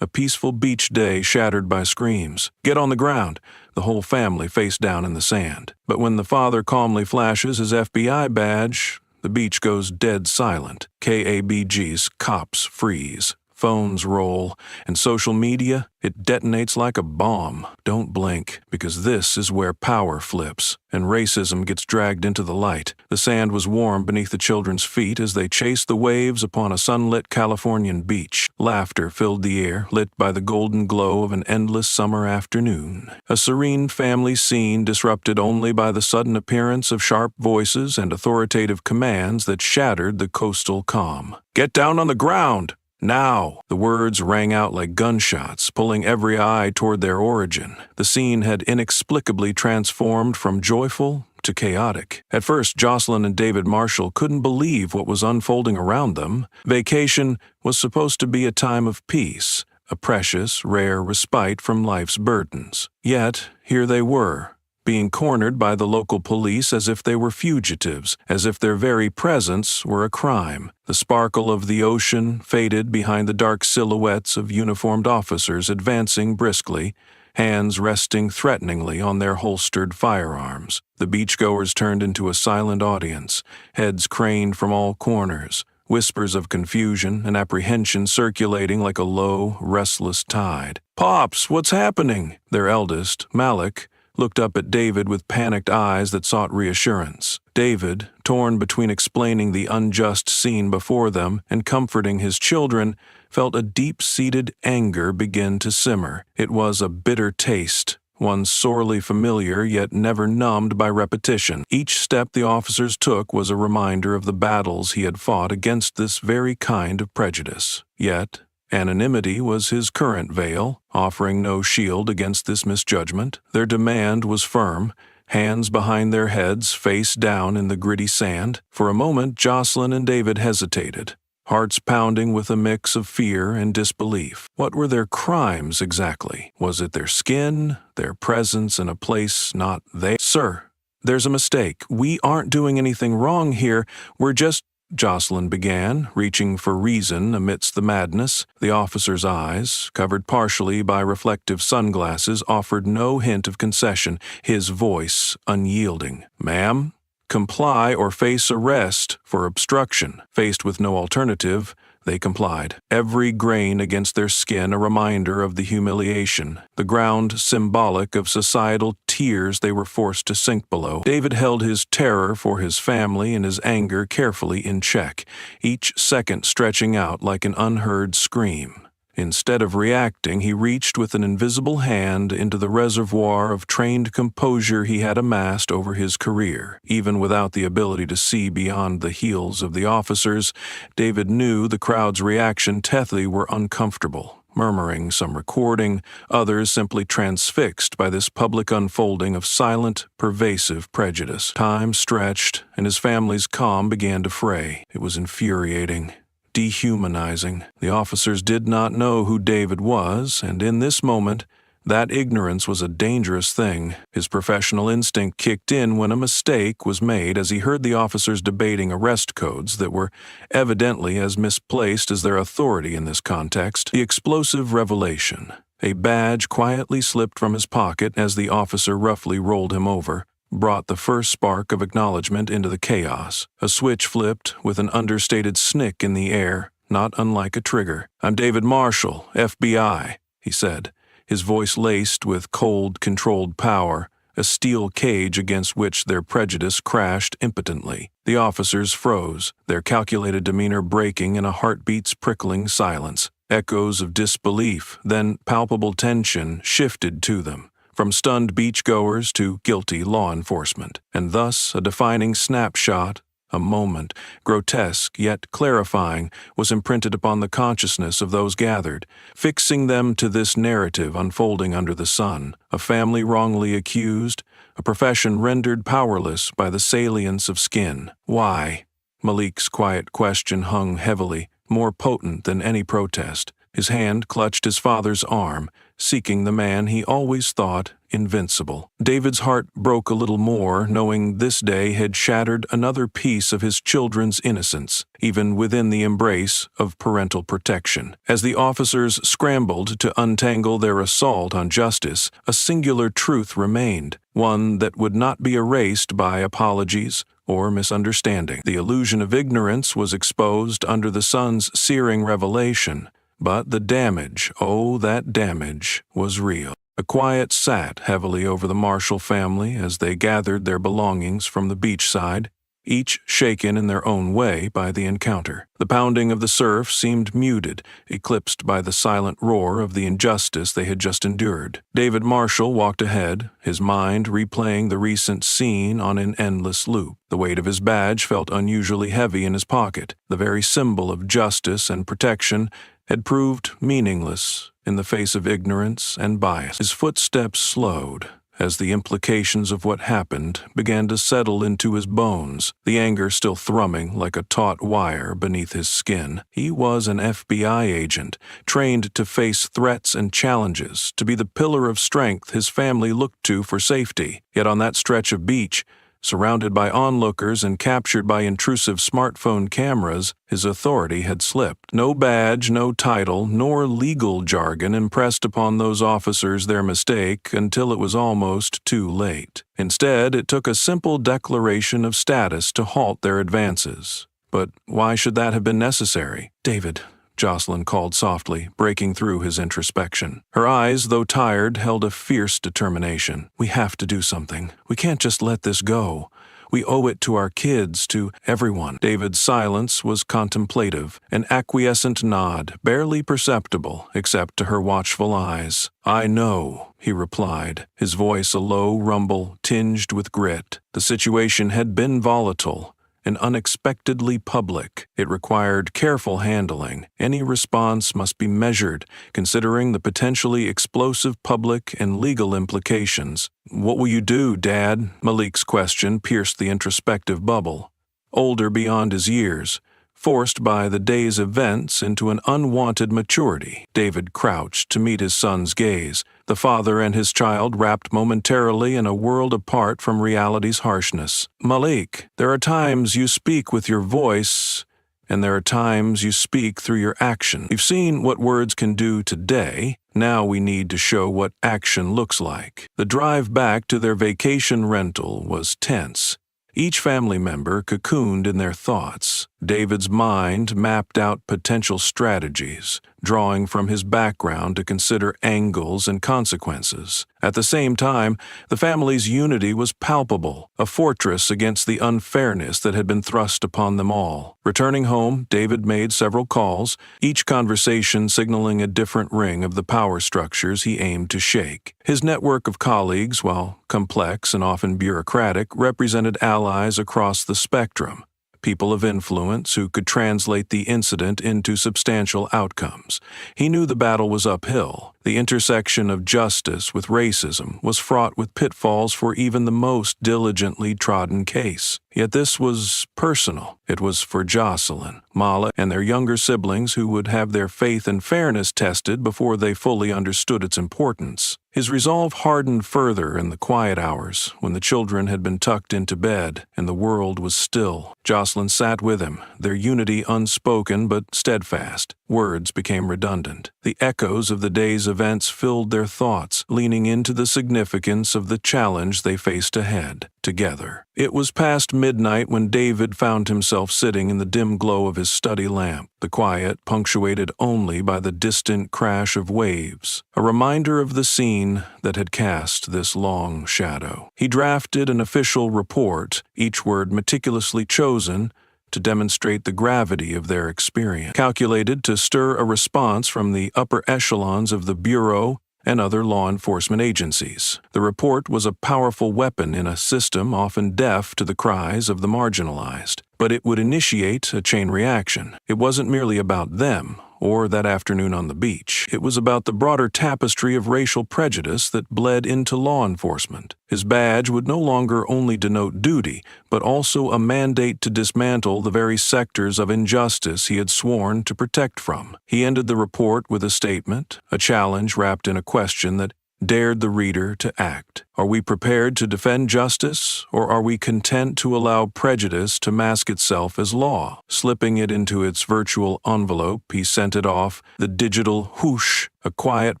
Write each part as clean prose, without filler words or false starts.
A peaceful beach day shattered by screams. "Get on the ground!" The whole family face down in the sand. But when the father calmly flashes his FBI badge, the beach goes dead silent. KABG's cops freeze. Phones roll, and social media, it detonates like a bomb. Don't blink, because this is where power flips, and racism gets dragged into the light. The sand was warm beneath the children's feet as they chased the waves upon a sunlit Californian beach. Laughter filled the air, lit by the golden glow of an endless summer afternoon. A serene family scene disrupted only by the sudden appearance of sharp voices and authoritative commands that shattered the coastal calm. "Get down on the ground! Now!" The words rang out like gunshots, pulling every eye toward their origin. The scene had inexplicably transformed from joyful to chaotic. At first, Jocelyn and David Marshall couldn't believe what was unfolding around them. Vacation was supposed to be a time of peace, a precious, rare respite from life's burdens. Yet, here they were, being cornered by the local police as if they were fugitives, as if their very presence were a crime. The sparkle of the ocean faded behind the dark silhouettes of uniformed officers advancing briskly, hands resting threateningly on their holstered firearms. The beachgoers turned into a silent audience, heads craned from all corners, whispers of confusion and apprehension circulating like a low, restless tide. "Pops, what's happening?" Their eldest, Malik, looked up at David with panicked eyes that sought reassurance. David, torn between explaining the unjust scene before them and comforting his children, felt a deep-seated anger begin to simmer. It was a bitter taste, one sorely familiar yet never numbed by repetition. Each step the officers took was a reminder of the battles he had fought against this very kind of prejudice. Yet, anonymity was his current veil, offering no shield against this misjudgment. Their demand was firm, hands behind their heads, face down in the gritty sand. For a moment, Jocelyn and David hesitated, hearts pounding with a mix of fear and disbelief. What were their crimes exactly? Was it their skin, their presence in a place not theirs? "Sir, there's a mistake. We aren't doing anything wrong here. We're just—" Jocelyn began, reaching for reason amidst the madness. The officer's eyes, covered partially by reflective sunglasses, offered no hint of concession, his voice unyielding. "Ma'am, comply or face arrest for obstruction." Faced with no alternative, they complied, every grain against their skin a reminder of the humiliation, the ground symbolic of societal tears they were forced to sink below. David held his terror for his family and his anger carefully in check, each second stretching out like an unheard scream. Instead of reacting, he reached with an invisible hand into the reservoir of trained composure he had amassed over his career. Even without the ability to see beyond the heels of the officers, David knew the crowd's reaction tethly were uncomfortable, murmuring some recording, others simply transfixed by this public unfolding of silent, pervasive prejudice. Time stretched, and his family's calm began to fray. It was infuriating, dehumanizing. The officers did not know who David was, and in this moment, that ignorance was a dangerous thing. His professional instinct kicked in when a mistake was made as he heard the officers debating arrest codes that were evidently as misplaced as their authority in this context. The explosive revelation. A badge quietly slipped from his pocket as the officer roughly rolled him over, brought the first spark of acknowledgement into the chaos. A switch flipped with an understated snick in the air, not unlike a trigger. "I'm David Marshall, FBI," he said, his voice laced with cold, controlled power, a steel cage against which their prejudice crashed impotently. The officers froze, their calculated demeanor breaking in a heartbeat's prickling silence. Echoes of disbelief, then palpable tension, shifted to them, from stunned beachgoers to guilty law enforcement, and thus a defining snapshot, a moment, grotesque yet clarifying, was imprinted upon the consciousness of those gathered, fixing them to this narrative unfolding under the sun: a family wrongly accused, a profession rendered powerless by the salience of skin. Why? Malik's quiet question hung heavily, more potent than any protest. His hand clutched his father's arm, seeking the man he always thought invincible. David's heart broke a little more, knowing this day had shattered another piece of his children's innocence, even within the embrace of parental protection. As the officers scrambled to untangle their assault on justice, a singular truth remained, one that would not be erased by apologies or misunderstanding. The illusion of ignorance was exposed under the son's searing revelation, but the damage, oh, that damage, was real. A quiet sat heavily over the Marshall family as they gathered their belongings from the beachside, each shaken in their own way by the encounter. The pounding of the surf seemed muted, eclipsed by the silent roar of the injustice they had just endured. David Marshall walked ahead, his mind replaying the recent scene on an endless loop. The weight of his badge felt unusually heavy in his pocket. The very symbol of justice and protection had proved meaningless in the face of ignorance and bias. His footsteps slowed as the implications of what happened began to settle into his bones, the anger still thrumming like a taut wire beneath his skin. He was an FBI agent, trained to face threats and challenges, to be the pillar of strength his family looked to for safety. Yet on that stretch of beach, surrounded by onlookers and captured by intrusive smartphone cameras, his authority had slipped. No badge, no title, nor legal jargon impressed upon those officers their mistake until it was almost too late. Instead, it took a simple declaration of status to halt their advances. But why should that have been necessary? "David," Jocelyn called softly, breaking through his introspection. Her eyes, though tired, held a fierce determination. "We have to do something. We can't just let this go. We owe it to our kids, to everyone." David's silence was contemplative, an acquiescent nod, barely perceptible except to her watchful eyes. "I know," he replied, his voice a low rumble tinged with grit. The situation had been volatile and unexpectedly public. It required careful handling. Any response must be measured, considering the potentially explosive public and legal implications. "What will you do, Dad?" Malik's question pierced the introspective bubble. Older beyond his years, forced by the day's events into an unwanted maturity, David crouched to meet his son's gaze, the father and his child wrapped momentarily in a world apart from reality's harshness. "Malik, there are times you speak with your voice, and there are times you speak through your action. We've seen what words can do today. Now we need to show what action looks like." The drive back to their vacation rental was tense. Each family member cocooned in their thoughts. David's mind mapped out potential strategies, drawing from his background to consider angles and consequences. At the same time, the family's unity was palpable, a fortress against the unfairness that had been thrust upon them all. Returning home, David made several calls, each conversation signaling a different ring of the power structures he aimed to shake. His network of colleagues, while complex and often bureaucratic, represented allies across the spectrum. People of influence who could translate the incident into substantial outcomes. He knew the battle was uphill. The intersection of justice with racism was fraught with pitfalls for even the most diligently trodden case. Yet this was personal. It was for Jocelyn, Mala, and their younger siblings who would have their faith and fairness tested before they fully understood its importance. His resolve hardened further in the quiet hours, when the children had been tucked into bed and the world was still. Jocelyn sat with him, their unity unspoken but steadfast. Words became redundant. The echoes of the day's events filled their thoughts, leaning into the significance of the challenge they faced ahead, together. It was past midnight when David found himself sitting in the dim glow of his study lamp, the quiet punctuated only by the distant crash of waves, a reminder of the scene that had cast this long shadow. He drafted an official report, each word meticulously chosen to demonstrate the gravity of their experience, calculated to stir a response from the upper echelons of the Bureau and other law enforcement agencies. The report was a powerful weapon in a system often deaf to the cries of the marginalized, but it would initiate a chain reaction. It wasn't merely about them, or that afternoon on the beach. It was about the broader tapestry of racial prejudice that bled into law enforcement. His badge would no longer only denote duty, but also a mandate to dismantle the very sectors of injustice he had sworn to protect from. He ended the report with a statement, a challenge wrapped in a question that dared the reader to act. Are we prepared to defend justice, or are we content to allow prejudice to mask itself as law? Slipping it into its virtual envelope, he sent it off, the digital whoosh, a quiet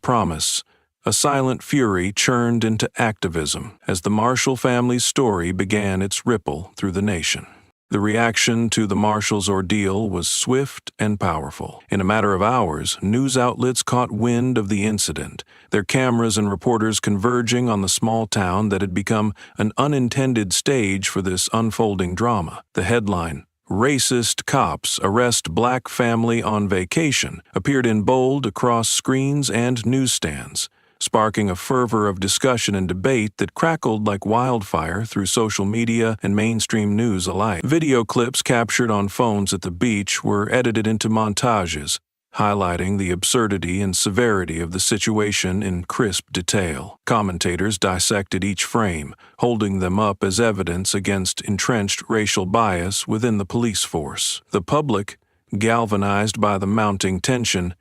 promise. A silent fury churned into activism as the Marshall family's story began its ripple through the nation. The reaction to the Marshall's ordeal was swift and powerful. In a matter of hours, news outlets caught wind of the incident, their cameras and reporters converging on the small town that had become an unintended stage for this unfolding drama. The headline, "Racist Cops Arrest Black Family on Vacation," appeared in bold across screens and newsstands, sparking a fervor of discussion and debate that crackled like wildfire through social media and mainstream news alike. Video clips captured on phones at the beach were edited into montages, highlighting the absurdity and severity of the situation in crisp detail. Commentators dissected each frame, holding them up as evidence against entrenched racial bias within the police force. The public, galvanized by the mounting tension,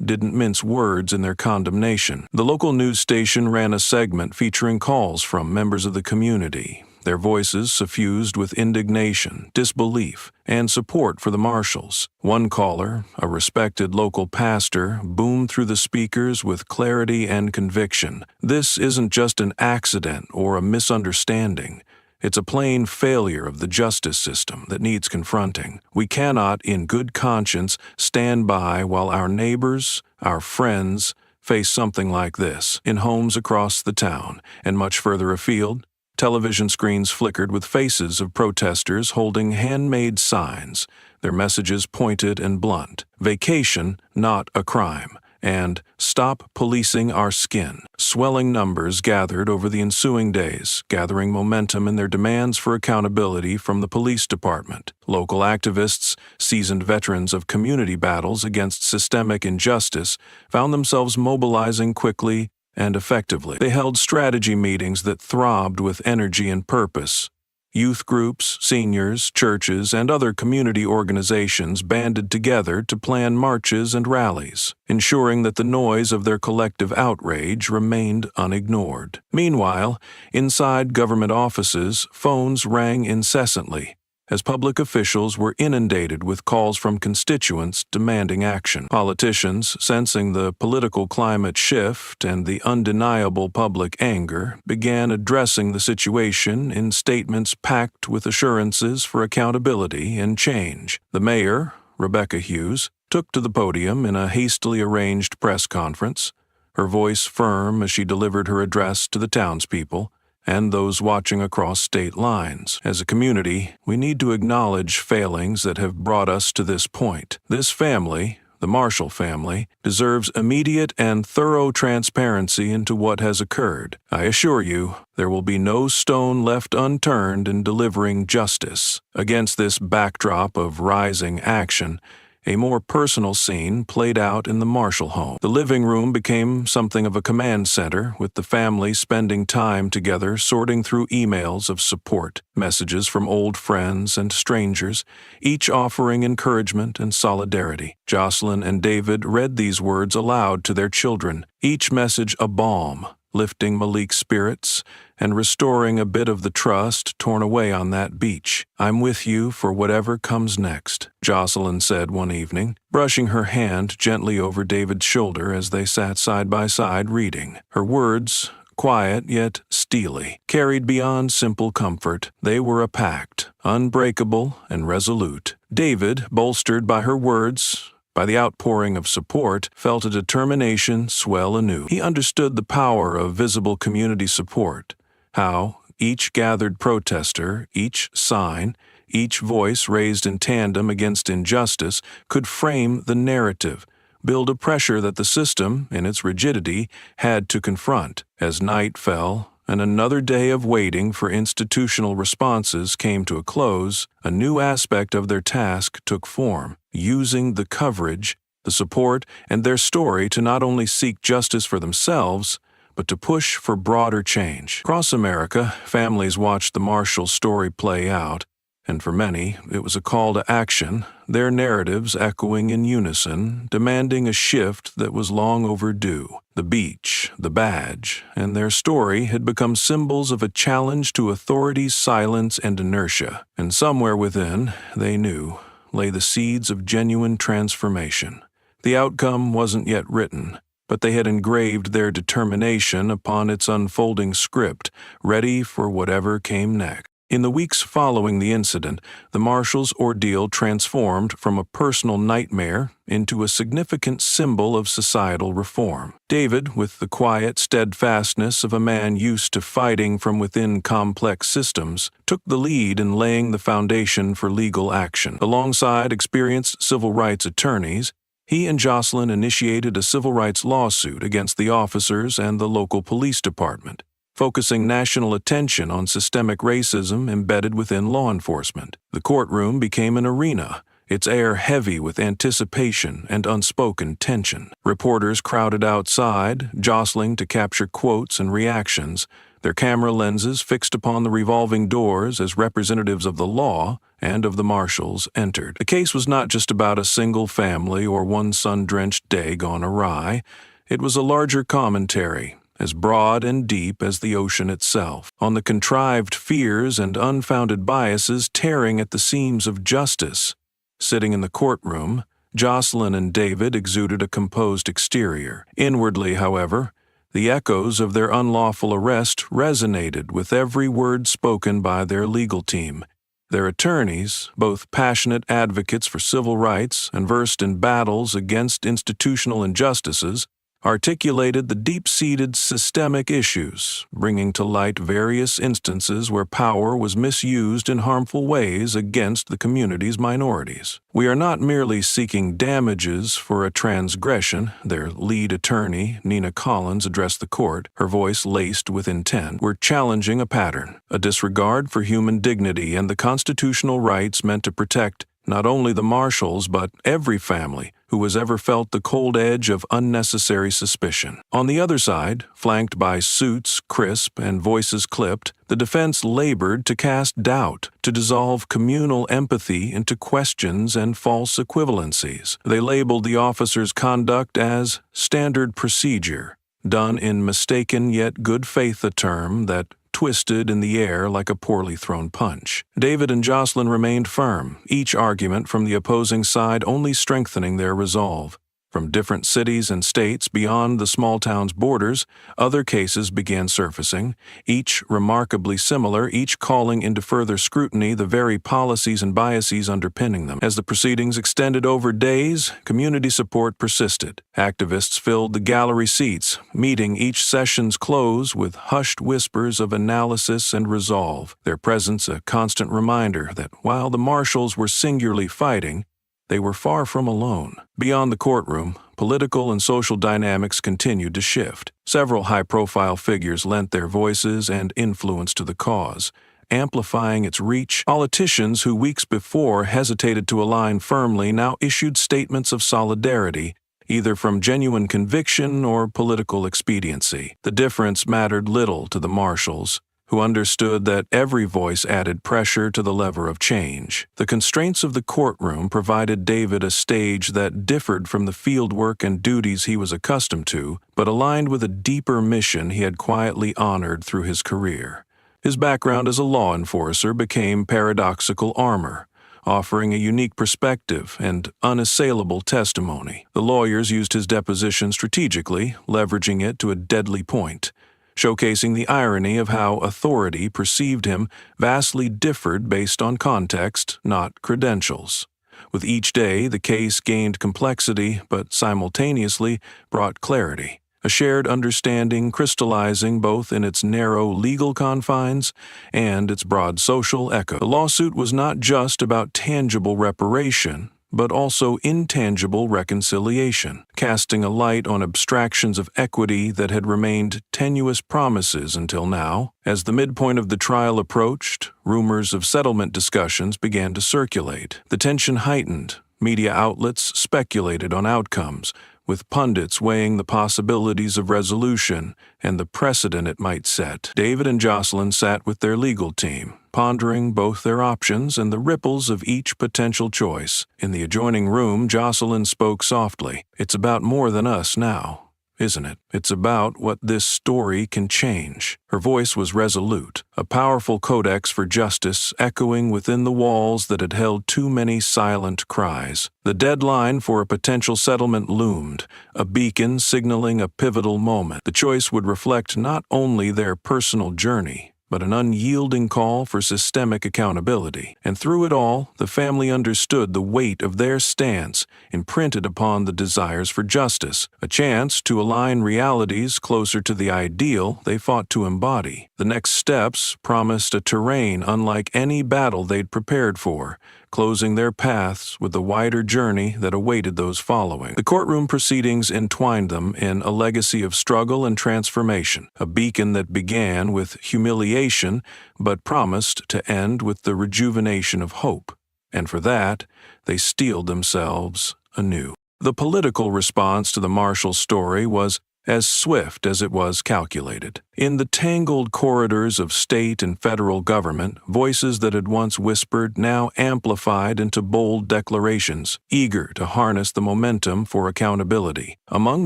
didn't mince words in their condemnation. The local news station ran a segment featuring calls from members of the community, their voices suffused with indignation, disbelief, and support for the Marshalls. One caller, a respected local pastor, boomed through the speakers with clarity and conviction. This isn't just an accident or a misunderstanding. It's a plain failure of the justice system that needs confronting. We cannot, in good conscience, stand by while our neighbors, our friends, face something like this. In homes across the town, and much further afield, television screens flickered with faces of protesters holding handmade signs, their messages pointed and blunt. Vacation, not a crime. And "Stop Policing Our Skin." Swelling numbers gathered over the ensuing days, gathering momentum in their demands for accountability from the police department. Local activists, seasoned veterans of community battles against systemic injustice, found themselves mobilizing quickly and effectively. They held strategy meetings that throbbed with energy and purpose. Youth groups, seniors, churches, and other community organizations banded together to plan marches and rallies, ensuring that the noise of their collective outrage remained unignored. Meanwhile, inside government offices, phones rang incessantly, as public officials were inundated with calls from constituents demanding action. Politicians, sensing the political climate shift and the undeniable public anger, began addressing the situation in statements packed with assurances for accountability and change. The mayor, Rebecca Hughes, took to the podium in a hastily arranged press conference, her voice firm as she delivered her address to the townspeople and those watching across state lines. As a community, we need to acknowledge failings that have brought us to this point. This family, the Marshall family, deserves immediate and thorough transparency into what has occurred. I assure you, there will be no stone left unturned in delivering justice. Against this backdrop of rising action, a more personal scene played out in the Marshall home. The living room became something of a command center, with the family spending time together sorting through emails of support, messages from old friends and strangers, each offering encouragement and solidarity. Jocelyn and David read these words aloud to their children, each message a balm, lifting Malik's spirits and restoring a bit of the trust torn away on that beach. "I'm with you for whatever comes next," Jocelyn said one evening, brushing her hand gently over David's shoulder as they sat side by side reading. Her words, quiet yet steely, carried beyond simple comfort. They were a pact, unbreakable and resolute. David, bolstered by her words, by the outpouring of support, felt a determination swell anew. He understood the power of visible community support, how each gathered protester, each sign, each voice raised in tandem against injustice could frame the narrative, build a pressure that the system, in its rigidity, had to confront. As night fell, and another day of waiting for institutional responses came to a close, a new aspect of their task took form: using the coverage the support, and their story to not only seek justice for themselves, but to push for broader change. Across America, families watched the Marshall story play out, and for many, it was a call to action, their narratives echoing in unison, demanding a shift that was long overdue. The beach, the badge, and their story had become symbols of a challenge to authority's silence and inertia, and somewhere within, they knew, lay the seeds of genuine transformation. The outcome wasn't yet written, but they had engraved their determination upon its unfolding script, ready for whatever came next. In the weeks following the incident, the Marshalls' ordeal transformed from a personal nightmare into a significant symbol of societal reform. David, with the quiet steadfastness of a man used to fighting from within complex systems, took the lead in laying the foundation for legal action. Alongside experienced civil rights attorneys, he and Jocelyn initiated a civil rights lawsuit against the officers and the local police department, focusing national attention on systemic racism embedded within law enforcement. The courtroom became an arena, its air heavy with anticipation and unspoken tension. Reporters crowded outside, jostling to capture quotes and reactions, their camera lenses fixed upon the revolving doors as representatives of the law and of the Marshalls entered. The case was not just about a single family or one sun-drenched day gone awry. It was a larger commentary, as broad and deep as the ocean itself, on the contrived fears and unfounded biases tearing at the seams of justice. Sitting in the courtroom, Jocelyn and David exuded a composed exterior. Inwardly, however, the echoes of their unlawful arrest resonated with every word spoken by their legal team. Their attorneys, both passionate advocates for civil rights and versed in battles against institutional injustices, articulated the deep-seated systemic issues, bringing to light various instances where power was misused in harmful ways against the community's minorities. "We are not merely seeking damages for a transgression," their lead attorney, Nina Collins, addressed the court, her voice laced with intent. "We're challenging a pattern, a disregard for human dignity and the constitutional rights meant to protect not only the Marshalls but every family who has ever felt the cold edge of unnecessary suspicion." On the other side, flanked by suits crisp and voices clipped, the defense labored to cast doubt, to dissolve communal empathy into questions and false equivalencies. They labeled the officers' conduct as standard procedure, done in mistaken yet good faith, a term that twisted in the air like a poorly thrown punch. David and Jocelyn remained firm, each argument from the opposing side only strengthening their resolve. From different cities and states beyond the small town's borders, other cases began surfacing, each remarkably similar, each calling into further scrutiny the very policies and biases underpinning them. As the proceedings extended over days, community support persisted. Activists filled the gallery seats, meeting each session's close with hushed whispers of analysis and resolve, their presence a constant reminder that while the Marshalls were singularly fighting, they were far from alone. Beyond the courtroom, political and social dynamics continued to shift. Several high-profile figures lent their voices and influence to the cause, amplifying its reach. Politicians who weeks before hesitated to align firmly now issued statements of solidarity, either from genuine conviction or political expediency. The difference mattered little to the Marshalls, who understood that every voice added pressure to the lever of change. The constraints of the courtroom provided David a stage that differed from the fieldwork and duties he was accustomed to, but aligned with a deeper mission he had quietly honored through his career. His background as a law enforcer became paradoxical armor, offering a unique perspective and unassailable testimony. The lawyers used his deposition strategically, leveraging it to a deadly point, showcasing the irony of how authority perceived him vastly differed based on context, not credentials. With each day, the case gained complexity, but simultaneously brought clarity, a shared understanding crystallizing both in its narrow legal confines and its broad social echo. The lawsuit was not just about tangible reparation, but also intangible reconciliation, casting a light on abstractions of equity that had remained tenuous promises until now. As the midpoint of the trial approached, rumors of settlement discussions began to circulate. The tension heightened, Media outlets speculated on outcomes, with pundits weighing the possibilities of resolution and the precedent it might set. David and Jocelyn sat with their legal team, pondering both their options and the ripples of each potential choice. In the adjoining room, Jocelyn spoke softly. "It's about more than us now, isn't it? It's about what this story can change." Her voice was resolute, a powerful codex for justice echoing within the walls that had held too many silent cries. The deadline for a potential settlement loomed, a beacon signaling a pivotal moment. The choice would reflect not only their personal journey, but an unyielding call for systemic accountability. And through it all, the family understood the weight of their stance imprinted upon the desires for justice, a chance to align realities closer to the ideal they fought to embody. The next steps promised a terrain unlike any battle they'd prepared for, closing their paths with the wider journey that awaited those following. The courtroom proceedings entwined them in a legacy of struggle and transformation, a beacon that began with humiliation but promised to end with the rejuvenation of hope. And for that, they steeled themselves anew. The political response to the Marshall story was as swift as it was calculated. In the tangled corridors of state and federal government, voices that had once whispered now amplified into bold declarations, eager to harness the momentum for accountability. Among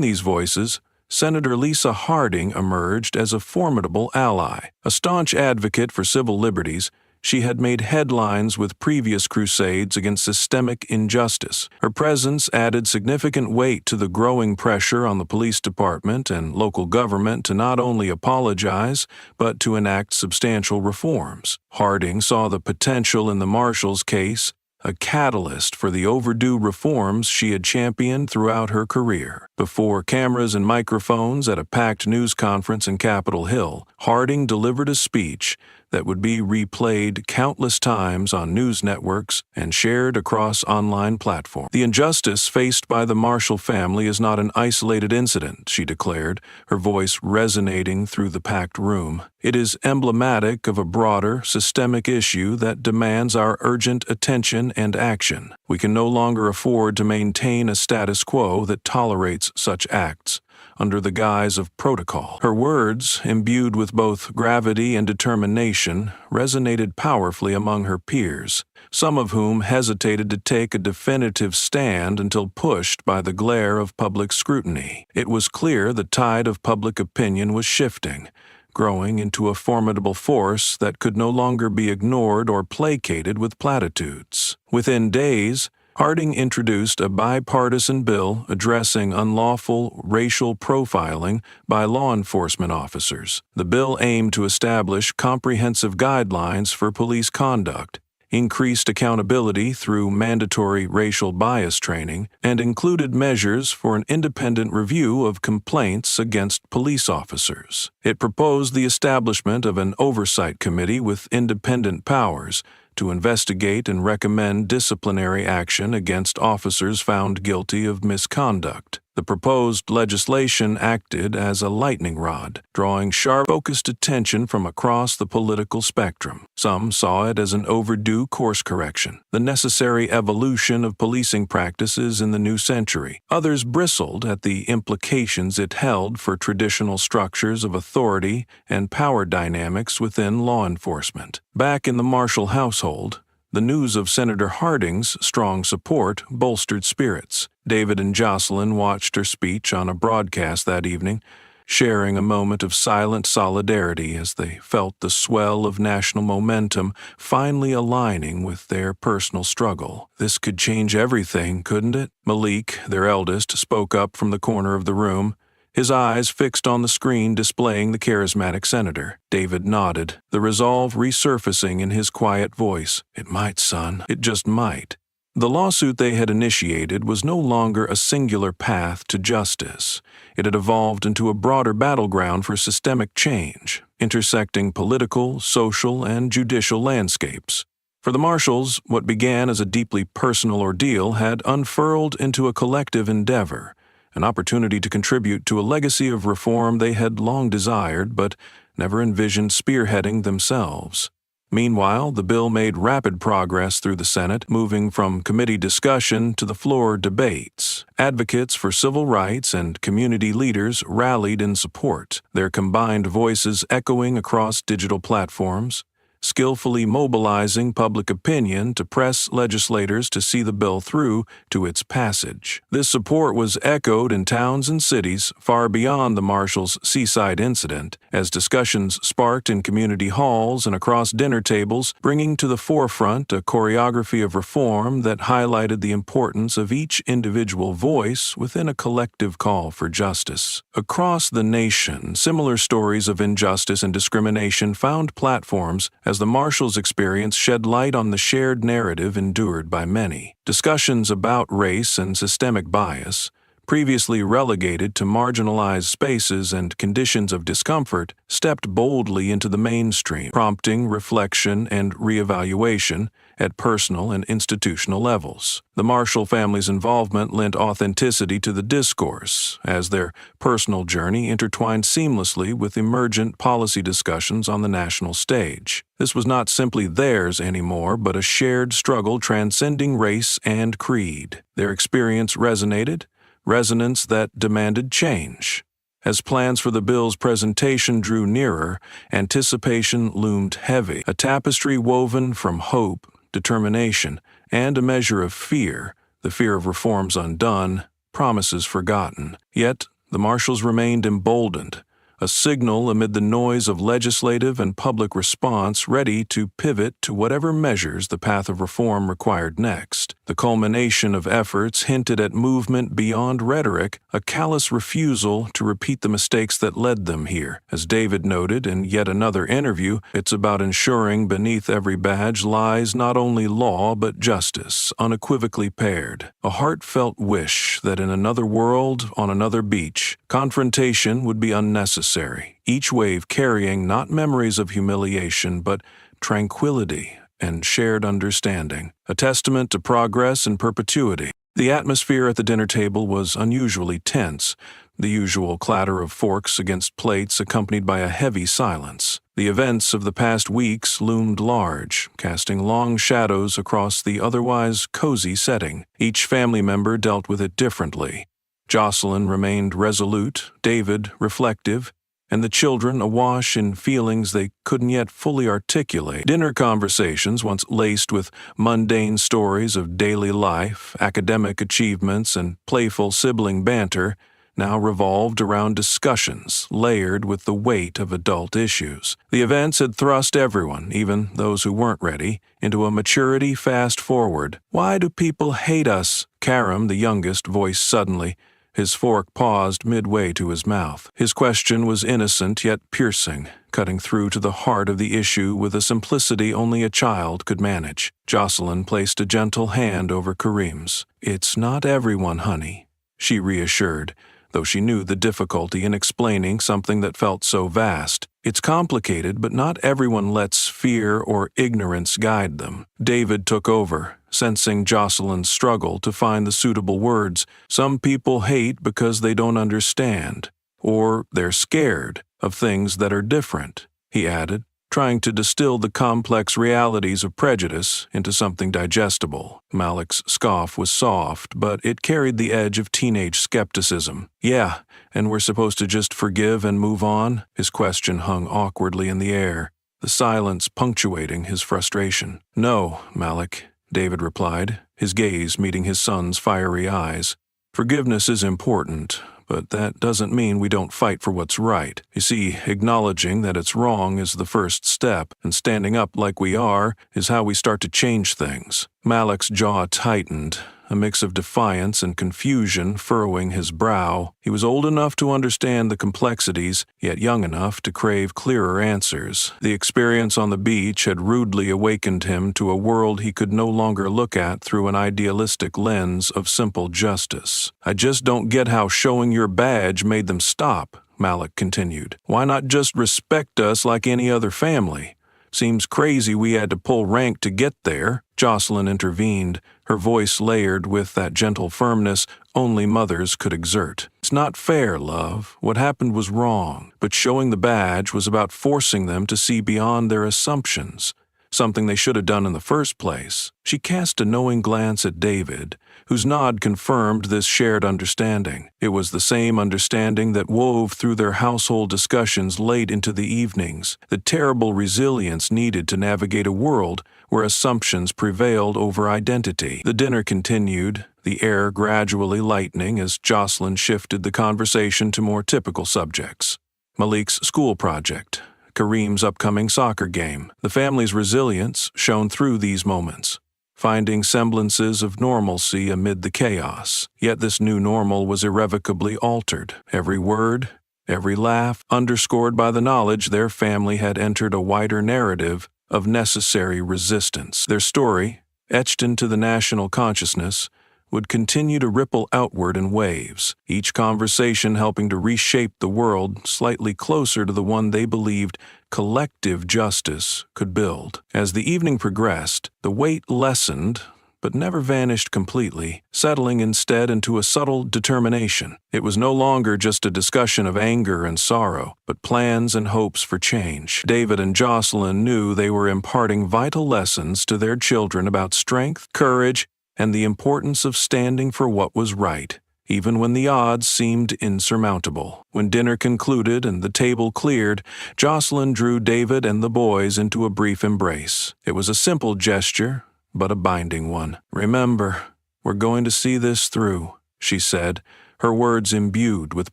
these voices, Senator Lisa Harding emerged as a formidable ally. A staunch advocate for civil liberties, she had made headlines with previous crusades against systemic injustice. Her presence added significant weight to the growing pressure on the police department and local government to not only apologize, but to enact substantial reforms. Harding saw the potential in the Marshall's case, a catalyst for the overdue reforms she had championed throughout her career. Before cameras and microphones at a packed news conference in Capitol Hill, Harding delivered a speech that would be replayed countless times on news networks and shared across online platforms. "The injustice faced by the Marshall family is not an isolated incident," she declared, her voice resonating through the packed room. "It is emblematic of a broader, systemic issue that demands our urgent attention and action. We can no longer afford to maintain a status quo that tolerates such acts under the guise of protocol." Her words, imbued with both gravity and determination, resonated powerfully among her peers, some of whom hesitated to take a definitive stand until pushed by the glare of public scrutiny. It was clear the tide of public opinion was shifting, growing into a formidable force that could no longer be ignored or placated with platitudes. Within days, Harding introduced a bipartisan bill addressing unlawful racial profiling by law enforcement officers. The bill aimed to establish comprehensive guidelines for police conduct, increased accountability through mandatory racial bias training, and included measures for an independent review of complaints against police officers. It proposed the establishment of an oversight committee with independent powers to investigate and recommend disciplinary action against officers found guilty of misconduct. The proposed legislation acted as a lightning rod, drawing sharp, focused attention from across the political spectrum. Some saw it as an overdue course correction, the necessary evolution of policing practices in the new century. Others bristled at the implications it held for traditional structures of authority and power dynamics within law enforcement. Back in the Marshall household, the news of Senator Harding's strong support bolstered spirits. David and Jocelyn watched her speech on a broadcast that evening, sharing a moment of silent solidarity as they felt the swell of national momentum finally aligning with their personal struggle. "This could change everything, couldn't it?" Malik, their eldest, spoke up from the corner of the room, his eyes fixed on the screen displaying the charismatic senator. David nodded, the resolve resurfacing in his quiet voice. "It might, son. It just might." The lawsuit they had initiated was no longer a singular path to justice. It had evolved into a broader battleground for systemic change, intersecting political, social, and judicial landscapes. For the Marshalls, what began as a deeply personal ordeal had unfurled into a collective endeavor, an opportunity to contribute to a legacy of reform they had long desired but never envisioned spearheading themselves. Meanwhile, the bill made rapid progress through the Senate, moving from committee discussion to the floor debates. Advocates for civil rights and community leaders rallied in support, their combined voices echoing across digital platforms, skillfully mobilizing public opinion to press legislators to see the bill through to its passage. This support was echoed in towns and cities far beyond the Marshall's seaside incident, as discussions sparked in community halls and across dinner tables, bringing to the forefront a choreography of reform that highlighted the importance of each individual voice within a collective call for justice. Across the nation, similar stories of injustice and discrimination found platforms as the Marshalls' experience shed light on the shared narrative endured by many. Discussions about race and systemic bias, previously relegated to marginalized spaces and conditions of discomfort, stepped boldly into the mainstream, prompting reflection and reevaluation at personal and institutional levels. The Marshall family's involvement lent authenticity to the discourse, as their personal journey intertwined seamlessly with emergent policy discussions on the national stage. This was not simply theirs anymore, but a shared struggle transcending race and creed. Their experience resonated, resonance that demanded change. As plans for the bill's presentation drew nearer, anticipation loomed heavy, a tapestry woven from hope, determination, and a measure of fear, the fear of reforms undone, promises forgotten. Yet, the Marshalls remained emboldened, a signal amid the noise of legislative and public response ready to pivot to whatever measures the path of reform required next. The culmination of efforts hinted at movement beyond rhetoric, a callous refusal to repeat the mistakes that led them here. As David noted in yet another interview, it's about ensuring beneath every badge lies not only law but justice, unequivocally paired. A heartfelt wish that in another world, on another beach, confrontation would be unnecessary, each wave carrying not memories of humiliation but tranquility and shared understanding, a testament to progress and perpetuity. The atmosphere at the dinner table was unusually tense, the usual clatter of forks against plates accompanied by a heavy silence. The events of the past weeks loomed large, casting long shadows across the otherwise cozy setting. Each family member dealt with it differently. Jocelyn remained resolute, David reflective, and the children awash in feelings they couldn't yet fully articulate. Dinner conversations, once laced with mundane stories of daily life, academic achievements, and playful sibling banter, now revolved around discussions layered with the weight of adult issues. The events had thrust everyone, even those who weren't ready, into a maturity fast-forward. "Why do people hate us?" Karam, the youngest, voiced suddenly. His fork paused midway to his mouth. His question was innocent yet piercing, cutting through to the heart of the issue with a simplicity only a child could manage. Jocelyn placed a gentle hand over Karim's. "It's not everyone, honey," she reassured, though she knew the difficulty in explaining something that felt so vast. "It's complicated, but not everyone lets fear or ignorance guide them." David took over, sensing Jocelyn's struggle to find the suitable words. "Some people hate because they don't understand, or they're scared of things that are different," he added, trying to distill the complex realities of prejudice into something digestible. Malik's scoff was soft, but it carried the edge of teenage skepticism. "Yeah, and we're supposed to just forgive and move on?" His question hung awkwardly in the air, the silence punctuating his frustration. "No, Malik," David replied, his gaze meeting his son's fiery eyes. "Forgiveness is important, but that doesn't mean we don't fight for what's right. You see, acknowledging that it's wrong is the first step, and standing up like we are is how we start to change things." Malik's jaw tightened, a mix of defiance and confusion furrowing his brow. He was old enough to understand the complexities, yet young enough to crave clearer answers. The experience on the beach had rudely awakened him to a world he could no longer look at through an idealistic lens of simple justice. "I just don't get how showing your badge made them stop," Malik continued. "Why not just respect us like any other family? Seems crazy we had to pull rank to get there." Jocelyn intervened, her voice layered with that gentle firmness only mothers could exert. "It's not fair, love. What happened was wrong, but showing the badge was about forcing them to see beyond their assumptions. something they should have done in the first place. She cast a knowing glance at David, whose nod confirmed this shared understanding. It was the same understanding that wove through their household discussions late into the evenings, the terrible resilience needed to navigate a world where assumptions prevailed over identity. The dinner continued, the air gradually lightening as Jocelyn shifted the conversation to more typical subjects. Malik's school project, Kareem's upcoming soccer game. The family's resilience shone through these moments, finding semblances of normalcy amid the chaos. Yet this new normal was irrevocably altered. Every word, every laugh, underscored by the knowledge their family had entered a wider narrative of necessary resistance. Their story, etched into the national consciousness, would continue to ripple outward in waves, each conversation helping to reshape the world slightly closer to the one they believed collective justice could build. As the evening progressed, the weight lessened, but never vanished completely, settling instead into a subtle determination. It was no longer just a discussion of anger and sorrow, but plans and hopes for change. David and Jocelyn knew they were imparting vital lessons to their children about strength, courage, and the importance of standing for what was right, even when the odds seemed insurmountable. When dinner concluded and the table cleared, Jocelyn drew David and the boys into a brief embrace. It was a simple gesture, but a binding one. "Remember, we're going to see this through," she said, her words imbued with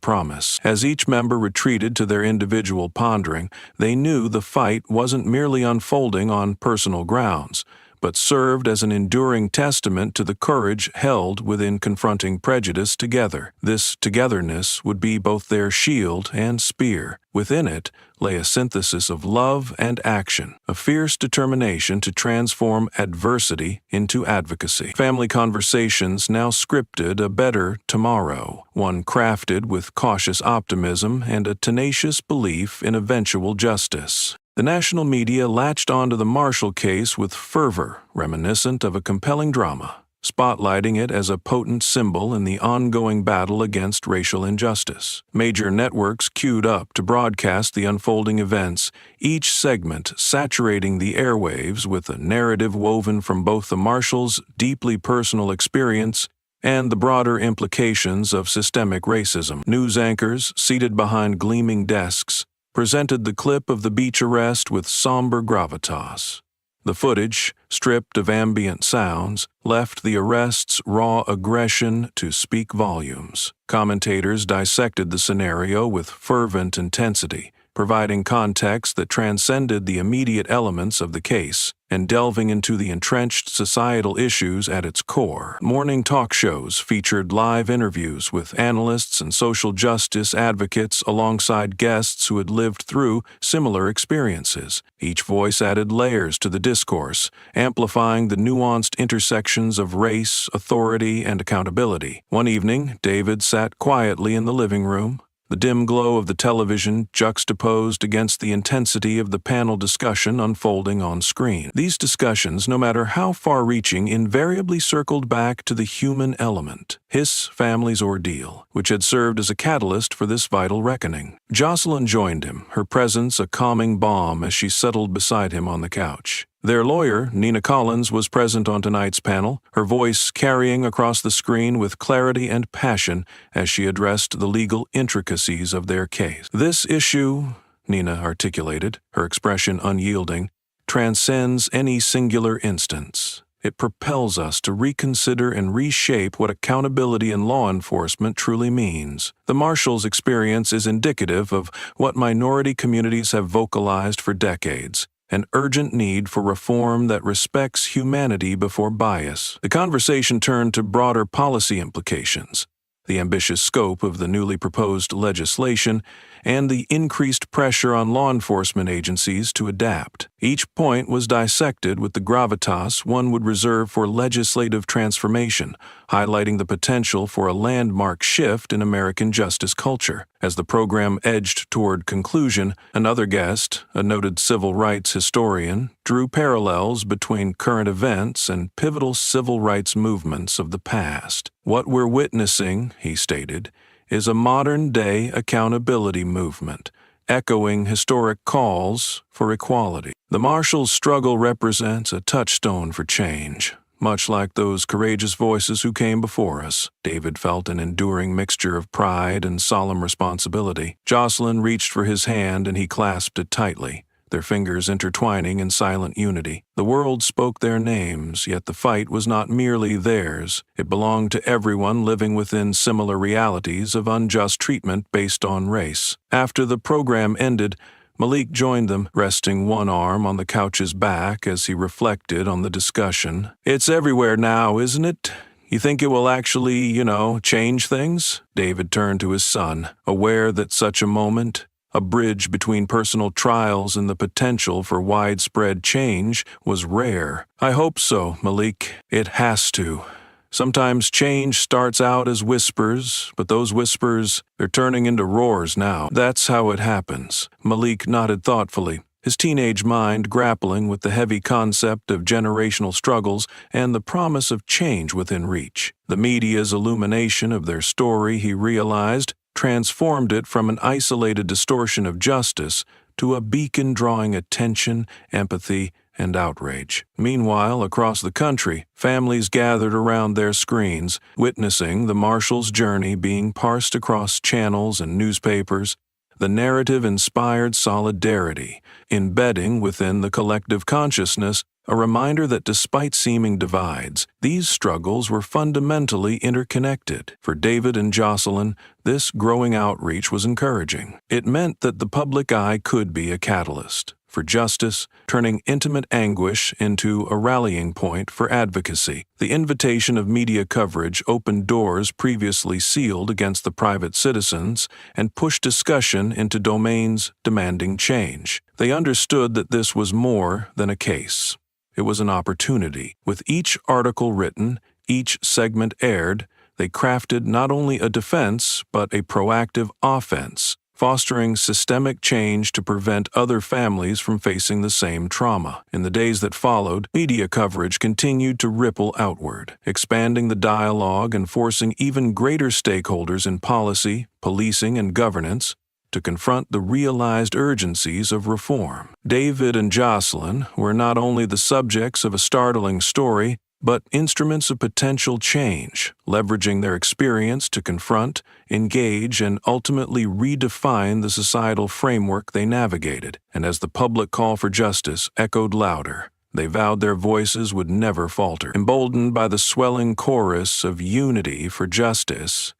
promise. As each member retreated to their individual pondering, they knew the fight wasn't merely unfolding on personal grounds, but served as an enduring testament to the courage held within confronting prejudice together. This togetherness would be both their shield and spear. Within it lay a synthesis of love and action, a fierce determination to transform adversity into advocacy. Family conversations now scripted a better tomorrow, one crafted with cautious optimism and a tenacious belief in eventual justice. The national media latched onto the Marshall case with fervor reminiscent of a compelling drama, spotlighting it as a potent symbol in the ongoing battle against racial injustice. Major networks queued up to broadcast the unfolding events, each segment saturating the airwaves with a narrative woven from both the Marshalls' deeply personal experience and the broader implications of systemic racism. News anchors, seated behind gleaming desks, presented the clip of the beach arrest with somber gravitas. The footage, stripped of ambient sounds, left the arrest's raw aggression to speak volumes. Commentators dissected the scenario with fervent intensity, providing context that transcended the immediate elements of the case and delving into the entrenched societal issues at its core. Morning talk shows featured live interviews with analysts and social justice advocates alongside guests who had lived through similar experiences. Each voice added layers to the discourse, amplifying the nuanced intersections of race, authority, and accountability. One evening, David sat quietly in the living room, the dim glow of the television juxtaposed against the intensity of the panel discussion unfolding on screen. These discussions, no matter how far-reaching, invariably circled back to the human element, his family's ordeal, which had served as a catalyst for this vital reckoning. Jocelyn joined him, her presence a calming balm as she settled beside him on the couch. Their lawyer, Nina Collins, was present on tonight's panel, her voice carrying across the screen with clarity and passion as she addressed the legal intricacies of their case. "This issue," Nina articulated, her expression unyielding, "transcends any singular instance. It propels us to reconsider and reshape what accountability in law enforcement truly means. The Marshalls' experience is indicative of what minority communities have vocalized for decades: an urgent need for reform that respects humanity before bias." The conversation turned to broader policy implications, the ambitious scope of the newly proposed legislation, and the increased pressure on law enforcement agencies to adapt. Each point was dissected with the gravitas one would reserve for legislative transformation, highlighting the potential for a landmark shift in American justice culture. As the program edged toward conclusion, another guest, a noted civil rights historian, drew parallels between current events and pivotal civil rights movements of the past. "What we're witnessing," he stated, "is a modern-day accountability movement, echoing historic calls for equality." The marshal's struggle represents a touchstone for change. Much like those courageous voices who came before us, David felt an enduring mixture of pride and solemn responsibility. Jocelyn reached for his hand and he clasped it tightly, their fingers intertwining in silent unity. The world spoke their names, yet the fight was not merely theirs. It belonged to everyone living within similar realities of unjust treatment based on race. After the program ended, Malik joined them, resting one arm on the couch's back as he reflected on the discussion. "It's everywhere now, isn't it? You think it will actually, change things?" David turned to his son, aware that such a moment, a bridge between personal trials and the potential for widespread change, was rare. "I hope so, Malik. It has to. Sometimes change starts out as whispers, but those whispers, they're turning into roars now. That's how it happens." Malik nodded thoughtfully, his teenage mind grappling with the heavy concept of generational struggles and the promise of change within reach. The media's illumination of their story, he realized, transformed it from an isolated distortion of justice to a beacon drawing attention, empathy, and outrage. Meanwhile, across the country, families gathered around their screens, witnessing the marshal's journey being parsed across channels and newspapers. The narrative inspired solidarity, embedding within the collective consciousness a reminder that despite seeming divides, these struggles were fundamentally interconnected. For David and Jocelyn, this growing outreach was encouraging. It meant that the public eye could be a catalyst for justice, turning intimate anguish into a rallying point for advocacy. The invitation of media coverage opened doors previously sealed against the private citizens and pushed discussion into domains demanding change. They understood that this was more than a case. It was an opportunity. With each article written, each segment aired, they crafted not only a defense, but a proactive offense, fostering systemic change to prevent other families from facing the same trauma. In the days that followed, media coverage continued to ripple outward, expanding the dialogue and forcing even greater stakeholders in policy, policing, and governance to confront the realized urgencies of reform. David and Jocelyn were not only the subjects of a startling story, but instruments of potential change, leveraging their experience to confront, engage, and ultimately redefine the societal framework they navigated. And as the public call for justice echoed louder, they vowed their voices would never falter. Emboldened by the swelling chorus of unity for justice,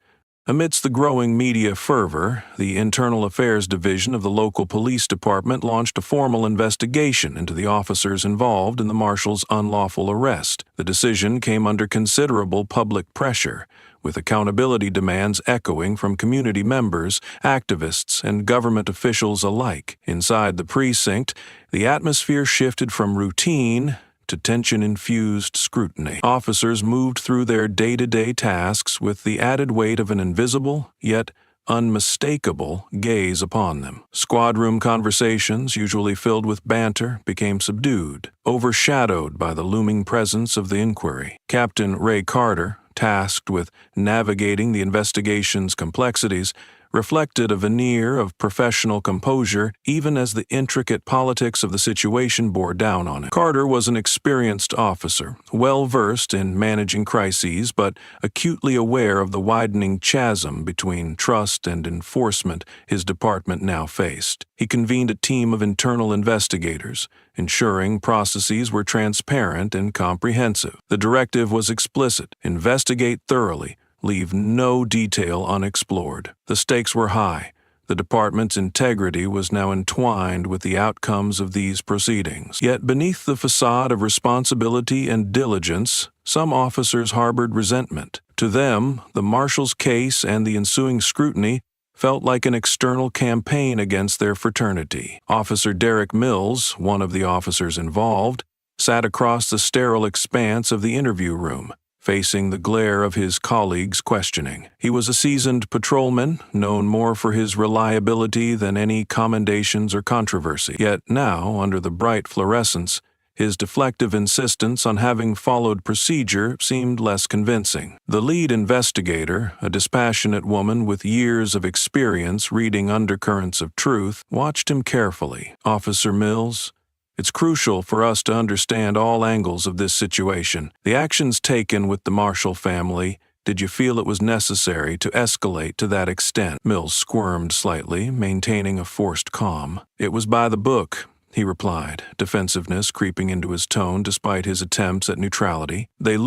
amidst the growing media fervor, the Internal Affairs Division of the local police department launched a formal investigation into the officers involved in the marshal's unlawful arrest. The decision came under considerable public pressure, with accountability demands echoing from community members, activists, and government officials alike. Inside the precinct, the atmosphere shifted from routine to tension-infused scrutiny. Officers moved through their day-to-day tasks with the added weight of an invisible, yet unmistakable, gaze upon them. Squad room conversations, usually filled with banter, became subdued, overshadowed by the looming presence of the inquiry. Captain Ray Carter, tasked with navigating the investigation's complexities, reflected a veneer of professional composure even as the intricate politics of the situation bore down on him. Carter was an experienced officer, well-versed in managing crises but acutely aware of the widening chasm between trust and enforcement his department now faced. He convened a team of internal investigators, ensuring processes were transparent and comprehensive. The directive was explicit: investigate thoroughly, leave no detail unexplored. The stakes were high. The department's integrity was now entwined with the outcomes of these proceedings. Yet beneath the facade of responsibility and diligence, some officers harbored resentment. To them, the marshal's case and the ensuing scrutiny felt like an external campaign against their fraternity. Officer Derek Mills, one of the officers involved, sat across the sterile expanse of the interview room, facing the glare of his colleagues' questioning. He was a seasoned patrolman, known more for his reliability than any commendations or controversy. Yet now, under the bright fluorescence, his deflective insistence on having followed procedure seemed less convincing. The lead investigator, a dispassionate woman with years of experience reading undercurrents of truth, watched him carefully. "Officer Mills, It's crucial for us to understand all angles of this situation. The actions taken with the Marshall family, did you feel it was necessary to escalate to that extent? Mills squirmed slightly, maintaining a forced calm. It was by the book, he replied, defensiveness creeping into his tone despite his attempts at neutrality. They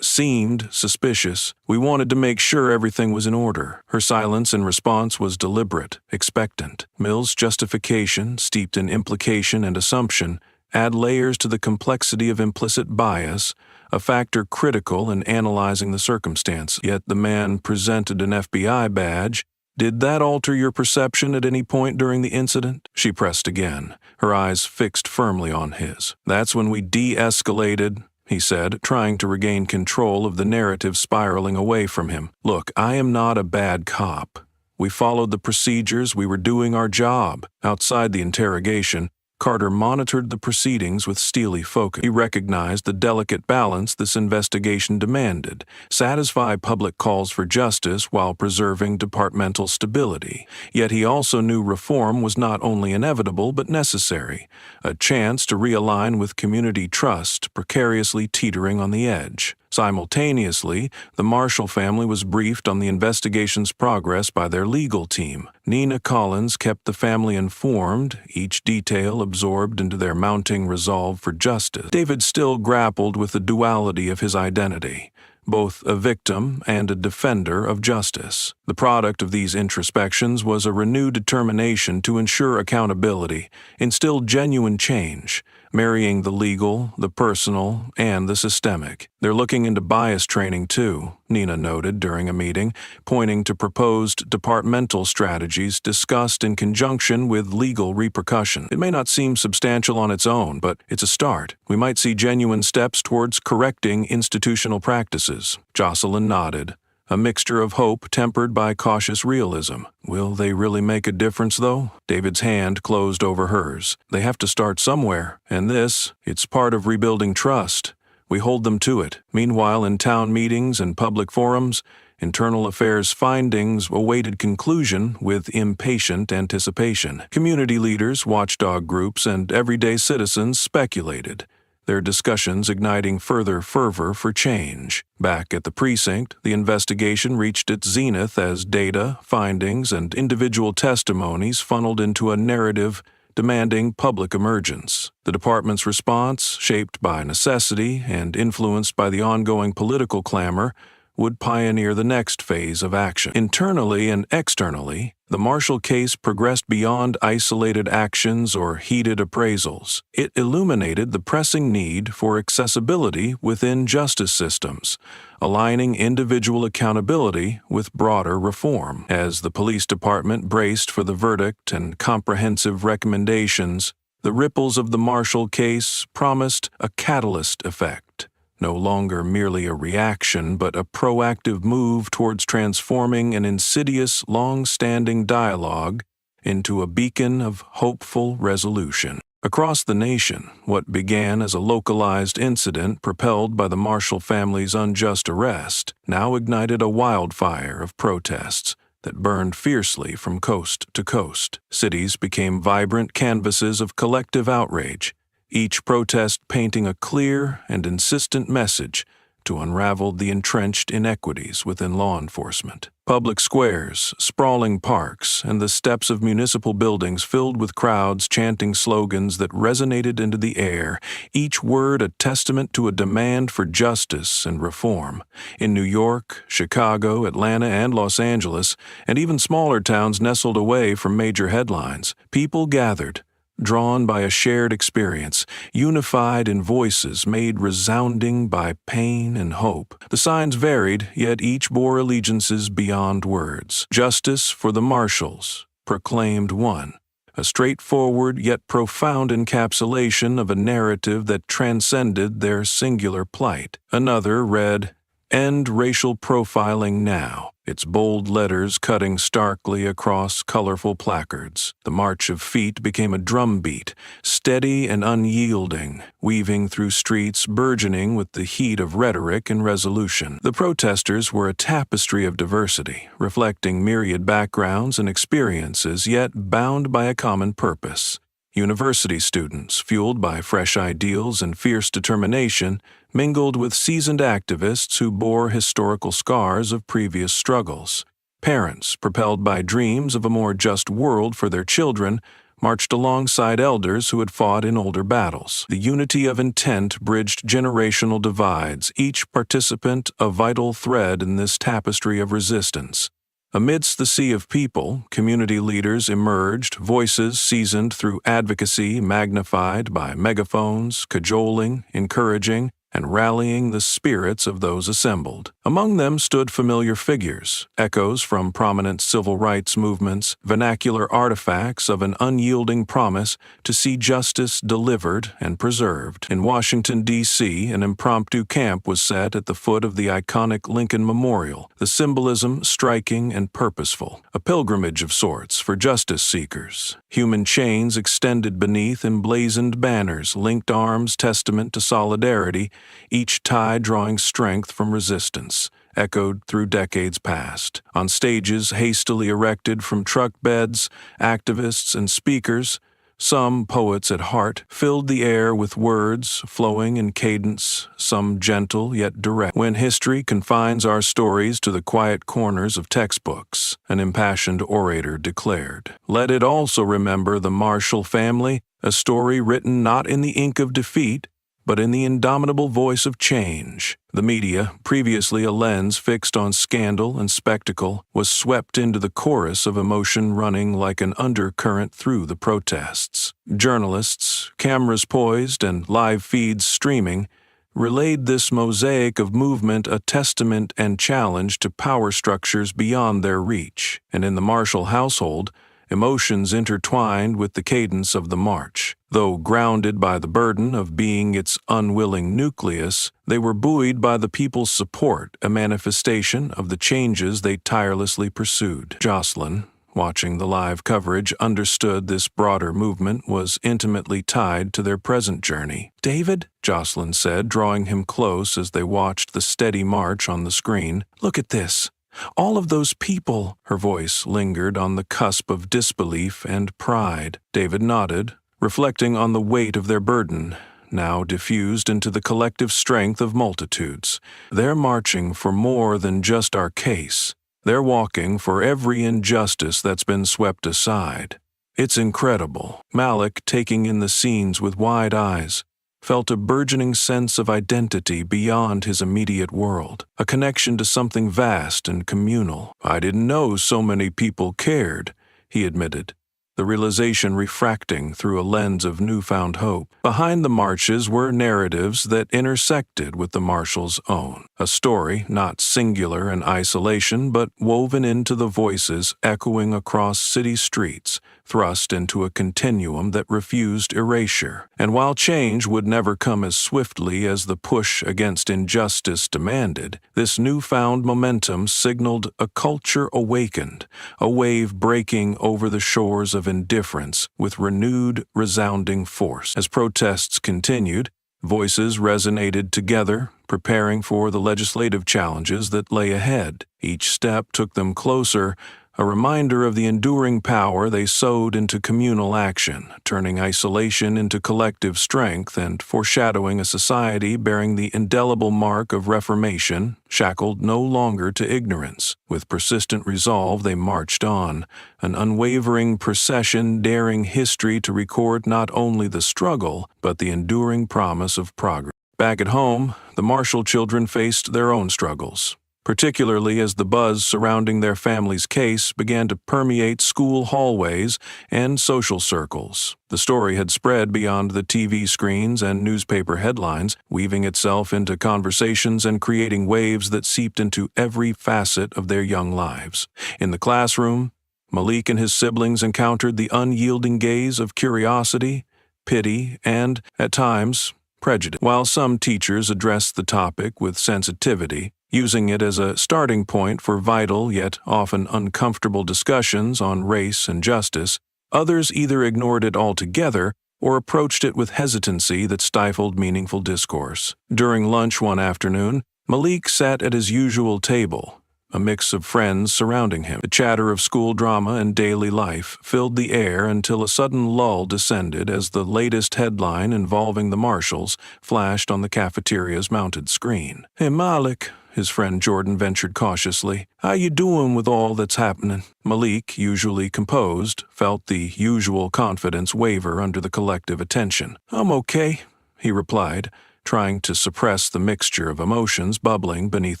seemed suspicious. We wanted to make sure everything was in order. Her silence in response was deliberate, expectant. Mills' justification, steeped in implication and assumption, add layers to the complexity of implicit bias, a factor critical in analyzing the circumstance. Yet the man presented an FBI badge. Did that alter your perception at any point during the incident? She pressed again, her eyes fixed firmly on his. That's when we de-escalated, he said, trying to regain control of the narrative spiraling away from him. Look, I am not a bad cop. We followed the procedures, we were doing our job. Outside the interrogation, Carter monitored the proceedings with steely focus. He recognized the delicate balance this investigation demanded, satisfy public calls for justice while preserving departmental stability. Yet he also knew reform was not only inevitable but necessary, a chance to realign with community trust precariously teetering on the edge. Simultaneously, the Marshall family was briefed on the investigation's progress by their legal team. Nina Collins kept the family informed, each detail absorbed into their mounting resolve for justice. David still grappled with the duality of his identity, both a victim and a defender of justice. The product of these introspections was a renewed determination to ensure accountability, instill genuine change, marrying the legal, the personal, and the systemic. They're looking into bias training too, Nina noted during a meeting, pointing to proposed departmental strategies discussed in conjunction with legal repercussion. It may not seem substantial on its own, but it's a start. We might see genuine steps towards correcting institutional practices. Jocelyn nodded, a mixture of hope tempered by cautious realism. Will they really make a difference, though? David's hand closed over hers. They have to start somewhere, and it's part of rebuilding trust. We hold them to it. Meanwhile, in town meetings and public forums, internal affairs findings awaited conclusion with impatient anticipation. Community leaders, watchdog groups, and everyday citizens speculated, their discussions igniting further fervor for change. Back at the precinct, the investigation reached its zenith as data, findings, and individual testimonies funneled into a narrative demanding public emergence. The department's response, shaped by necessity and influenced by the ongoing political clamor, would pioneer the next phase of action. Internally and externally, the Marshall case progressed beyond isolated actions or heated appraisals. It illuminated the pressing need for accessibility within justice systems, aligning individual accountability with broader reform. As the police department braced for the verdict and comprehensive recommendations, the ripples of the Marshall case promised a catalyst effect. No longer merely a reaction, but a proactive move towards transforming an insidious, long-standing dialogue into a beacon of hopeful resolution. Across the nation, what began as a localized incident propelled by the Marshall family's unjust arrest now ignited a wildfire of protests that burned fiercely from coast to coast. Cities became vibrant canvases of collective outrage, each protest painting a clear and insistent message to unravel the entrenched inequities within law enforcement. Public squares, sprawling parks, and the steps of municipal buildings filled with crowds chanting slogans that resonated into the air, each word a testament to a demand for justice and reform. In New York, Chicago, Atlanta, and Los Angeles, and even smaller towns nestled away from major headlines, people gathered, drawn by a shared experience, unified in voices made resounding by pain and hope. The signs varied, yet each bore allegiances beyond words. Justice for the Marshalls, proclaimed one, a straightforward yet profound encapsulation of a narrative that transcended their singular plight. Another read, "End racial profiling now," its bold letters cutting starkly across colorful placards. The march of feet became a drumbeat, steady and unyielding, weaving through streets burgeoning with the heat of rhetoric and resolution. The protesters were a tapestry of diversity, reflecting myriad backgrounds and experiences, yet bound by a common purpose: University students, fueled by fresh ideals and fierce determination, mingled with seasoned activists who bore historical scars of previous struggles. Parents, propelled by dreams of a more just world for their children, marched alongside elders who had fought in older battles. The unity of intent bridged generational divides, each participant a vital thread in this tapestry of resistance. Amidst the sea of people, community leaders emerged, voices seasoned through advocacy, magnified by megaphones, cajoling, encouraging, and rallying the spirits of those assembled. Among them stood familiar figures, echoes from prominent civil rights movements, vernacular artifacts of an unyielding promise to see justice delivered and preserved. In Washington, D.C., an impromptu camp was set at the foot of the iconic Lincoln Memorial, the symbolism striking and purposeful, a pilgrimage of sorts for justice seekers. Human chains extended beneath emblazoned banners, linked arms testament to solidarity, each tie drawing strength from resistance, echoed through decades past. On stages hastily erected from truck beds, activists and speakers, some poets at heart, filled the air with words flowing in cadence, some gentle yet direct. When history confines our stories to the quiet corners of textbooks, an impassioned orator declared, let it also remember the Marshall family, a story written not in the ink of defeat, but in the indomitable voice of change. The media, previously a lens fixed on scandal and spectacle, was swept into the chorus of emotion running like an undercurrent through the protests. Journalists, cameras poised and live feeds streaming, relayed this mosaic of movement, a testament and challenge to power structures beyond their reach. And in the Marshall household, emotions intertwined with the cadence of the march. Though grounded by the burden of being its unwilling nucleus, they were buoyed by the people's support, a manifestation of the changes they tirelessly pursued. Jocelyn, watching the live coverage, understood this broader movement was intimately tied to their present journey. "David," Jocelyn said, drawing him close as they watched the steady march on the screen, "look at this. All of those people," her voice lingered on the cusp of disbelief and pride. David nodded, reflecting on the weight of their burden, now diffused into the collective strength of multitudes. They're marching for more than just our case. They're walking for every injustice that's been swept aside. It's incredible. Malik, taking in the scenes with wide eyes, felt a burgeoning sense of identity beyond his immediate world, a connection to something vast and communal. "I didn't know so many people cared," he admitted, the realization refracting through a lens of newfound hope. Behind the marches were narratives that intersected with the Marshals' own, a story not singular in isolation but woven into the voices echoing across city streets, thrust into a continuum that refused erasure. And while change would never come as swiftly as the push against injustice demanded, this newfound momentum signaled a culture awakened, a wave breaking over the shores of indifference with renewed, resounding force. As protests continued, voices resonated together, preparing for the legislative challenges that lay ahead. Each step took them closer, a reminder of the enduring power they sowed into communal action, turning isolation into collective strength and foreshadowing a society bearing the indelible mark of reformation, shackled no longer to ignorance. With persistent resolve they marched on, an unwavering procession daring history to record not only the struggle, but the enduring promise of progress. Back at home, the Marshall children faced their own struggles, particularly as the buzz surrounding their family's case began to permeate school hallways and social circles. The story had spread beyond the TV screens and newspaper headlines, weaving itself into conversations and creating waves that seeped into every facet of their young lives. In the classroom, Malik and his siblings encountered the unyielding gaze of curiosity, pity, and, at times, prejudice. While some teachers addressed the topic with sensitivity, using it as a starting point for vital yet often uncomfortable discussions on race and justice, others either ignored it altogether or approached it with hesitancy that stifled meaningful discourse. During lunch one afternoon, Malik sat at his usual table, a mix of friends surrounding him. The chatter of school drama and daily life filled the air until a sudden lull descended as the latest headline involving the marshals flashed on the cafeteria's mounted screen. "Hey, Malik," his friend Jordan ventured cautiously, "how you doing with all that's happening?" Malik, usually composed, felt the usual confidence waver under the collective attention. "I'm okay," he replied, trying to suppress the mixture of emotions bubbling beneath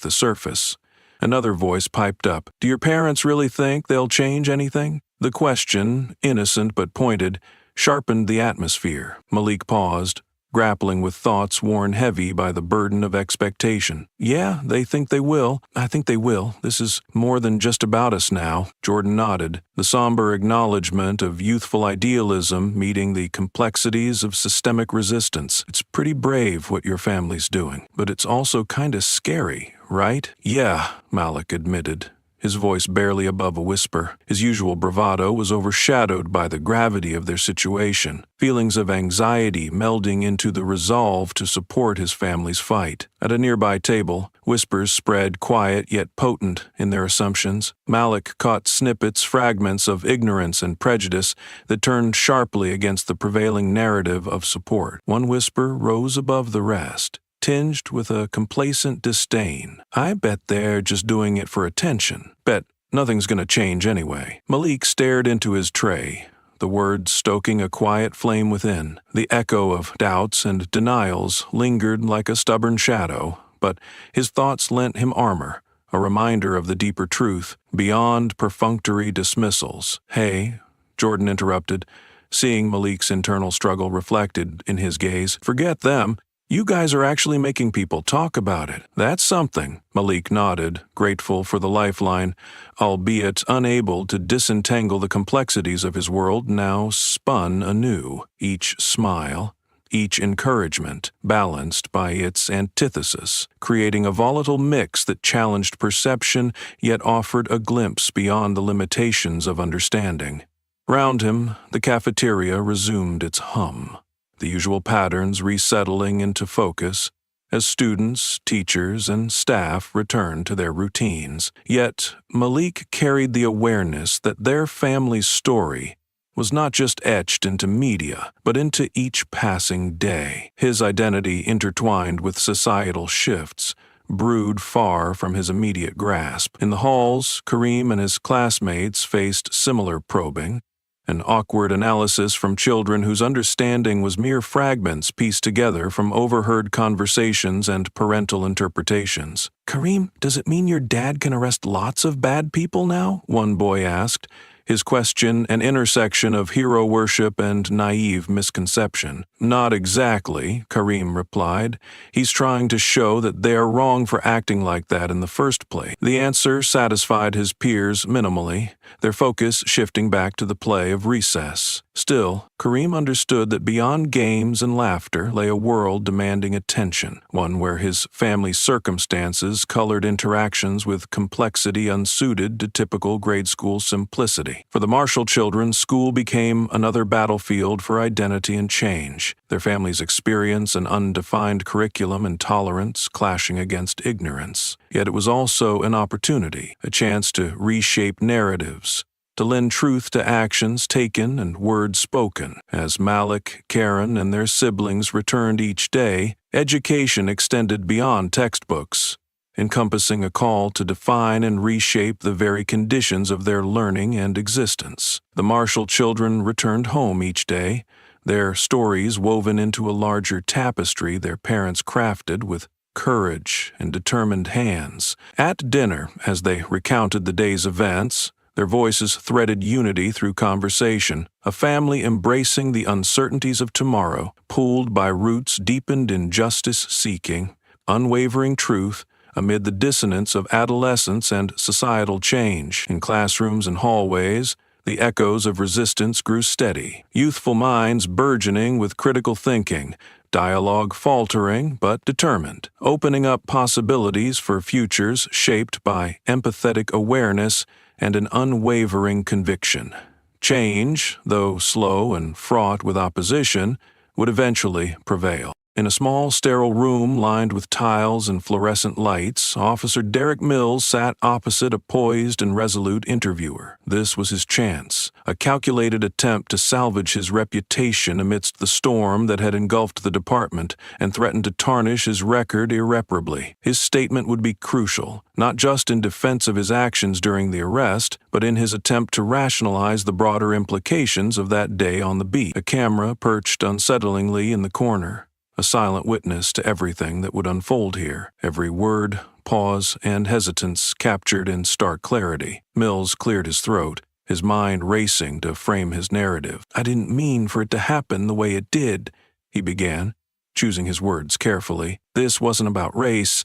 the surface. Another voice piped up. "Do your parents really think they'll change anything?" The question, innocent but pointed, sharpened the atmosphere. Malik paused, grappling with thoughts worn heavy by the burden of expectation. "Yeah, they think they will. I think they will. This is more than just about us now." Jordan nodded, the somber acknowledgement of youthful idealism meeting the complexities of systemic resistance. "It's pretty brave what your family's doing, but it's also kinda scary, right?" "Yeah," Malik admitted, his voice barely above a whisper. His usual bravado was overshadowed by the gravity of their situation, feelings of anxiety melding into the resolve to support his family's fight. At a nearby table, whispers spread quiet yet potent in their assumptions. Malik caught snippets, fragments of ignorance and prejudice that turned sharply against the prevailing narrative of support. One whisper rose above the rest, tinged with a complacent disdain. "I bet they're just doing it for attention. Bet nothing's gonna change anyway." Malik stared into his tray, the words stoking a quiet flame within. The echo of doubts and denials lingered like a stubborn shadow, but his thoughts lent him armor, a reminder of the deeper truth, beyond perfunctory dismissals. "Hey," Jordan interrupted, seeing Malik's internal struggle reflected in his gaze. "Forget them. You guys are actually making people talk about it. That's something." Malik nodded, grateful for the lifeline, albeit unable to disentangle the complexities of his world now spun anew. Each smile, each encouragement, balanced by its antithesis, creating a volatile mix that challenged perception yet offered a glimpse beyond the limitations of understanding. Round him, the cafeteria resumed its hum, the usual patterns resettling into focus as students, teachers, and staff returned to their routines. Yet Malik carried the awareness that their family's story was not just etched into media, but into each passing day. His identity intertwined with societal shifts, brewed far from his immediate grasp. In the halls, Kareem and his classmates faced similar probing, an awkward analysis from children whose understanding was mere fragments pieced together from overheard conversations and parental interpretations. "Kareem, does it mean your dad can arrest lots of bad people now?" one boy asked, his question an intersection of hero worship and naive misconception. "Not exactly," Kareem replied. "He's trying to show that they are wrong for acting like that in the first place." The answer satisfied his peers minimally, their focus shifting back to the play of recess. Still, Kareem understood that beyond games and laughter lay a world demanding attention, one where his family's circumstances colored interactions with complexity unsuited to typical grade school simplicity. For the Marshall children, school became another battlefield for identity and change, their families' experience an undefined curriculum and tolerance clashing against ignorance. Yet it was also an opportunity, a chance to reshape narratives, to lend truth to actions taken and words spoken. As Malik, Karen, and their siblings returned each day, education extended beyond textbooks, encompassing a call to define and reshape the very conditions of their learning and existence. The Marshall children returned home each day, their stories woven into a larger tapestry their parents crafted with courage and determined hands. At dinner, as they recounted the day's events, their voices threaded unity through conversation, a family embracing the uncertainties of tomorrow, pulled by roots deepened in justice-seeking, unwavering truth, amid the dissonance of adolescence and societal change. In classrooms and hallways, the echoes of resistance grew steady, youthful minds burgeoning with critical thinking, dialogue faltering but determined, opening up possibilities for futures shaped by empathetic awareness and an unwavering conviction. Change, though slow and fraught with opposition, would eventually prevail. In a small, sterile room lined with tiles and fluorescent lights, Officer Derek Mills sat opposite a poised and resolute interviewer. This was his chance, a calculated attempt to salvage his reputation amidst the storm that had engulfed the department and threatened to tarnish his record irreparably. His statement would be crucial, not just in defense of his actions during the arrest, but in his attempt to rationalize the broader implications of that day on the beat. A camera perched unsettlingly in the corner, a silent witness to everything that would unfold here, every word, pause, and hesitance captured in stark clarity. Mills cleared his throat, his mind racing to frame his narrative. "I didn't mean for it to happen the way it did," he began, choosing his words carefully. "This wasn't about race.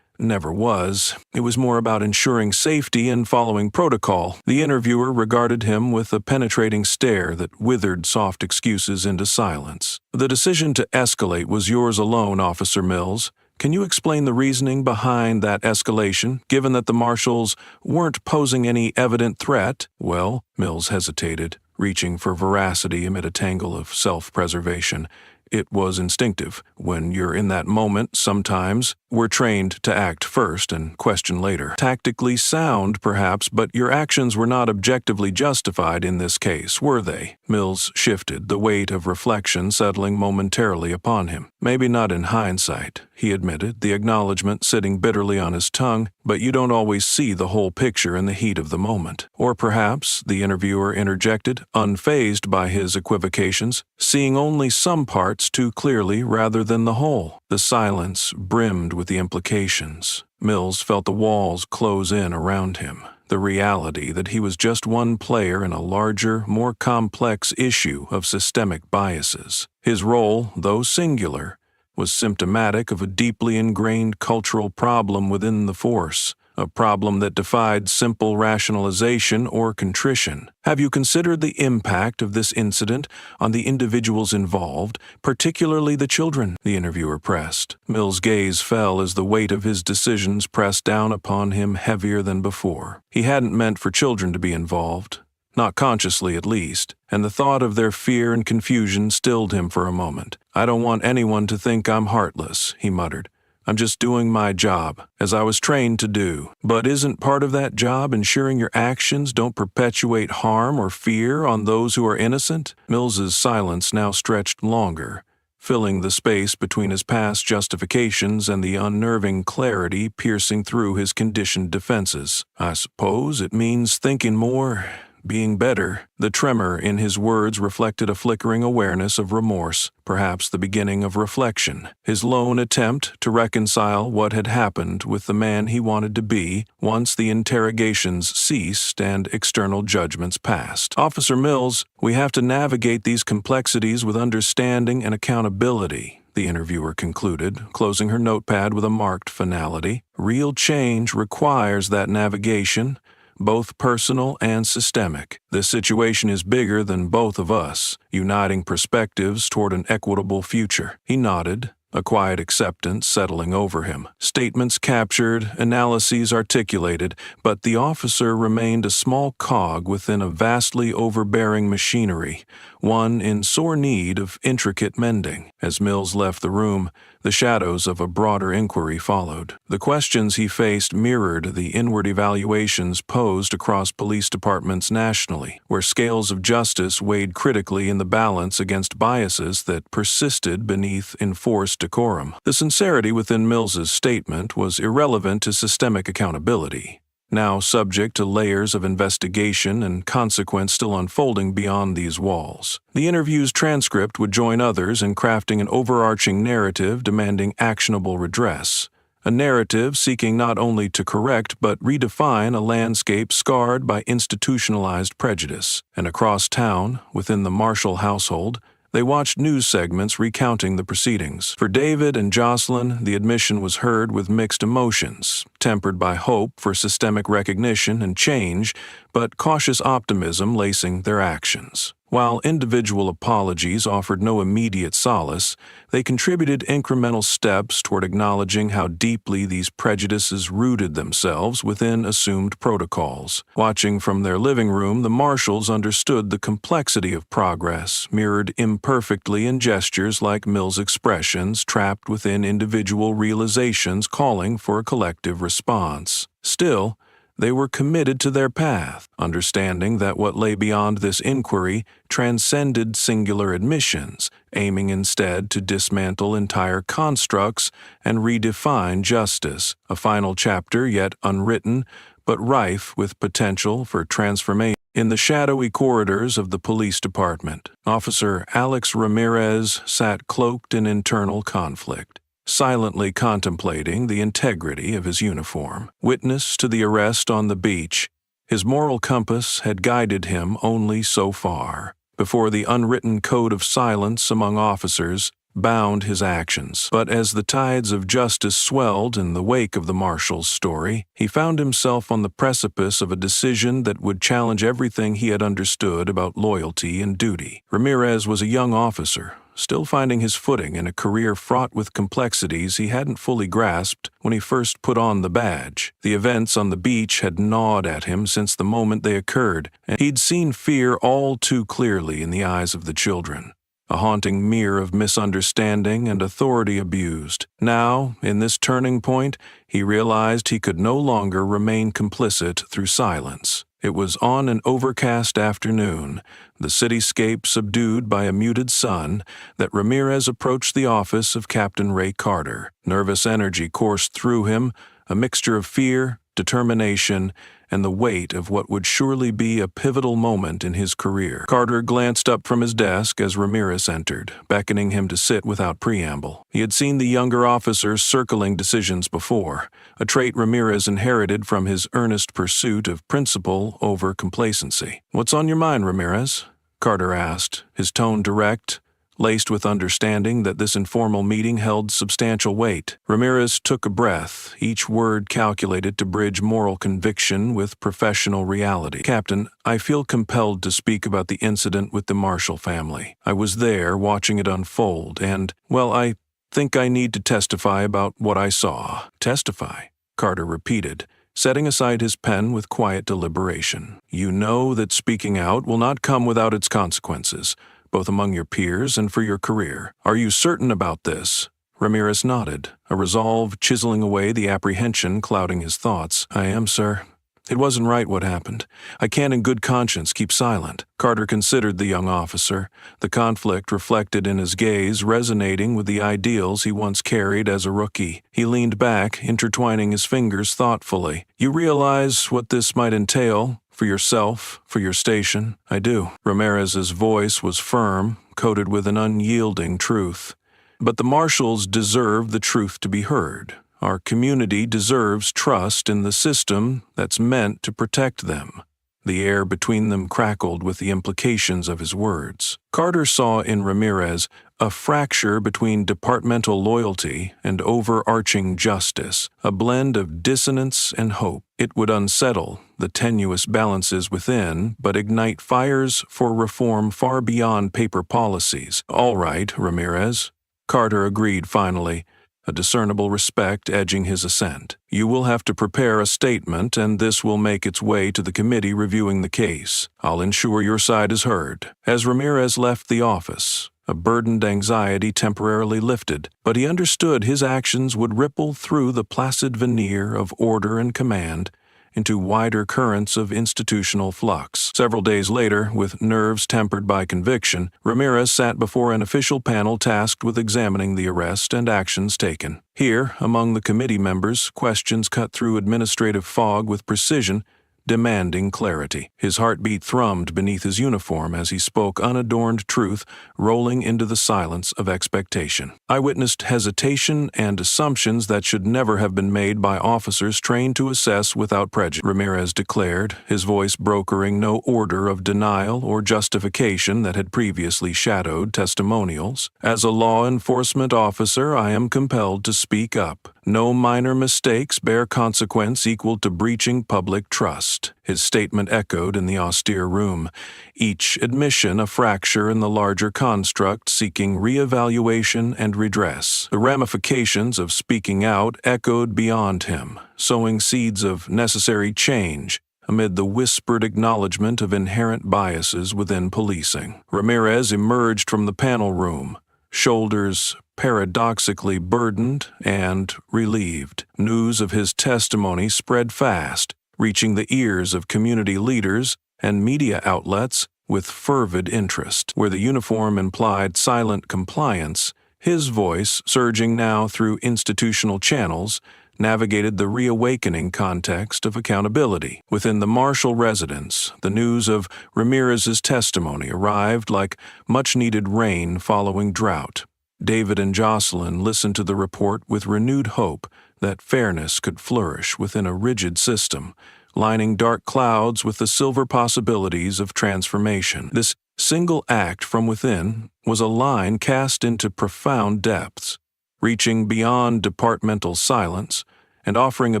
Never was. It was more about ensuring safety and following protocol." The interviewer regarded him with a penetrating stare that withered soft excuses into silence. "The decision to escalate was yours alone, Officer Mills. Can you explain the reasoning behind that escalation, given that the marshals weren't posing any evident threat?" "Well," Mills hesitated, reaching for veracity amid a tangle of self-preservation. "It was instinctive. When you're in that moment, sometimes we're trained to act first and question later. Tactically sound, perhaps, but your actions were not objectively justified in this case, were they?" Mills shifted, the weight of reflection settling momentarily upon him. "Maybe not in hindsight," he admitted, the acknowledgement sitting bitterly on his tongue, "but you don't always see the whole picture in the heat of the moment." "Or perhaps," the interviewer interjected, unfazed by his equivocations, "seeing only some parts too clearly rather than the whole." The silence brimmed with the implications. Mills felt the walls close in around him, the reality that he was just one player in a larger, more complex issue of systemic biases. His role, though singular, was symptomatic of a deeply ingrained cultural problem within the force, a problem that defied simple rationalization or contrition. "Have you considered the impact of this incident on the individuals involved, particularly the children?" the interviewer pressed. Mills' gaze fell as the weight of his decisions pressed down upon him heavier than before. He hadn't meant for children to be involved, not consciously at least, and the thought of their fear and confusion stilled him for a moment. "I don't want anyone to think I'm heartless," he muttered. "I'm just doing my job, as I was trained to do." "But isn't part of that job ensuring your actions don't perpetuate harm or fear on those who are innocent?" Mills's silence now stretched longer, filling the space between his past justifications and the unnerving clarity piercing through his conditioned defenses. "I suppose it means thinking more, being better." The tremor in his words reflected a flickering awareness of remorse, perhaps the beginning of reflection, his lone attempt to reconcile what had happened with the man he wanted to be once the interrogations ceased and external judgments passed. "Officer Mills, we have to navigate these complexities with understanding and accountability," the interviewer concluded, closing her notepad with a marked finality. "Real change requires that navigation, both personal and systemic. This situation is bigger than both of us, uniting perspectives toward an equitable future." He nodded, a quiet acceptance settling over him. Statements captured, analyses articulated, but the officer remained a small cog within a vastly overbearing machinery, one in sore need of intricate mending. As Mills left the room, the shadows of a broader inquiry followed. The questions he faced mirrored the inward evaluations posed across police departments nationally, where scales of justice weighed critically in the balance against biases that persisted beneath enforced decorum. The sincerity within Mills's statement was irrelevant to systemic accountability, now subject to layers of investigation and consequence still unfolding beyond these walls. The interview's transcript would join others in crafting an overarching narrative demanding actionable redress, a narrative seeking not only to correct but redefine a landscape scarred by institutionalized prejudice. And across town, within the Marshall household, they watched news segments recounting the proceedings. For David and Jocelyn, the admission was heard with mixed emotions, tempered by hope for systemic recognition and change, but cautious optimism lacing their actions. While individual apologies offered no immediate solace, they contributed incremental steps toward acknowledging how deeply these prejudices rooted themselves within assumed protocols. Watching from their living room, the Marshalls understood the complexity of progress, mirrored imperfectly in gestures like Mill's expressions trapped within individual realizations calling for a collective response. Still, they were committed to their path, understanding that what lay beyond this inquiry transcended singular admissions, aiming instead to dismantle entire constructs and redefine justice, a final chapter yet unwritten, but rife with potential for transformation. In the shadowy corridors of the police department, Officer Alex Ramirez sat cloaked in internal conflict, silently contemplating the integrity of his uniform. Witness to the arrest on the beach, his moral compass had guided him only so far, before the unwritten code of silence among officers bound his actions. But as the tides of justice swelled in the wake of the Marshal's story, he found himself on the precipice of a decision that would challenge everything he had understood about loyalty and duty. Ramirez was a young officer, still finding his footing in a career fraught with complexities he hadn't fully grasped when he first put on the badge. The events on the beach had gnawed at him since the moment they occurred, and he'd seen fear all too clearly in the eyes of the children, a haunting mirror of misunderstanding and authority abused. Now, in this turning point, he realized he could no longer remain complicit through silence. It was on an overcast afternoon, the cityscape subdued by a muted sun, that Ramirez approached the office of Captain Ray Carter. Nervous energy coursed through him, a mixture of fear, determination, and the weight of what would surely be a pivotal moment in his career. Carter glanced up from his desk as Ramirez entered, beckoning him to sit without preamble. He had seen the younger officer circling decisions before, a trait Ramirez inherited from his earnest pursuit of principle over complacency. "What's on your mind, Ramirez?" Carter asked, his tone direct, laced with understanding that this informal meeting held substantial weight. Ramirez took a breath, each word calculated to bridge moral conviction with professional reality. "Captain, I feel compelled to speak about the incident with the Marshall family. I was there watching it unfold, and, well, I think I need to testify about what I saw." "Testify?" Carter repeated, setting aside his pen with quiet deliberation. "You know that speaking out will not come without its consequences, both among your peers and for your career. Are you certain about this?" Ramirez nodded, a resolve chiseling away the apprehension clouding his thoughts. "I am, sir. It wasn't right what happened. I can't in good conscience keep silent." Carter considered the young officer, the conflict reflected in his gaze resonating with the ideals he once carried as a rookie. He leaned back, intertwining his fingers thoughtfully. "You realize what this might entail? For yourself, for your station?" "I do." Ramirez's voice was firm, coated with an unyielding truth. "But the Marshalls deserve the truth to be heard. Our community deserves trust in the system that's meant to protect them." The air between them crackled with the implications of his words. Carter saw in Ramirez a fracture between departmental loyalty and overarching justice, a blend of dissonance and hope. It would unsettle the tenuous balances within, but ignite fires for reform far beyond paper policies. "All right, Ramirez," Carter agreed finally, a discernible respect edging his assent. "You will have to prepare a statement, and this will make its way to the committee reviewing the case. I'll ensure your side is heard." As Ramirez left the office, a burdened anxiety temporarily lifted, but he understood his actions would ripple through the placid veneer of order and command into wider currents of institutional flux. Several days later, with nerves tempered by conviction, Ramirez sat before an official panel tasked with examining the arrest and actions taken. Here, among the committee members, questions cut through administrative fog with precision, demanding clarity. His heartbeat thrummed beneath his uniform as he spoke unadorned truth, rolling into the silence of expectation. "I witnessed hesitation and assumptions that should never have been made by officers trained to assess without prejudice," Ramirez declared, his voice brokering no order of denial or justification that had previously shadowed testimonials. "As a law enforcement officer, I am compelled to speak up, No minor mistakes bear consequence equal to breaching public trust, his statement echoed in the austere room, each admission a fracture in the larger construct seeking reevaluation and redress. The ramifications of speaking out echoed beyond him, sowing seeds of necessary change amid the whispered acknowledgement of inherent biases within policing. Ramirez emerged from the panel room, shoulders paradoxically burdened and relieved. News of his testimony spread fast, reaching the ears of community leaders and media outlets with fervid interest. Where the uniform implied silent compliance, his voice, surging now through institutional channels, navigated the reawakening context of accountability. Within the Marshall residence, the news of Ramirez's testimony arrived like much-needed rain following drought. David and Jocelyn listened to the report with renewed hope that fairness could flourish within a rigid system, lining dark clouds with the silver possibilities of transformation. This single act from within was a line cast into profound depths, reaching beyond departmental silence and offering a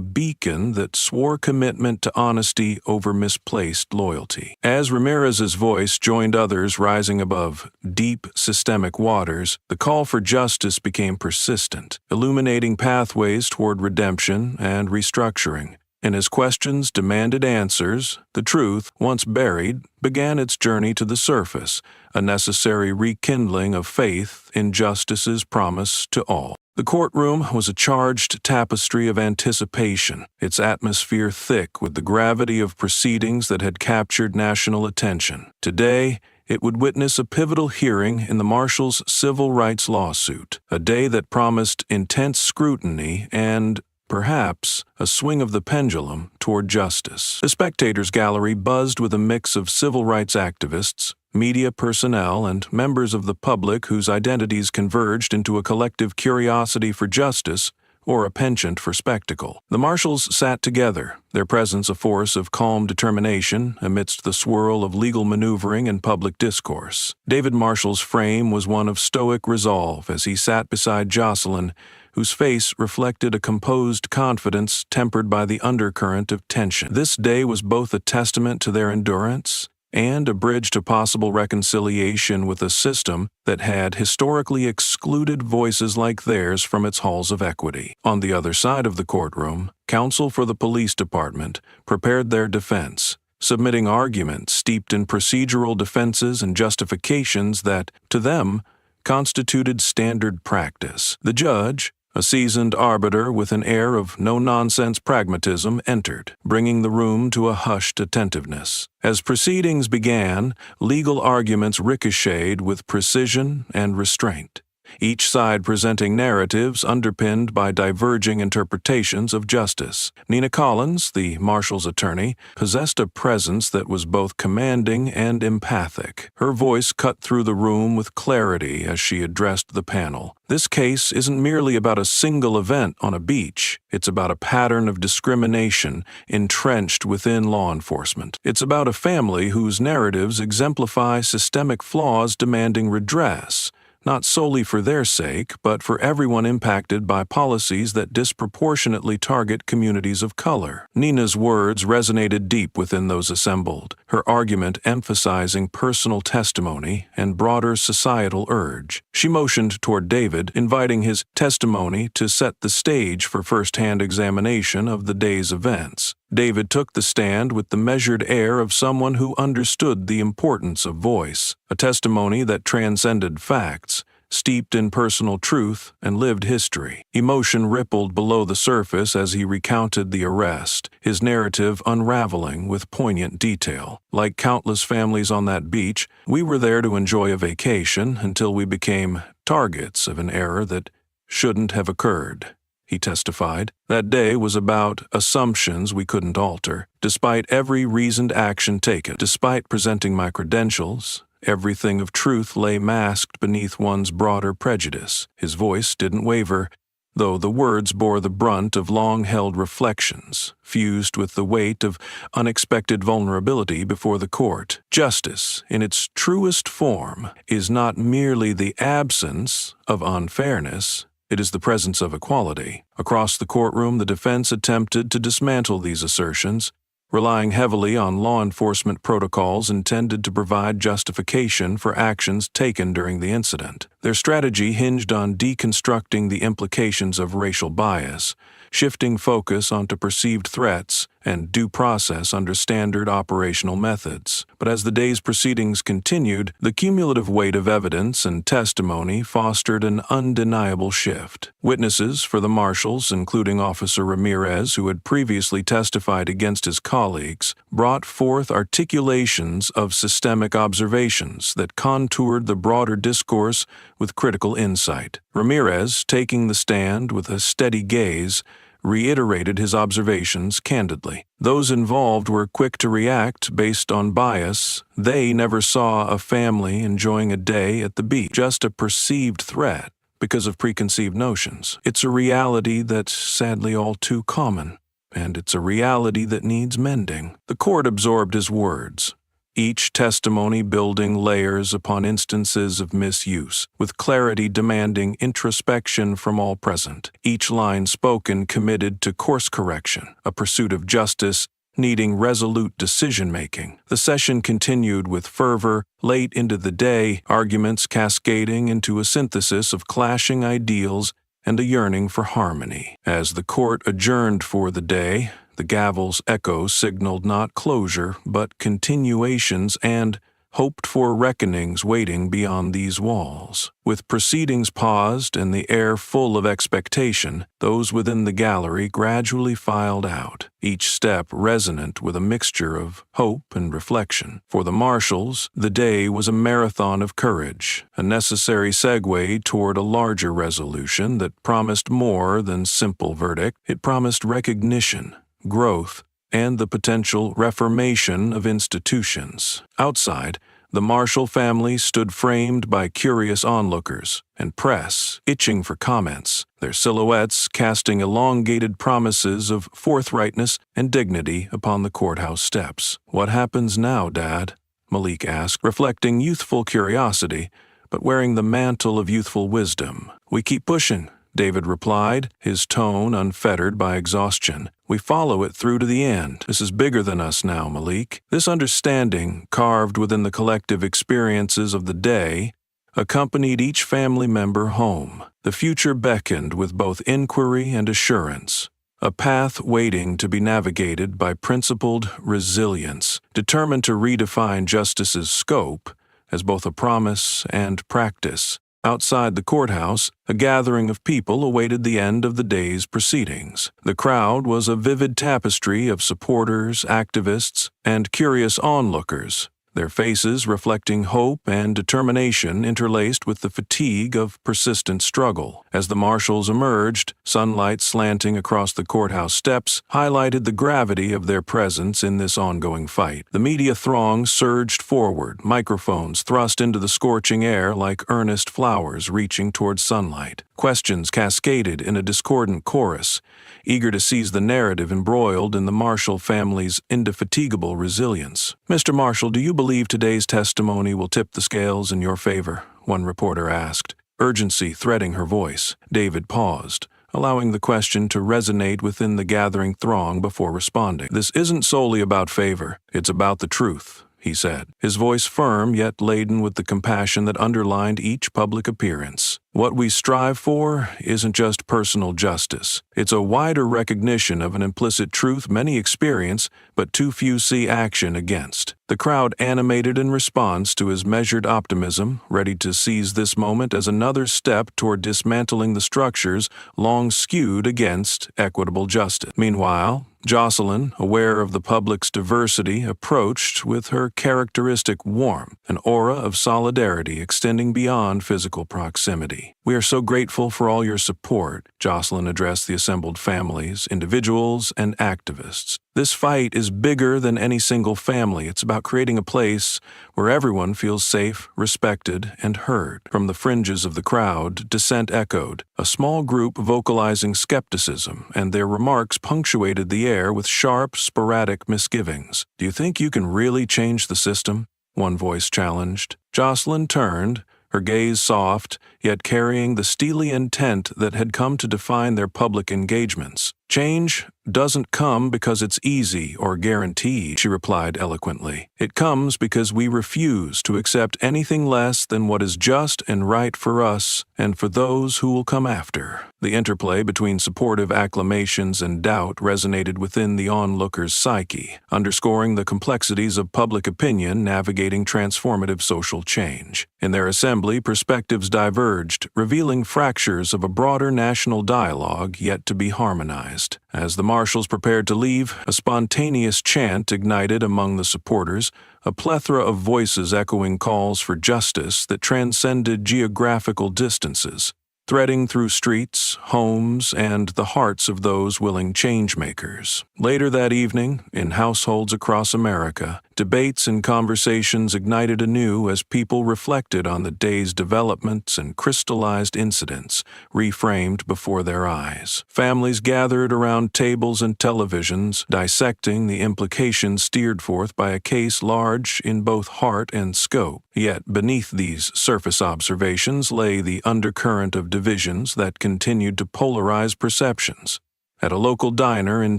beacon that swore commitment to honesty over misplaced loyalty. As Ramirez's voice joined others rising above deep systemic waters, the call for justice became persistent, illuminating pathways toward redemption and restructuring. And as questions demanded answers, the truth, once buried, began its journey to the surface, a necessary rekindling of faith in justice's promise to all. The courtroom was a charged tapestry of anticipation, its atmosphere thick with the gravity of proceedings that had captured national attention. Today, it would witness a pivotal hearing in the Marshall's civil rights lawsuit, a day that promised intense scrutiny and, perhaps, a swing of the pendulum toward justice. The spectators' gallery buzzed with a mix of civil rights activists, media personnel, and members of the public whose identities converged into a collective curiosity for justice or a penchant for spectacle. The Marshalls sat together, their presence a force of calm determination amidst the swirl of legal maneuvering and public discourse. David Marshall's frame was one of stoic resolve as he sat beside Jocelyn, whose face reflected a composed confidence tempered by the undercurrent of tension. This day was both a testament to their endurance and a bridge to possible reconciliation with a system that had historically excluded voices like theirs from its halls of equity. On the other side of the courtroom, counsel for the police department prepared their defense, submitting arguments steeped in procedural defenses and justifications that, to them, constituted standard practice. The judge, a seasoned arbiter with an air of no-nonsense pragmatism, entered, bringing the room to a hushed attentiveness. As proceedings began, legal arguments ricocheted with precision and restraint, each side presenting narratives underpinned by diverging interpretations of justice. Nina Collins, the Marshall's attorney, possessed a presence that was both commanding and empathic. Her voice cut through the room with clarity as she addressed the panel. This case isn't merely about a single event on a beach. It's about a pattern of discrimination entrenched within law enforcement. It's about a family whose narratives exemplify systemic flaws demanding redress, not solely for their sake, but for everyone impacted by policies that disproportionately target communities of color. Nina's words resonated deep within those assembled, her argument emphasizing personal testimony and broader societal urge. She motioned toward David, inviting his testimony to set the stage for first-hand examination of the day's events. David took the stand with the measured air of someone who understood the importance of voice, a testimony that transcended facts, steeped in personal truth and lived history. Emotion rippled below the surface as he recounted the arrest, his narrative unraveling with poignant detail. Like countless families on that beach, we were there to enjoy a vacation until we became targets of an error that shouldn't have occurred, he testified. That day was about assumptions we couldn't alter. Despite every reasoned action taken, despite presenting my credentials, everything of truth lay masked beneath one's broader prejudice. His voice didn't waver, though the words bore the brunt of long-held reflections, fused with the weight of unexpected vulnerability before the court. Justice, in its truest form, is not merely the absence of unfairness, It is the presence of equality. Across the courtroom, the defense attempted to dismantle these assertions, relying heavily on law enforcement protocols intended to provide justification for actions taken during the incident. Their strategy hinged on deconstructing the implications of racial bias, shifting focus onto perceived threats and due process under standard operational methods. But as the day's proceedings continued, the cumulative weight of evidence and testimony fostered an undeniable shift. Witnesses for the marshals, including Officer Ramirez, who had previously testified against his colleagues, brought forth articulations of systemic observations that contoured the broader discourse with critical insight. Ramirez, taking the stand with a steady gaze, reiterated his observations candidly. Those involved were quick to react based on bias. They never saw a family enjoying a day at the beach, just a perceived threat because of preconceived notions. It's a reality that's sadly all too common, and it's a reality that needs mending. The court absorbed his words, each testimony building layers upon instances of misuse, with clarity demanding introspection from all present. Each line spoken committed to course correction, a pursuit of justice needing resolute decision-making. The session continued with fervor. Late into the day, arguments cascading into a synthesis of clashing ideals and a yearning for harmony. As the court adjourned for the day, the gavel's echo signaled not closure, but continuations and hoped-for reckonings waiting beyond these walls. With proceedings paused and the air full of expectation, those within the gallery gradually filed out, each step resonant with a mixture of hope and reflection. For the marshals, the day was a marathon of courage, a necessary segue toward a larger resolution that promised more than simple verdict. It promised recognition, growth, and the potential reformation of institutions. Outside, the Marshall family stood framed by curious onlookers and press, itching for comments, their silhouettes casting elongated promises of forthrightness and dignity upon the courthouse steps. "What happens now, Dad?" Malik asked, reflecting youthful curiosity, but wearing the mantle of youthful wisdom. "We keep pushing," David replied, his tone unfettered by exhaustion. "We follow it through to the end. This is bigger than us now, Malik." This understanding, carved within the collective experiences of the day, accompanied each family member home. The future beckoned with both inquiry and assurance, a path waiting to be navigated by principled resilience, determined to redefine justice's scope as both a promise and practice. Outside the courthouse, a gathering of people awaited the end of the day's proceedings. The crowd was a vivid tapestry of supporters, activists, and curious onlookers, their faces reflecting hope and determination interlaced with the fatigue of persistent struggle. As the marshals emerged, sunlight slanting across the courthouse steps highlighted the gravity of their presence in this ongoing fight. The media throng surged forward, microphones thrust into the scorching air like earnest flowers reaching towards sunlight. Questions cascaded in a discordant chorus, eager to seize the narrative embroiled in the Marshall family's indefatigable resilience. "Mr. Marshall, do you believe today's testimony will tip the scales in your favor?" one reporter asked, urgency threading her voice. David paused, allowing the question to resonate within the gathering throng before responding. "This isn't solely about favor. It's about the truth," he said, his voice firm yet laden with the compassion that underlined each public appearance. "What we strive for isn't just personal justice. It's a wider recognition of an implicit truth many experience, but too few see action against." The crowd animated in response to his measured optimism, ready to seize this moment as another step toward dismantling the structures long skewed against equitable justice. Meanwhile, Jocelyn, aware of the public's diversity, approached with her characteristic warmth, an aura of solidarity extending beyond physical proximity. "We are so grateful for all your support," Jocelyn addressed the assembled families, individuals, and activists. "This fight is bigger than any single family. It's about creating a place where everyone feels safe, respected, and heard." From the fringes of the crowd, dissent echoed, a small group vocalizing skepticism, and their remarks punctuated the air with sharp, sporadic misgivings. "Do you think you can really change the system?" one voice challenged. Jocelyn turned, her gaze soft, yet carrying the steely intent that had come to define their public engagements. "Change doesn't come because it's easy or guaranteed," she replied eloquently. "It comes because we refuse to accept anything less than what is just and right for us and for those who will come after." The interplay between supportive acclamations and doubt resonated within the onlooker's psyche, underscoring the complexities of public opinion navigating transformative social change. In their assembly, perspectives diverged, revealing fractures of a broader national dialogue yet to be harmonized. As the marshals prepared to leave, a spontaneous chant ignited among the supporters, a plethora of voices echoing calls for justice that transcended geographical distances, threading through streets, homes, and the hearts of those willing changemakers. Later that evening, in households across America, debates and conversations ignited anew as people reflected on the day's developments and crystallized incidents reframed before their eyes. Families gathered around tables and televisions, dissecting the implications steered forth by a case large in both heart and scope. Yet beneath these surface observations lay the undercurrent of divisions that continued to polarize perceptions. At a local diner in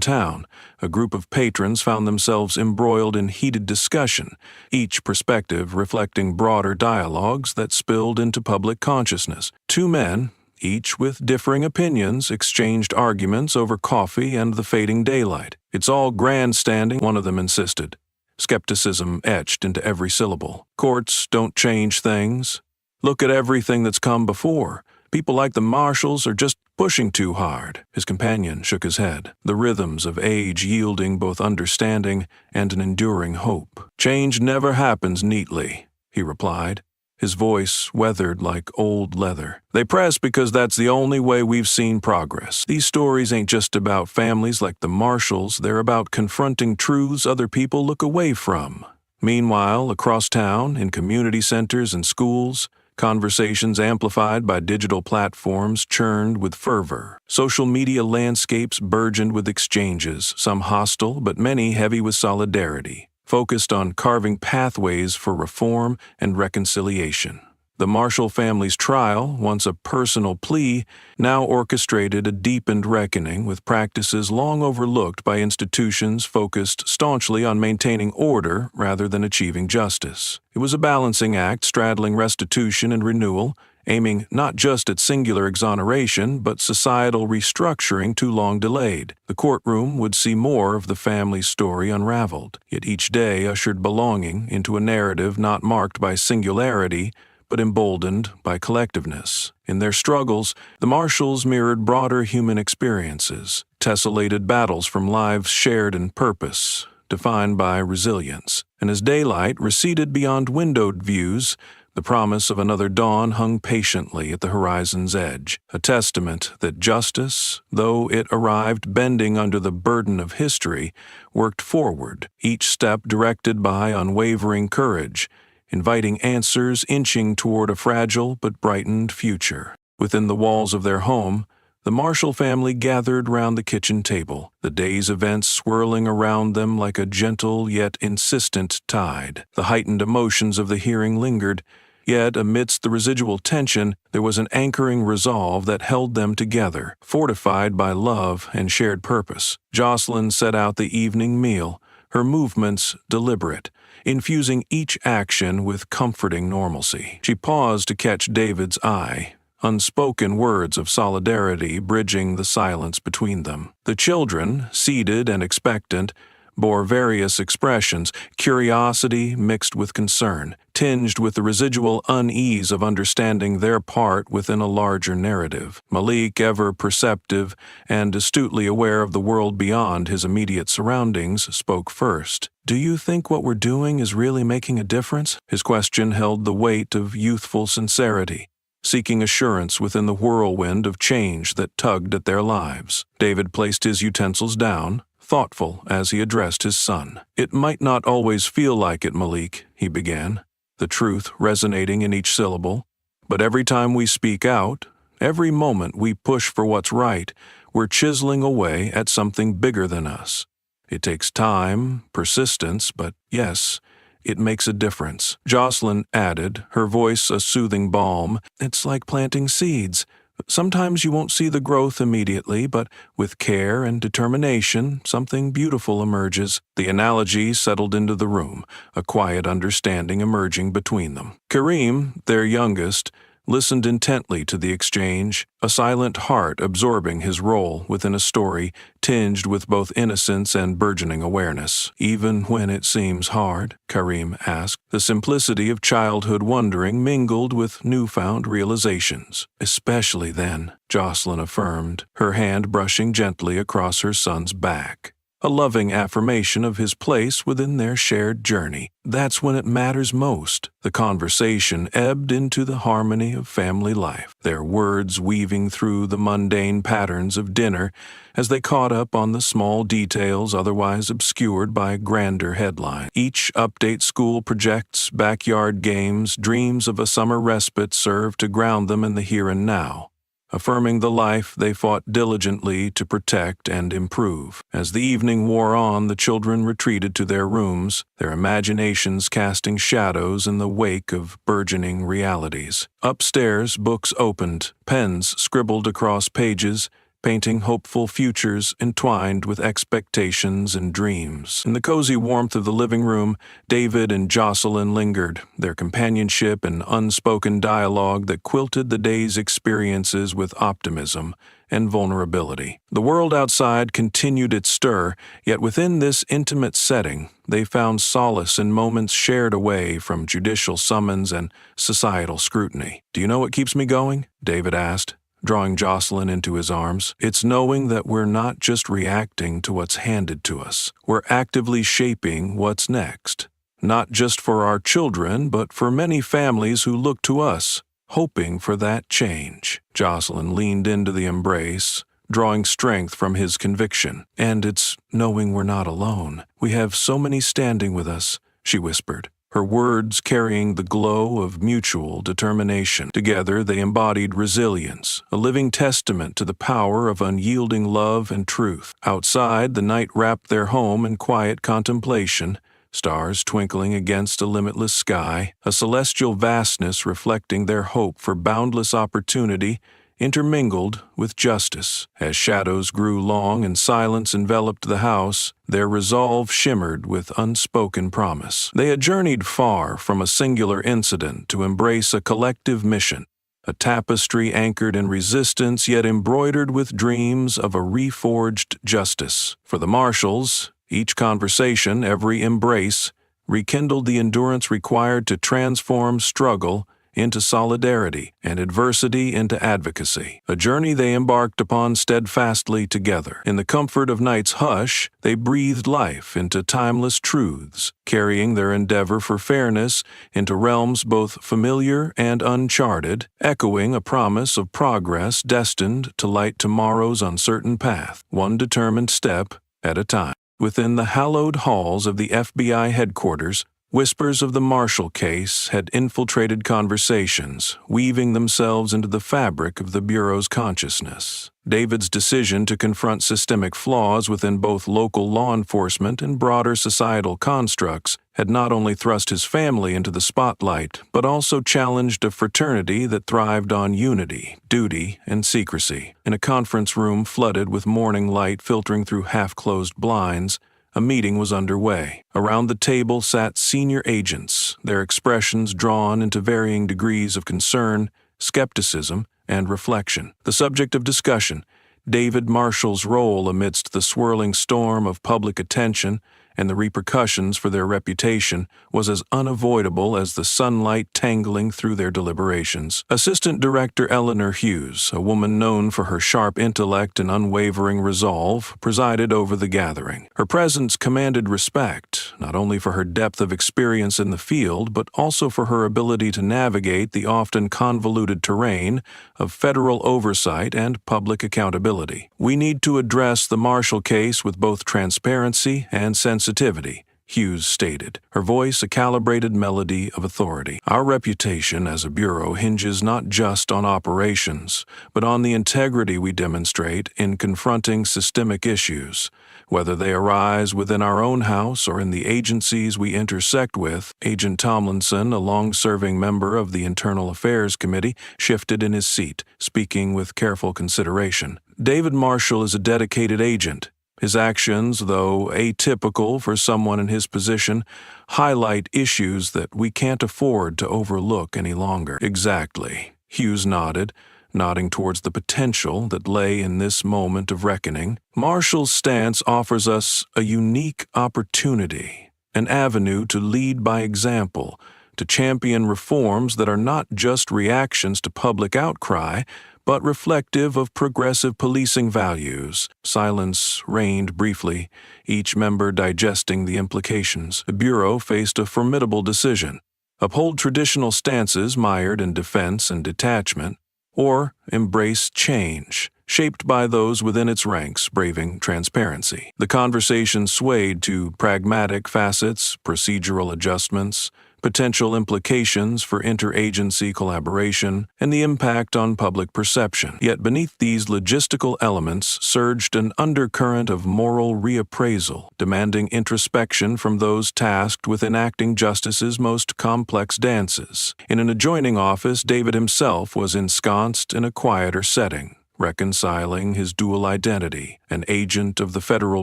town, a group of patrons found themselves embroiled in heated discussion, each perspective reflecting broader dialogues that spilled into public consciousness. Two men, each with differing opinions, exchanged arguments over coffee and the fading daylight. "It's all grandstanding," one of them insisted. Skepticism etched into every syllable. "Courts don't change things. Look at everything that's come before. People like the marshals are just pushing too hard." His companion shook his head, the rhythms of age yielding both understanding and an enduring hope. "Change never happens neatly," he replied, his voice weathered like old leather. "They press because that's the only way we've seen progress. These stories ain't just about families like the marshals, they're about confronting truths other people look away from." Meanwhile, across town, in community centers and schools, conversations amplified by digital platforms churned with fervor. Social media landscapes burgeoned with exchanges, some hostile but many heavy with solidarity, focused on carving pathways for reform and reconciliation. The Marshall family's trial, once a personal plea, now orchestrated a deepened reckoning with practices long overlooked by institutions focused staunchly on maintaining order rather than achieving justice. It was a balancing act straddling restitution and renewal, aiming not just at singular exoneration but societal restructuring too long delayed. The courtroom would see more of the family's story unraveled, yet each day ushered belonging into a narrative not marked by singularity but emboldened by collectiveness. In their struggles, the marshals mirrored broader human experiences, tessellated battles from lives shared in purpose, defined by resilience. And as daylight receded beyond windowed views, the promise of another dawn hung patiently at the horizon's edge, a testament that justice, though it arrived bending under the burden of history, worked forward, each step directed by unwavering courage, inviting answers inching toward a fragile but brightened future. Within the walls of their home, the Marshall family gathered round the kitchen table, the day's events swirling around them like a gentle yet insistent tide. The heightened emotions of the hearing lingered, yet amidst the residual tension, there was an anchoring resolve that held them together, fortified by love and shared purpose. Jocelyn set out the evening meal, her movements deliberate, infusing each action with comforting normalcy. She paused to catch David's eye, unspoken words of solidarity bridging the silence between them. The children, seated and expectant, bore various expressions, curiosity mixed with concern, tinged with the residual unease of understanding their part within a larger narrative. Malik, ever perceptive and astutely aware of the world beyond his immediate surroundings, spoke first. "Do you think what we're doing is really making a difference?" His question held the weight of youthful sincerity, seeking assurance within the whirlwind of change that tugged at their lives. David placed his utensils down, thoughtful as he addressed his son. "It might not always feel like it, Malik," he began, the truth resonating in each syllable. "But every time we speak out, every moment we push for what's right, we're chiseling away at something bigger than us. It takes time, persistence, but yes, It makes a difference. Jocelyn added, her voice a soothing balm. It's like planting seeds. Sometimes you won't see the growth immediately, but with care and determination, something beautiful emerges. The analogy settled into the room, a quiet understanding emerging between them. Kareem, their youngest, listened intently to the exchange, a silent heart absorbing his role within a story tinged with both innocence and burgeoning awareness. Even when it seems hard, Kareem asked, the simplicity of childhood wondering mingled with newfound realizations. Especially then, Jocelyn affirmed, her hand brushing gently across her son's back. A loving affirmation of his place within their shared journey. That's when it matters most. The conversation ebbed into the harmony of family life, their words weaving through the mundane patterns of dinner as they caught up on the small details otherwise obscured by grander headlines. Each update school projects, backyard games, dreams of a summer respite served to ground them in the here and now, affirming the life they fought diligently to protect and improve. As the evening wore on, the children retreated to their rooms, their imaginations casting shadows in the wake of burgeoning realities. Upstairs, books opened, pens scribbled across pages, painting hopeful futures entwined with expectations and dreams. In the cozy warmth of the living room, David and Jocelyn lingered, their companionship and unspoken dialogue that quilted the day's experiences with optimism and vulnerability. The world outside continued its stir, yet within this intimate setting, they found solace in moments shared away from judicial summons and societal scrutiny. "Do you know what keeps me going?" David asked, drawing Jocelyn into his arms. "It's knowing that we're not just reacting to what's handed to us. We're actively shaping what's next. Not just for our children, but for many families who look to us, hoping for that change." Jocelyn leaned into the embrace, drawing strength from his conviction. "And it's knowing we're not alone. We have so many standing with us," she whispered, her words carrying the glow of mutual determination. Together they embodied resilience, a living testament to the power of unyielding love and truth. Outside, the night wrapped their home in quiet contemplation, stars twinkling against a limitless sky, a celestial vastness reflecting their hope for boundless opportunity intermingled with justice. As shadows grew long and silence enveloped the house, their resolve shimmered with unspoken promise. They had journeyed far from a singular incident to embrace a collective mission, a tapestry anchored in resistance yet embroidered with dreams of a reforged justice. For the Marshalls, each conversation, every embrace, rekindled the endurance required to transform struggle into solidarity and adversity into advocacy, a journey they embarked upon steadfastly together. In the comfort of night's hush, they breathed life into timeless truths, carrying their endeavor for fairness into realms both familiar and uncharted, echoing a promise of progress destined to light tomorrow's uncertain path, one determined step at a time. Within the hallowed halls of the FBI headquarters, whispers of the Marshall case had infiltrated conversations, weaving themselves into the fabric of the Bureau's consciousness. David's decision to confront systemic flaws within both local law enforcement and broader societal constructs had not only thrust his family into the spotlight, but also challenged a fraternity that thrived on unity, duty, and secrecy. In a conference room flooded with morning light filtering through half-closed blinds, a meeting was underway. Around the table sat senior agents, their expressions drawn into varying degrees of concern, skepticism, and reflection. The subject of discussion, David Marshall's role amidst the swirling storm of public attention and the repercussions for their reputation, was as unavoidable as the sunlight tangling through their deliberations. Assistant Director Eleanor Hughes, a woman known for her sharp intellect and unwavering resolve, presided over the gathering. Her presence commanded respect, not only for her depth of experience in the field, but also for her ability to navigate the often convoluted terrain of federal oversight and public accountability. "We need to address the Marshall case with both transparency and sensitivity," Hughes stated, her voice a calibrated melody of authority. Our reputation as a bureau hinges not just on operations, but on the integrity we demonstrate in confronting systemic issues, whether they arise within our own house or in the agencies we intersect with. Agent Tomlinson, a long-serving member of the Internal Affairs Committee, shifted in his seat, speaking with careful consideration. David Marshall is a dedicated agent. His actions, though atypical for someone in his position, highlight issues that we can't afford to overlook any longer. Exactly. Hughes nodded, nodding towards the potential that lay in this moment of reckoning. Marshall's stance offers us a unique opportunity, an avenue to lead by example, to champion reforms that are not just reactions to public outcry, but reflective of progressive policing values. Silence reigned briefly, each member digesting the implications. The Bureau faced a formidable decision: uphold traditional stances mired in defense and detachment, or embrace change, shaped by those within its ranks braving transparency. The conversation swayed to pragmatic facets, procedural adjustments, potential implications for interagency collaboration, and the impact on public perception. Yet beneath these logistical elements surged an undercurrent of moral reappraisal, demanding introspection from those tasked with enacting justice's most complex dances. In an adjoining office, David himself was ensconced in a quieter setting, reconciling his dual identity, an agent of the Federal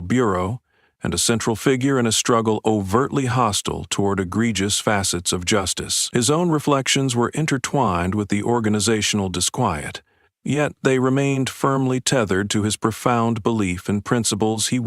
Bureau and a central figure in a struggle overtly hostile toward egregious facets of justice. His own reflections were intertwined with the organizational disquiet, yet they remained firmly tethered to his profound belief in principles he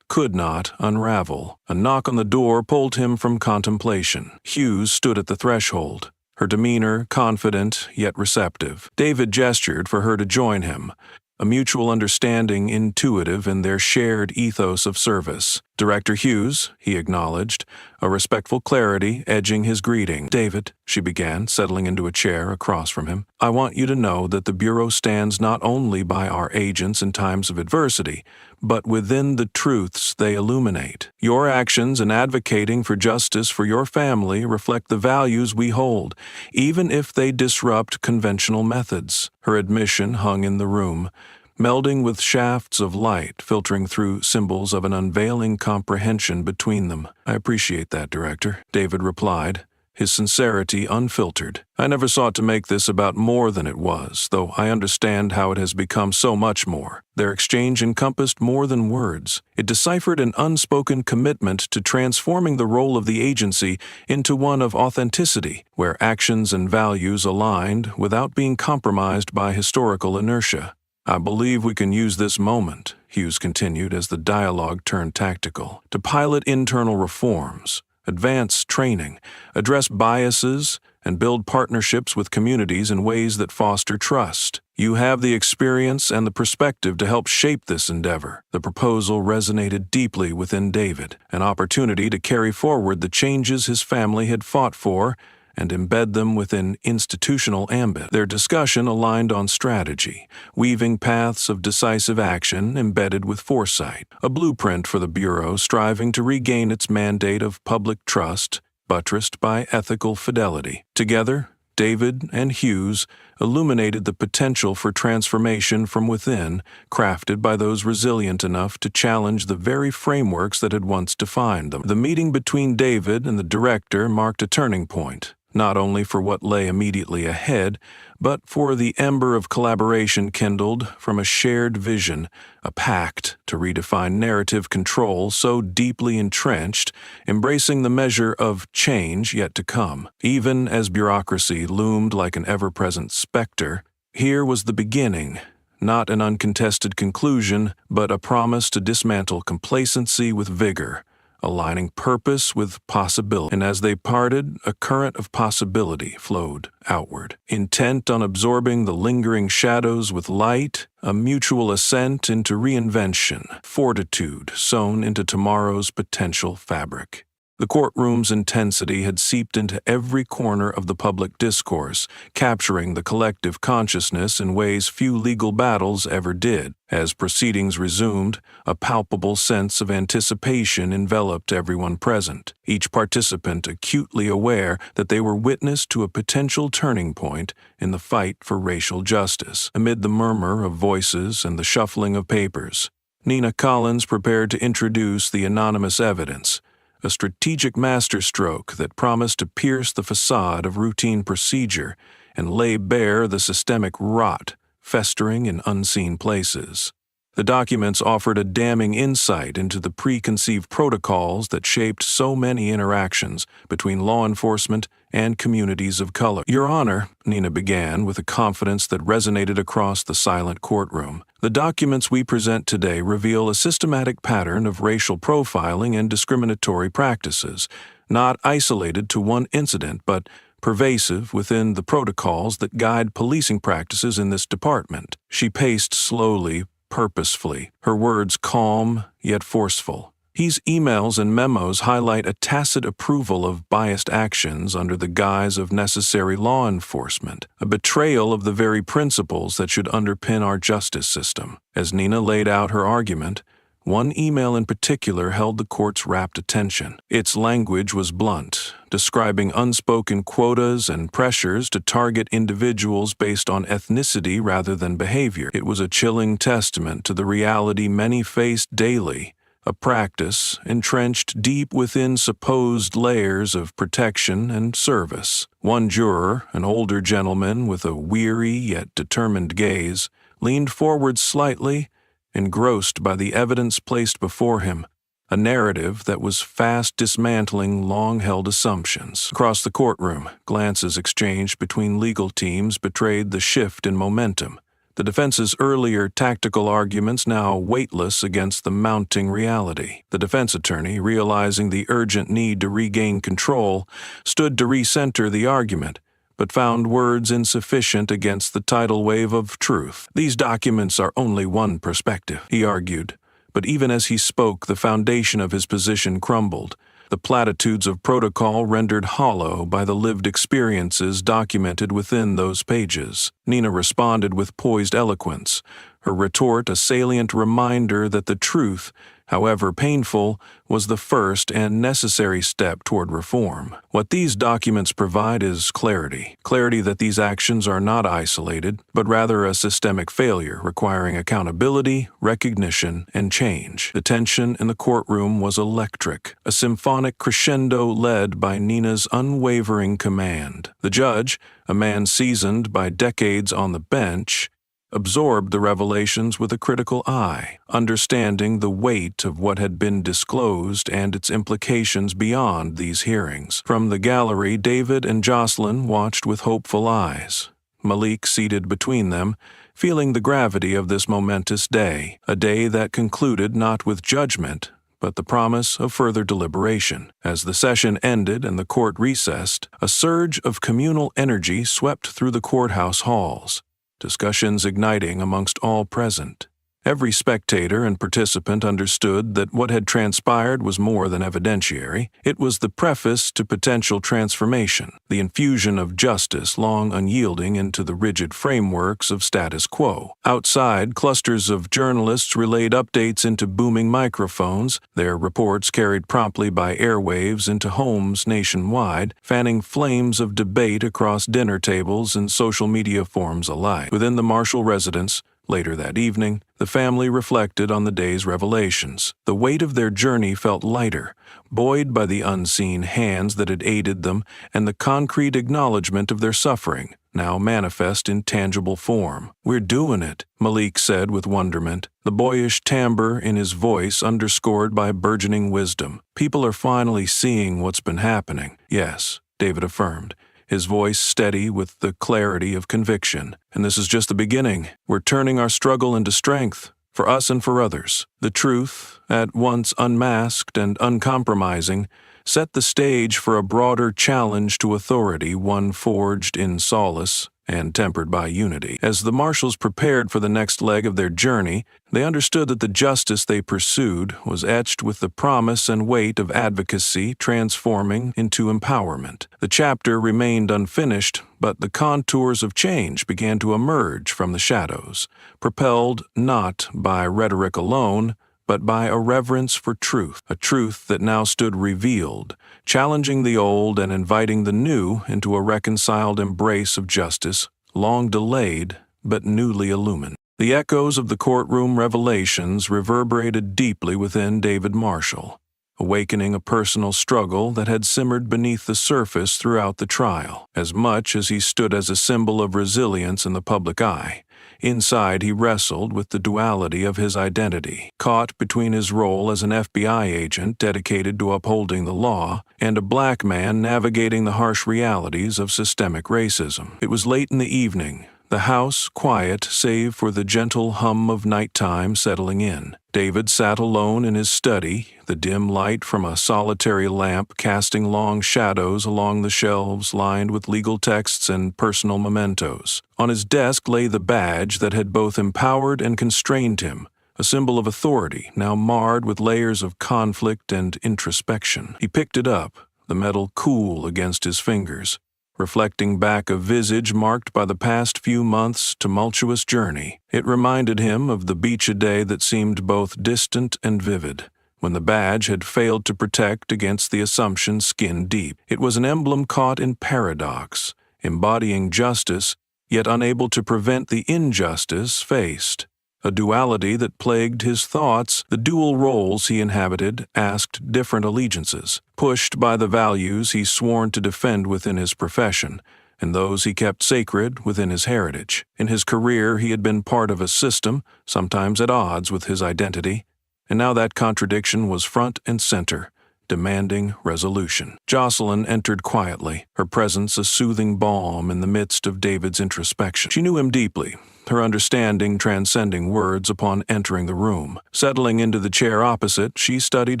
could not unravel. A knock on the door pulled him from contemplation. Hughes stood at the threshold, her demeanor confident yet receptive. David gestured for her to join him, a mutual understanding intuitive in their shared ethos of service. "Director Hughes," he acknowledged, a respectful clarity edging his greeting. "David," she began, settling into a chair across from him, "I want you to know that the Bureau stands not only by our agents in times of adversity, but within the truths they illuminate. Your actions in advocating for justice for your family reflect the values we hold, even if they disrupt conventional methods." Her admission hung in the room, melding with shafts of light filtering through symbols of an unveiling comprehension between them. "I appreciate that, Director," David replied, his sincerity unfiltered. "I never sought to make this about more than it was, though I understand how it has become so much more." Their exchange encompassed more than words. It deciphered an unspoken commitment to transforming the role of the agency into one of authenticity, where actions and values aligned without being compromised by historical inertia. "I believe we can use this moment," Hughes continued as the dialogue turned tactical, "to pilot internal reforms, advance training, address biases, and build partnerships with communities in ways that foster trust. You have the experience and the perspective to help shape this endeavor." The proposal resonated deeply within David, an opportunity to carry forward the changes his family had fought for and embed them within institutional ambit. Their discussion aligned on strategy, weaving paths of decisive action embedded with foresight, a blueprint for the Bureau striving to regain its mandate of public trust, buttressed by ethical fidelity. Together, David and Hughes illuminated the potential for transformation from within, crafted by those resilient enough to challenge the very frameworks that had once defined them. The meeting between David and the director marked a turning point, not only for what lay immediately ahead, but for the ember of collaboration kindled from a shared vision, a pact to redefine narrative control so deeply entrenched, embracing the measure of change yet to come. Even as bureaucracy loomed like an ever-present specter, here was the beginning, not an uncontested conclusion, but a promise to dismantle complacency with vigor, aligning purpose with possibility. And as they parted, a current of possibility flowed outward, intent on absorbing the lingering shadows with light, a mutual ascent into reinvention, fortitude sewn into tomorrow's potential fabric. The courtroom's intensity had seeped into every corner of the public discourse, capturing the collective consciousness in ways few legal battles ever did. As proceedings resumed, a palpable sense of anticipation enveloped everyone present, each participant acutely aware that they were witness to a potential turning point in the fight for racial justice. Amid the murmur of voices and the shuffling of papers, Nina Collins prepared to introduce the anonymous evidence, a strategic masterstroke that promised to pierce the facade of routine procedure and lay bare the systemic rot festering in unseen places. The documents offered a damning insight into the preconceived protocols that shaped so many interactions between law enforcement and communities of color. Your Honor, Nina began with a confidence that resonated across the silent courtroom. The documents we present today reveal a systematic pattern of racial profiling and discriminatory practices, not isolated to one incident, but pervasive within the protocols that guide policing practices in this department. She paced slowly, purposefully, her words calm yet forceful. These emails and memos highlight a tacit approval of biased actions under the guise of necessary law enforcement, a betrayal of the very principles that should underpin our justice system. As Nina laid out her argument, one email in particular held the court's rapt attention. Its language was blunt, describing unspoken quotas and pressures to target individuals based on ethnicity rather than behavior. It was a chilling testament to the reality many faced daily, a practice entrenched deep within supposed layers of protection and service. One juror, an older gentleman with a weary yet determined gaze, leaned forward slightly, engrossed by the evidence placed before him, a narrative that was fast dismantling long-held assumptions. Across the courtroom, glances exchanged between legal teams betrayed the shift in momentum, the defense's earlier tactical arguments now weightless against the mounting reality. The defense attorney, realizing the urgent need to regain control, stood to recenter the argument, but found words insufficient against the tidal wave of truth. These documents are only one perspective, he argued, but even as he spoke, the foundation of his position crumbled, the platitudes of protocol rendered hollow by the lived experiences documented within those pages. Nina responded with poised eloquence, her retort a salient reminder that the truth, however painful, was the first and necessary step toward reform. What these documents provide is clarity that these actions are not isolated, but rather a systemic failure requiring accountability, recognition, and change. The tension in the courtroom was electric, a symphonic crescendo led by Nina's unwavering command. The judge, a man seasoned by decades on the bench, absorbed the revelations with a critical eye, understanding the weight of what had been disclosed and its implications beyond these hearings. From the gallery, David and Jocelyn watched with hopeful eyes, Malik seated between them, feeling the gravity of this momentous day, a day that concluded not with judgment, but the promise of further deliberation. As the session ended and the court recessed, a surge of communal energy swept through the courthouse halls, discussions igniting amongst all present. Every spectator and participant understood that what had transpired was more than evidentiary. It was the preface to potential transformation, the infusion of justice long unyielding into the rigid frameworks of status quo. Outside, clusters of journalists relayed updates into booming microphones, their reports carried promptly by airwaves into homes nationwide, fanning flames of debate across dinner tables and social media forums alike. Within the Marshall residence, later that evening, the family reflected on the day's revelations. The weight of their journey felt lighter, buoyed by the unseen hands that had aided them and the concrete acknowledgement of their suffering, now manifest in tangible form. "We're doing it," Malik said with wonderment, the boyish timbre in his voice underscored by burgeoning wisdom. "People are finally seeing what's been happening." "Yes," David affirmed, his voice steady with the clarity of conviction. "And this is just the beginning. We're turning our struggle into strength, for us and for others." The truth, at once unmasked and uncompromising, set the stage for a broader challenge to authority, one forged in solace, and tempered by unity. As the marshals prepared for the next leg of their journey, they understood that the justice they pursued was etched with the promise and weight of advocacy transforming into empowerment. The chapter remained unfinished, but the contours of change began to emerge from the shadows, propelled not by rhetoric alone, but by a reverence for truth, a truth that now stood revealed, challenging the old and inviting the new into a reconciled embrace of justice, long delayed but newly illumined. The echoes of the courtroom revelations reverberated deeply within David Marshall, awakening a personal struggle that had simmered beneath the surface throughout the trial. As much as he stood as a symbol of resilience in the public eye, inside he wrestled with the duality of his identity, caught between his role as an FBI agent dedicated to upholding the law and a black man navigating the harsh realities of systemic racism. It was late in the evening, the house quiet save for the gentle hum of nighttime settling in. David sat alone in his study, the dim light from a solitary lamp casting long shadows along the shelves lined with legal texts and personal mementos. On his desk lay the badge that had both empowered and constrained him, a symbol of authority now marred with layers of conflict and introspection. He picked it up, the metal cool against his fingers, reflecting back a visage marked by the past few months' tumultuous journey. It reminded him of the beach a day that seemed both distant and vivid, when the badge had failed to protect against the assumption skin deep. It was an emblem caught in paradox, embodying justice, yet unable to prevent the injustice faced. A duality that plagued his thoughts, the dual roles he inhabited asked different allegiances, pushed by the values he sworn to defend within his profession, and those he kept sacred within his heritage. In his career he had been part of a system, sometimes at odds with his identity, and now that contradiction was front and center, demanding resolution. Jocelyn entered quietly, her presence a soothing balm in the midst of David's introspection. She knew him deeply, her understanding transcending words upon entering the room. Settling into the chair opposite, she studied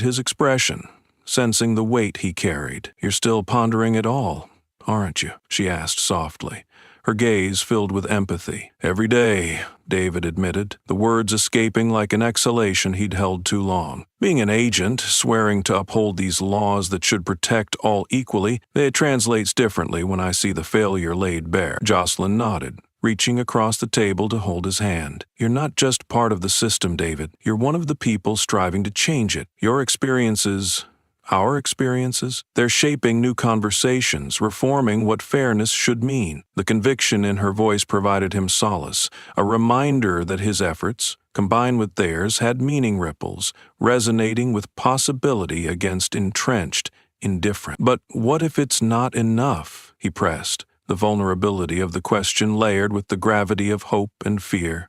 his expression, sensing the weight he carried. "You're still pondering it all, aren't you?" she asked softly, her gaze filled with empathy. "Every day," David admitted, the words escaping like an exhalation he'd held too long. Being an agent, swearing to uphold these laws that should protect all equally, it translates differently when I see the failure laid bare. Jocelyn nodded, reaching across the table to hold his hand. "You're not just part of the system, David. You're one of the people striving to change it. Your experiences, our experiences, they're shaping new conversations, reforming what fairness should mean." The conviction in her voice provided him solace, a reminder that his efforts, combined with theirs, had meaning ripples, resonating with possibility against entrenched indifference. "But what if it's not enough?" he pressed, the vulnerability of the question layered with the gravity of hope and fear.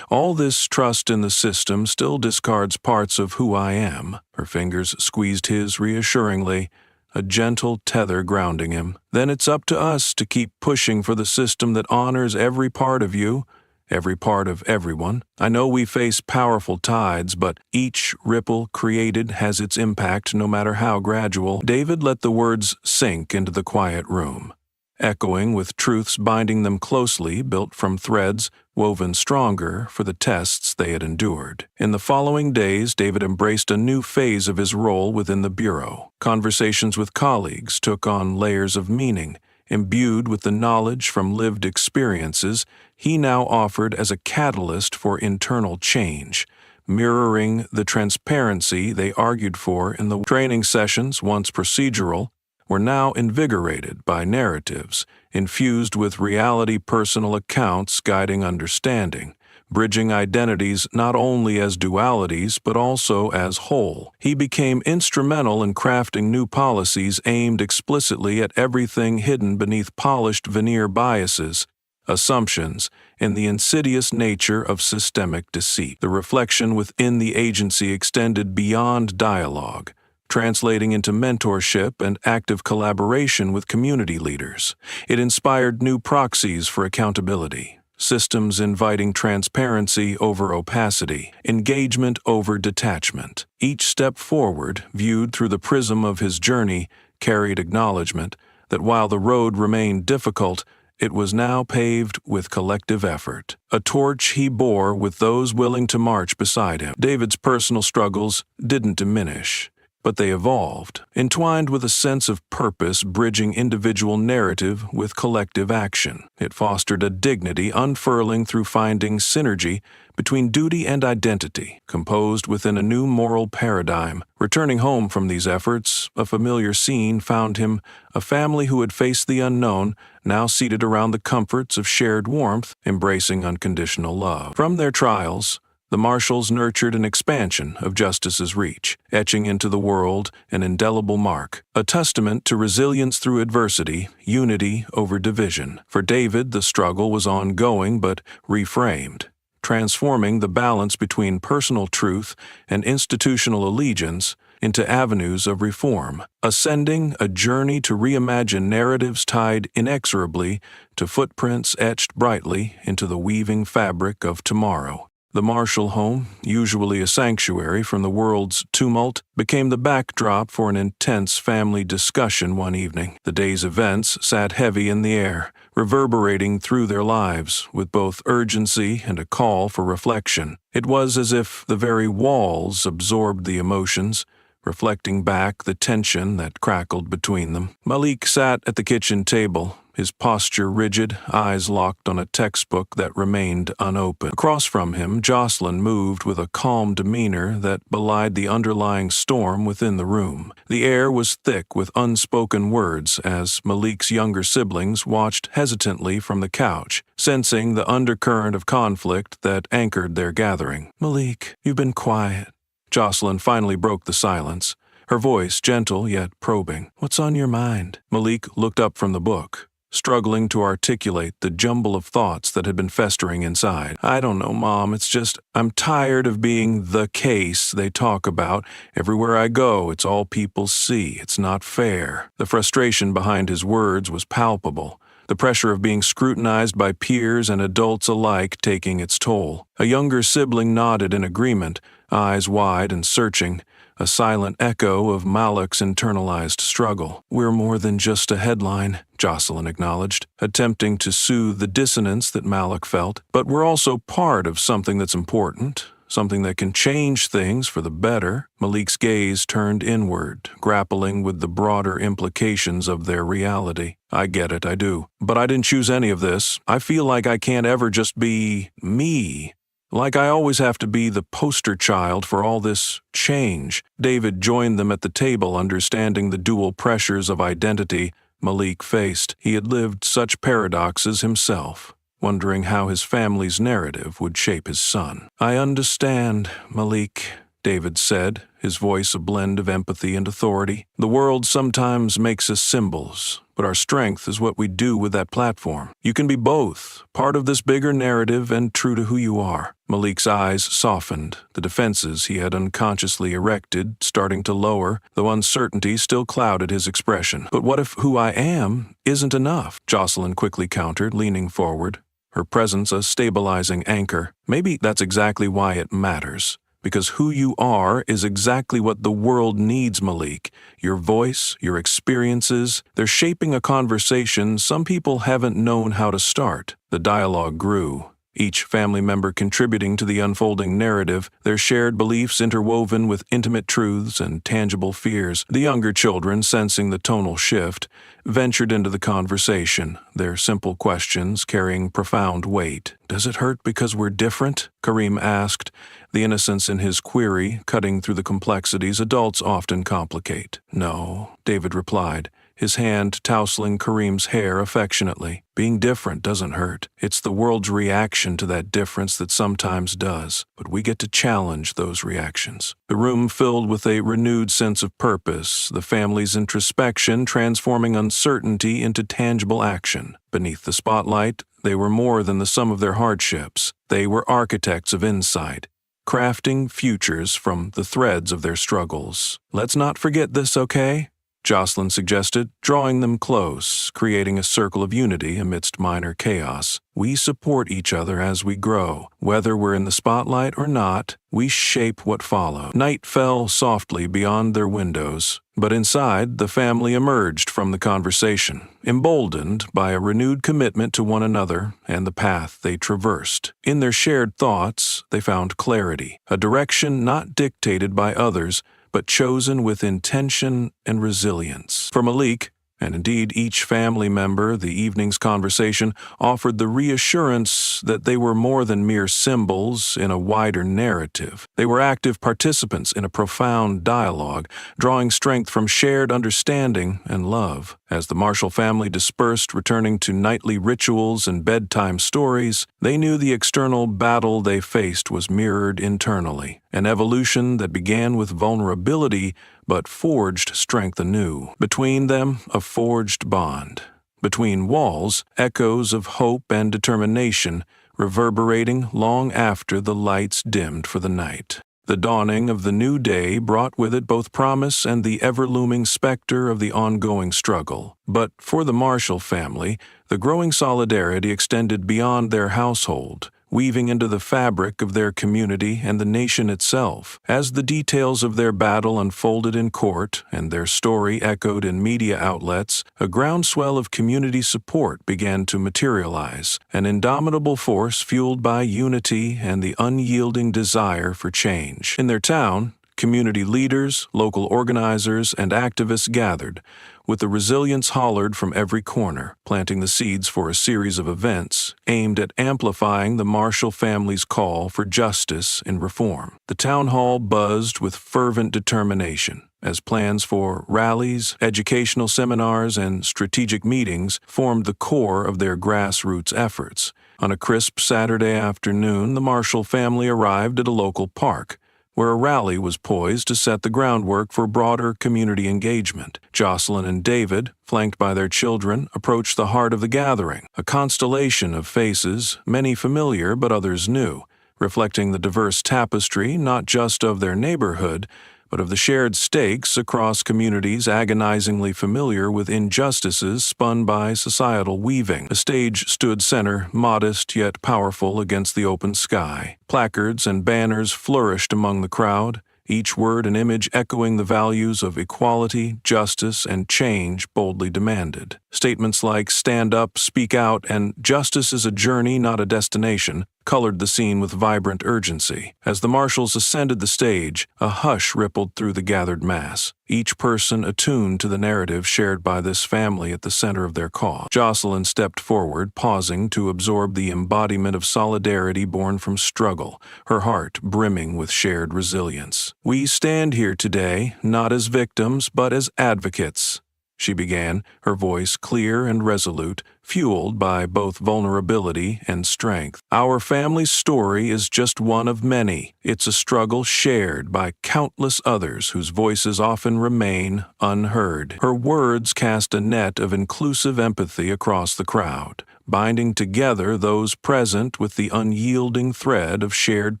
"All this trust in the system still discards parts of who I am." Her fingers squeezed his reassuringly, a gentle tether grounding him. "Then it's up to us to keep pushing for the system that honors every part of you, every part of everyone. I know we face powerful tides, but each ripple created has its impact no matter how gradual." David let the words sink into the quiet room, echoing with truths binding them closely, built from threads woven stronger for the tests they had endured. In the following days, David embraced a new phase of his role within the Bureau. Conversations with colleagues took on layers of meaning, imbued with the knowledge from lived experiences he now offered as a catalyst for internal change, mirroring the transparency they argued for in the training sessions. Once procedural, were now invigorated by narratives, infused with reality personal accounts guiding understanding, bridging identities not only as dualities but also as whole. He became instrumental in crafting new policies aimed explicitly at everything hidden beneath polished veneer biases, assumptions, and the insidious nature of systemic deceit. The reflection within the agency extended beyond dialogue, translating into mentorship and active collaboration with community leaders. It inspired new proxies for accountability, systems inviting transparency over opacity, engagement over detachment. Each step forward, viewed through the prism of his journey, carried acknowledgement that while the road remained difficult, It was now paved with collective effort, a torch he bore with those willing to march beside him. David's personal struggles didn't diminish, but they evolved, entwined with a sense of purpose bridging individual narrative with collective action. It fostered a dignity unfurling through finding synergy between duty and identity, composed within a new moral paradigm. Returning home from these efforts, a familiar scene found him, a family who had faced the unknown, now seated around the comforts of shared warmth, embracing unconditional love. From their trials, the Marshalls nurtured an expansion of justice's reach, etching into the world an indelible mark, a testament to resilience through adversity, unity over division. For David, the struggle was ongoing but reframed, transforming the balance between personal truth and institutional allegiance into avenues of reform, ascending a journey to reimagine narratives tied inexorably to footprints etched brightly into the weaving fabric of tomorrow. The Marshall home, usually a sanctuary from the world's tumult, became the backdrop for an intense family discussion one evening. The day's events sat heavy in the air, reverberating through their lives with both urgency and a call for reflection. It was as if the very walls absorbed the emotions, reflecting back the tension that crackled between them. Malik sat at the kitchen table, his posture rigid, eyes locked on a textbook that remained unopened. Across from him, Jocelyn moved with a calm demeanor that belied the underlying storm within the room. The air was thick with unspoken words as Malik's younger siblings watched hesitantly from the couch, sensing the undercurrent of conflict that anchored their gathering. "Malik, you've been quiet." Jocelyn finally broke the silence, her voice gentle yet probing. "What's on your mind?" Malik looked up from the book, struggling to articulate the jumble of thoughts that had been festering inside. "I don't know, Mom. It's just, I'm tired of being the case they talk about. Everywhere I go, it's all people see. It's not fair." The frustration behind his words was palpable, the pressure of being scrutinized by peers and adults alike taking its toll. A younger sibling nodded in agreement, eyes wide and searching, a silent echo of Malik's internalized struggle. "We're more than just a headline," Jocelyn acknowledged, attempting to soothe the dissonance that Malik felt. "But we're also part of something that's important, something that can change things for the better." Malik's gaze turned inward, grappling with the broader implications of their reality. "I get it, I do. But I didn't choose any of this. I feel like I can't ever just be me. Like I always have to be the poster child for all this change." David joined them at the table, understanding the dual pressures of identity Malik faced. He had lived such paradoxes himself, wondering how his family's narrative would shape his son. "I understand, Malik," David said, his voice a blend of empathy and authority. "The world sometimes makes us symbols, but our strength is what we do with that platform. You can be both, part of this bigger narrative and true to who you are." Malik's eyes softened, the defenses he had unconsciously erected starting to lower, though uncertainty still clouded his expression. "But what if who I am isn't enough?" Jocelyn quickly countered, leaning forward, her presence a stabilizing anchor. "Maybe that's exactly why it matters. Because who you are is exactly what the world needs, Malik. Your voice, your experiences, they're shaping a conversation some people haven't known how to start." The dialogue grew, each family member contributing to the unfolding narrative, their shared beliefs interwoven with intimate truths and tangible fears. The younger children, sensing the tonal shift, ventured into the conversation, their simple questions carrying profound weight. "Does it hurt because we're different?" Kareem asked, the innocence in his query cutting through the complexities adults often complicate. "No," David replied, his hand tousling Kareem's hair affectionately. "Being different doesn't hurt. It's the world's reaction to that difference that sometimes does, but we get to challenge those reactions." The room filled with a renewed sense of purpose, the family's introspection transforming uncertainty into tangible action. Beneath the spotlight, they were more than the sum of their hardships. They were architects of insight, crafting futures from the threads of their struggles. "Let's not forget this, okay?" Jocelyn suggested, drawing them close, creating a circle of unity amidst minor chaos. We support each other as we grow. Whether we're in the spotlight or not, we shape what follows. Night fell softly beyond their windows, but inside, the family emerged from the conversation, emboldened by a renewed commitment to one another and the path they traversed. In their shared thoughts, they found clarity, a direction not dictated by others, but chosen with intention and resilience. For Malik, and indeed each family member, the evening's conversation offered the reassurance that they were more than mere symbols in a wider narrative. They were active participants in a profound dialogue, drawing strength from shared understanding and love. As the Marshall family dispersed, returning to nightly rituals and bedtime stories, they knew the external battle they faced was mirrored internally, an evolution that began with vulnerability but forged strength anew. Between them, a forged bond. Between walls, echoes of hope and determination, reverberating long after the lights dimmed for the night. The dawning of the new day brought with it both promise and the ever-looming specter of the ongoing struggle. But for the Marshall family, the growing solidarity extended beyond their household, weaving into the fabric of their community and the nation itself. As the details of their battle unfolded in court and their story echoed in media outlets, a groundswell of community support began to materialize, an indomitable force fueled by unity and the unyielding desire for change. In their town, community leaders, local organizers, and activists gathered, with the resilience hollered from every corner, planting the seeds for a series of events aimed at amplifying the Marshall family's call for justice and reform. The town hall buzzed with fervent determination, as plans for rallies, educational seminars, and strategic meetings formed the core of their grassroots efforts. On a crisp Saturday afternoon, the Marshall family arrived at a local park, where a rally was poised to set the groundwork for broader community engagement. Jocelyn and David, flanked by their children, approached the heart of the gathering, a constellation of faces, many familiar but others new, reflecting the diverse tapestry not just of their neighborhood, but of the shared stakes across communities agonizingly familiar with injustices spun by societal weaving. A stage stood center, modest yet powerful against the open sky. Placards and banners flourished among the crowd, each word and image echoing the values of equality, justice, and change boldly demanded. Statements like "Stand up, speak out," and "Justice is a journey, not a destination," colored the scene with vibrant urgency. As the marshals ascended the stage, a hush rippled through the gathered mass, each person attuned to the narrative shared by this family at the center of their cause. Jocelyn stepped forward, pausing to absorb the embodiment of solidarity born from struggle, her heart brimming with shared resilience. "We stand here today, not as victims, but as advocates," she began, her voice clear and resolute, fueled by both vulnerability and strength. "Our family's story is just one of many. It's a struggle shared by countless others whose voices often remain unheard." Her words cast a net of inclusive empathy across the crowd, binding together those present with the unyielding thread of shared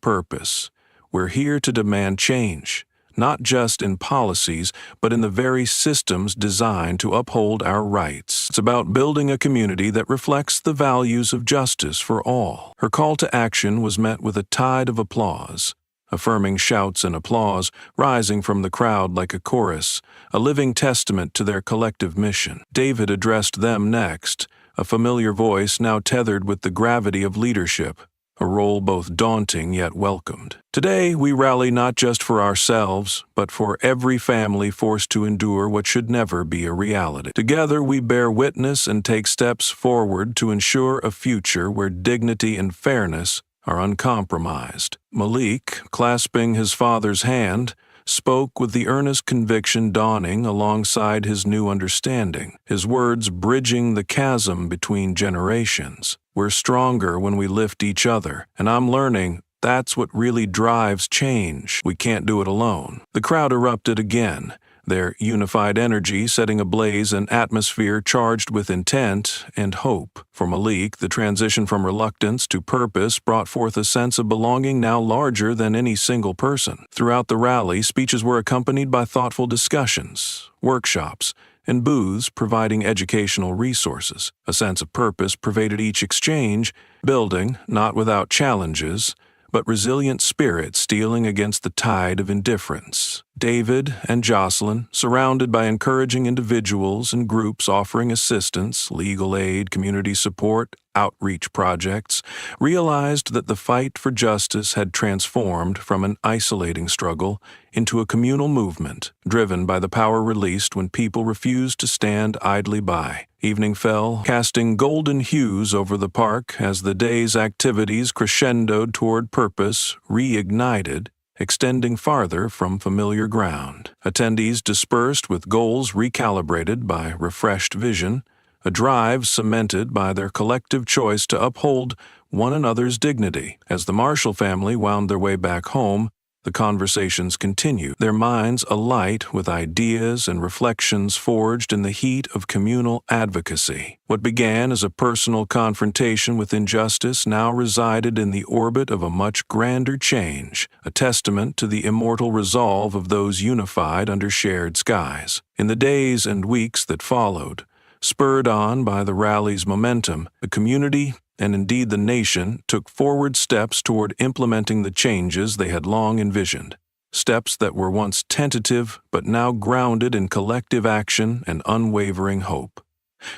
purpose. We're here to demand change, not just in policies, but in the very systems designed to uphold our rights. It's about building a community that reflects the values of justice for all. Her call to action was met with a tide of applause, affirming shouts and applause rising from the crowd like a chorus, a living testament to their collective mission. David addressed them next, a familiar voice now tethered with the gravity of leadership, a role both daunting yet welcomed. "Today, we rally not just for ourselves, but for every family forced to endure what should never be a reality. Together, we bear witness and take steps forward to ensure a future where dignity and fairness are uncompromised." Malik, clasping his father's hand, spoke with the earnest conviction dawning alongside his new understanding, his words bridging the chasm between generations. "We're stronger when we lift each other, and I'm learning that's what really drives change. We can't do it alone." The crowd erupted again, their unified energy setting ablaze an atmosphere charged with intent and hope. For Malik, the transition from reluctance to purpose brought forth a sense of belonging now larger than any single person. Throughout the rally, speeches were accompanied by thoughtful discussions, workshops, and booths providing educational resources. A sense of purpose pervaded each exchange, building, not without challenges, but resilient spirit stealing against the tide of indifference. David and Jocelyn, surrounded by encouraging individuals and groups offering assistance, legal aid, community support, outreach projects, realized that the fight for justice had transformed from an isolating struggle into a communal movement, driven by the power released when people refused to stand idly by. Evening fell, casting golden hues over the park as the day's activities crescendoed toward purpose, reignited, extending farther from familiar ground. Attendees dispersed with goals recalibrated by refreshed vision, a drive cemented by their collective choice to uphold one another's dignity. As the Marshall family wound their way back home, the conversations continued, their minds alight with ideas and reflections forged in the heat of communal advocacy. What began as a personal confrontation with injustice now resided in the orbit of a much grander change, a testament to the immortal resolve of those unified under shared skies. In the days and weeks that followed, spurred on by the rally's momentum, the community and indeed the nation took forward steps toward implementing the changes they had long envisioned, steps that were once tentative but now grounded in collective action and unwavering hope.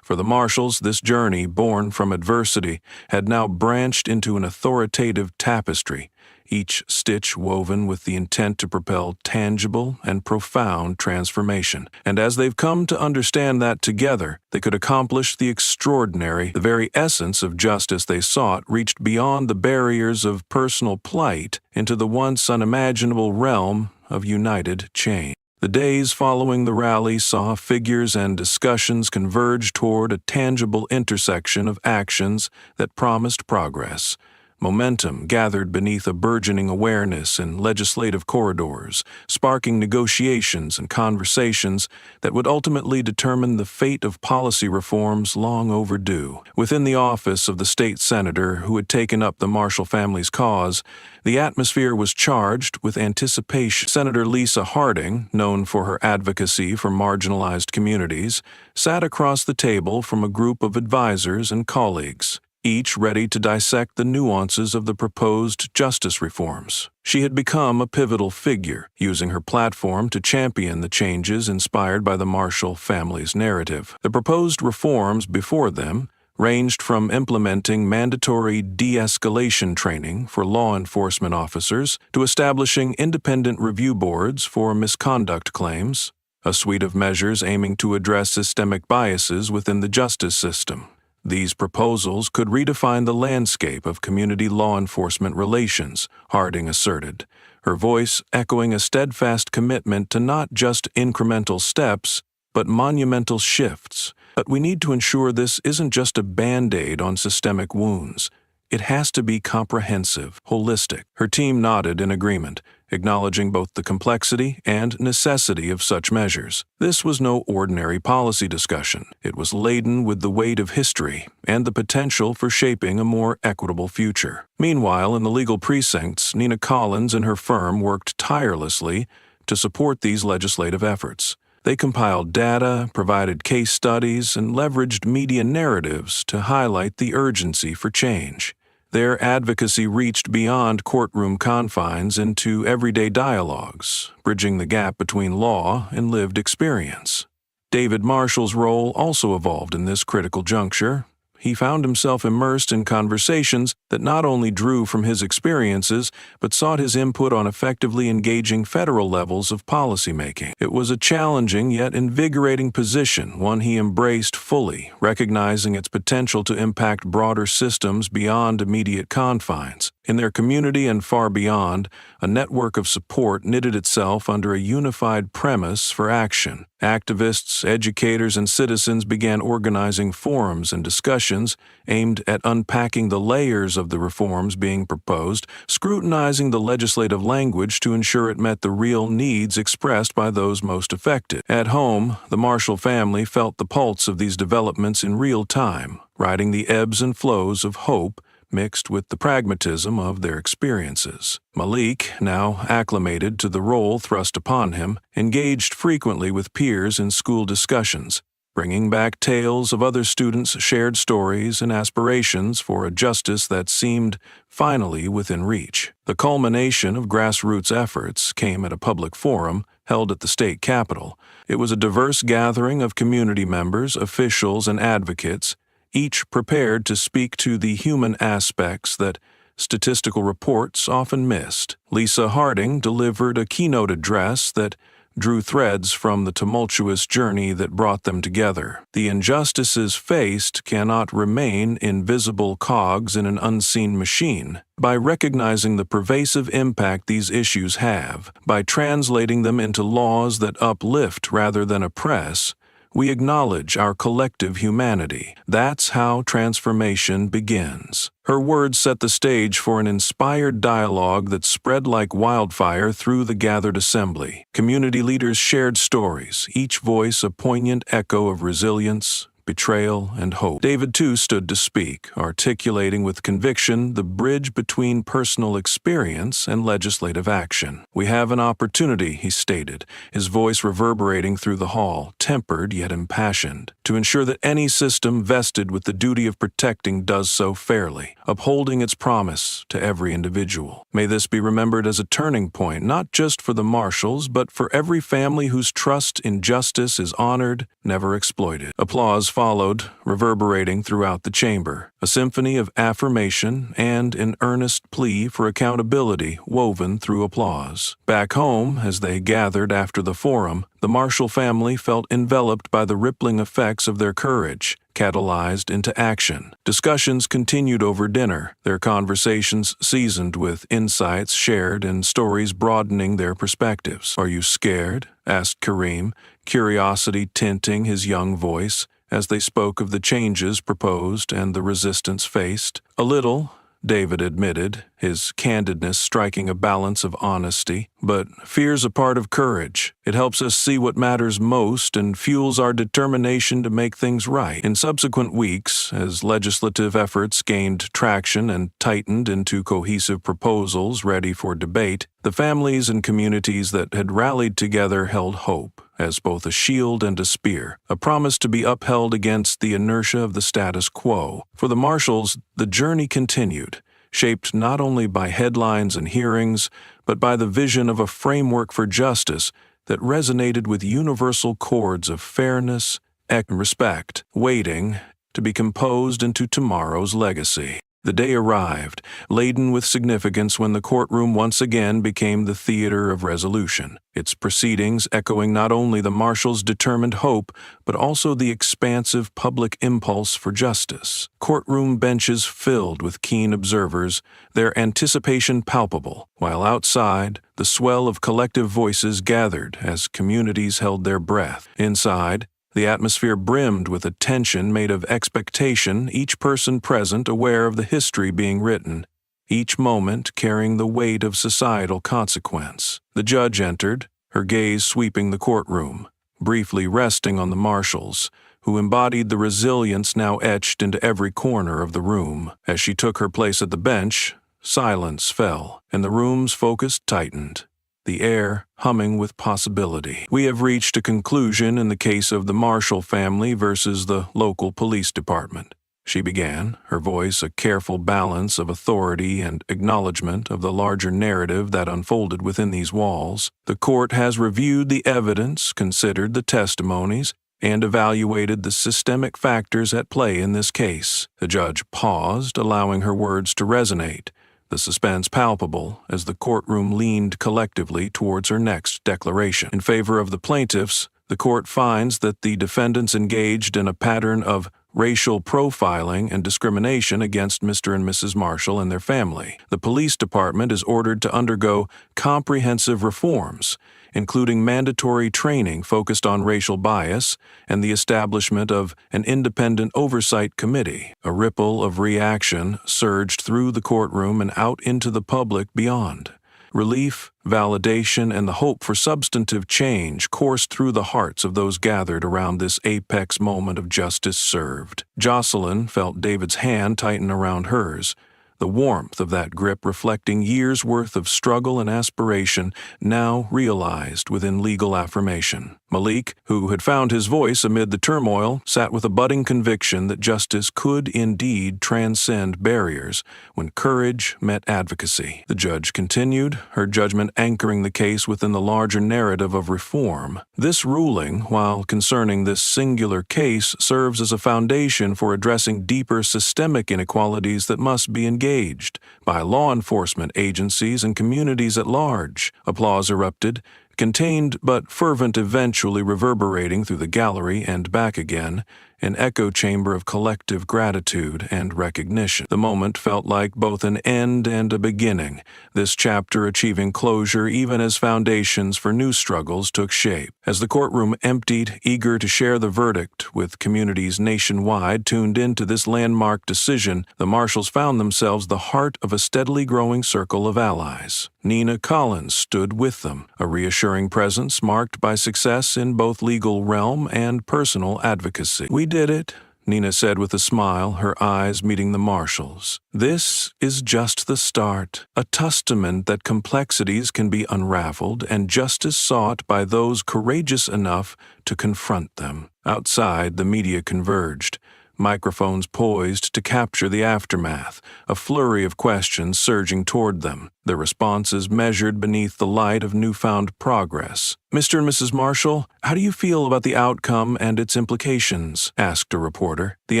For the Marshalls, this journey, born from adversity, had now branched into an authoritative tapestry, each stitch woven with the intent to propel tangible and profound transformation. And as they've come to understand that together, they could accomplish the extraordinary, the very essence of justice they sought reached beyond the barriers of personal plight into the once unimaginable realm of united change. The days following the rally saw figures and discussions converge toward a tangible intersection of actions that promised progress. Momentum gathered beneath a burgeoning awareness in legislative corridors, sparking negotiations and conversations that would ultimately determine the fate of policy reforms long overdue. Within the office of the state senator who had taken up the Marshall family's cause, the atmosphere was charged with anticipation. Senator Lisa Harding, known for her advocacy for marginalized communities, sat across the table from a group of advisors and colleagues, each ready to dissect the nuances of the proposed justice reforms. She had become a pivotal figure, using her platform to champion the changes inspired by the Marshall family's narrative. The proposed reforms before them ranged from implementing mandatory de-escalation training for law enforcement officers to establishing independent review boards for misconduct claims, a suite of measures aiming to address systemic biases within the justice system. These proposals could redefine the landscape of community law enforcement relations, Harding asserted, her voice echoing a steadfast commitment to not just incremental steps, but monumental shifts. But we need to ensure this isn't just a band-aid on systemic wounds. It has to be comprehensive, holistic. Her team nodded in agreement, acknowledging both the complexity and necessity of such measures. This was no ordinary policy discussion. It was laden with the weight of history and the potential for shaping a more equitable future. Meanwhile, in the legal precincts, Nina Collins and her firm worked tirelessly to support these legislative efforts. They compiled data, provided case studies, and leveraged media narratives to highlight the urgency for change. Their advocacy reached beyond courtroom confines into everyday dialogues, bridging the gap between law and lived experience. David Marshall's role also evolved in this critical juncture. He found himself immersed in conversations that not only drew from his experiences, but sought his input on effectively engaging federal levels of policymaking. It was a challenging yet invigorating position, one he embraced fully, recognizing its potential to impact broader systems beyond immediate confines. In their community and far beyond, a network of support knitted itself under a unified premise for action. Activists, educators, and citizens began organizing forums and discussions aimed at unpacking the layers of the reforms being proposed, scrutinizing the legislative language to ensure it met the real needs expressed by those most affected. At home, the Marshall family felt the pulse of these developments in real time, riding the ebbs and flows of hope mixed with the pragmatism of their experiences. Malik, now acclimated to the role thrust upon him, engaged frequently with peers in school discussions, bringing back tales of other students' shared stories and aspirations for a justice that seemed finally within reach. The culmination of grassroots efforts came at a public forum held at the state capitol. It was a diverse gathering of community members, officials, and advocates, each prepared to speak to the human aspects that statistical reports often missed. Lisa Harding delivered a keynote address that drew threads from the tumultuous journey that brought them together. The injustices faced cannot remain invisible cogs in an unseen machine. By recognizing the pervasive impact these issues have, by translating them into laws that uplift rather than oppress, we acknowledge our collective humanity. That's how transformation begins. Her words set the stage for an inspired dialogue that spread like wildfire through the gathered assembly. Community leaders shared stories, each voice a poignant echo of resilience, betrayal, and hope. David, too, stood to speak, articulating with conviction the bridge between personal experience and legislative action. "We have an opportunity," he stated, his voice reverberating through the hall, tempered yet impassioned, "to ensure that any system vested with the duty of protecting does so fairly, upholding its promise to every individual. May this be remembered as a turning point, not just for the Marshalls, but for every family whose trust in justice is honored, never exploited." Applause followed, reverberating throughout the chamber, a symphony of affirmation and an earnest plea for accountability woven through applause. Back home, as they gathered after the forum, the Marshall family felt enveloped by the rippling effects of their courage, catalyzed into action. Discussions continued over dinner, their conversations seasoned with insights shared and stories broadening their perspectives. "Are you scared?" asked Kareem, curiosity tinting his young voice, as they spoke of the changes proposed and the resistance faced. "A little," David admitted, his candidness striking a balance of honesty. "But fear's a part of courage. It helps us see what matters most and fuels our determination to make things right." In subsequent weeks, as legislative efforts gained traction and tightened into cohesive proposals ready for debate, the families and communities that had rallied together held hope as both a shield and a spear, a promise to be upheld against the inertia of the status quo. For the Marshalls, the journey continued, shaped not only by headlines and hearings, but by the vision of a framework for justice that resonated with universal chords of fairness and respect, waiting to be composed into tomorrow's legacy. The day arrived, laden with significance when the courtroom once again became the theater of resolution, its proceedings echoing not only the Marshalls' determined hope, but also the expansive public impulse for justice. Courtroom benches filled with keen observers, their anticipation palpable, while outside, the swell of collective voices gathered as communities held their breath. Inside, the atmosphere brimmed with a tension made of expectation, each person present aware of the history being written, each moment carrying the weight of societal consequence. The judge entered, her gaze sweeping the courtroom, briefly resting on the Marshalls, who embodied the resilience now etched into every corner of the room. As she took her place at the bench, silence fell, and the room's focus tightened, the air humming with possibility. "We have reached a conclusion in the case of the Marshall family versus the local police department," she began, her voice a careful balance of authority and acknowledgement of the larger narrative that unfolded within these walls. "The court has reviewed the evidence, considered the testimonies, and evaluated the systemic factors at play in this case." The judge paused, allowing her words to resonate, the suspense palpable as the courtroom leaned collectively towards her next declaration. "In favor of the plaintiffs, the court finds that the defendants engaged in a pattern of racial profiling and discrimination against Mr. and Mrs. Marshall and their family. The police department is ordered to undergo comprehensive reforms, including mandatory training focused on racial bias and the establishment of an independent oversight committee. A ripple of reaction surged through the courtroom and out into the public beyond. Relief, validation, and the hope for substantive change coursed through the hearts of those gathered around this apex moment of justice served. Jocelyn felt David's hand tighten around hers, the warmth of that grip reflecting years' worth of struggle and aspiration now realized within legal affirmation. Malik, who had found his voice amid the turmoil, sat with a budding conviction that justice could indeed transcend barriers when courage met advocacy. The judge continued, her judgment anchoring the case within the larger narrative of reform. This ruling, while concerning this singular case, serves as a foundation for addressing deeper systemic inequalities that must be engaged by law enforcement agencies and communities at large. Applause erupted, contained but fervent, eventually reverberating through the gallery and back again, an echo chamber of collective gratitude and recognition. The moment felt like both an end and a beginning, this chapter achieving closure even as foundations for new struggles took shape. As the courtroom emptied, eager to share the verdict with communities nationwide tuned into this landmark decision, the Marshalls found themselves the heart of a steadily growing circle of allies. Nina Collins stood with them, a reassuring presence marked by success in both legal realm and personal advocacy. "We did it," Nina said with a smile, her eyes meeting the Marshalls. "This is just the start, a testament that complexities can be unraveled and justice sought by those courageous enough to confront them." Outside, the media converged, microphones poised to capture the aftermath, a flurry of questions surging toward them, their responses measured beneath the light of newfound progress. "Mr. and Mrs. Marshall, how do you feel about the outcome and its implications?" asked a reporter, the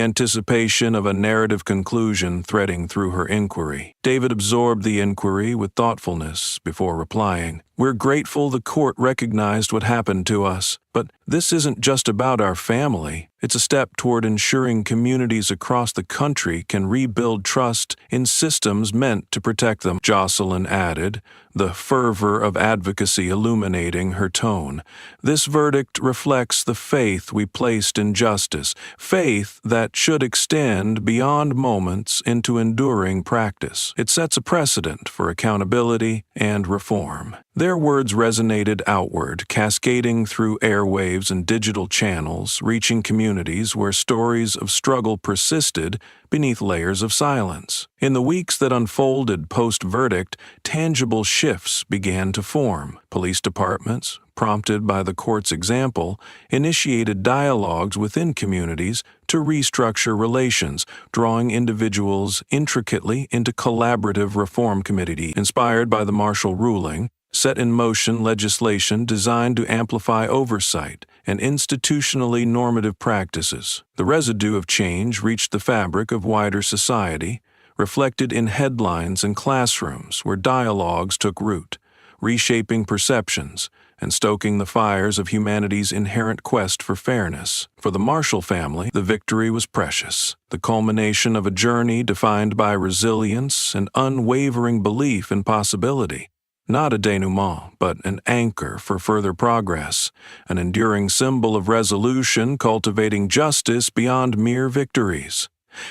anticipation of a narrative conclusion threading through her inquiry. David absorbed the inquiry with thoughtfulness before replying. "We're grateful the court recognized what happened to us, but this isn't just about our family. It's a step toward ensuring communities across the country can rebuild trust in systems meant to protect them," Jocelyn added, the fervor of advocacy illuminating her tone. "This verdict reflects the faith we placed in justice, faith that should extend beyond moments into enduring practice. It sets a precedent for accountability and reform." Their words resonated outward, cascading through airwaves and digital channels, reaching communities where stories of struggle persisted beneath layers of silence. In the weeks that unfolded post-verdict, tangible shifts began to form. Police departments, prompted by the court's example, initiated dialogues within communities to restructure relations, drawing individuals intricately into collaborative reform committees. Inspired by the Marshall ruling, set in motion legislation designed to amplify oversight and institutionally normative practices. The residue of change reached the fabric of wider society, reflected in headlines and classrooms where dialogues took root, reshaping perceptions and stoking the fires of humanity's inherent quest for fairness. For the Marshall family, the victory was precious, the culmination of a journey defined by resilience and unwavering belief in possibility. Not a denouement, but an anchor for further progress, an enduring symbol of resolution cultivating justice beyond mere victories.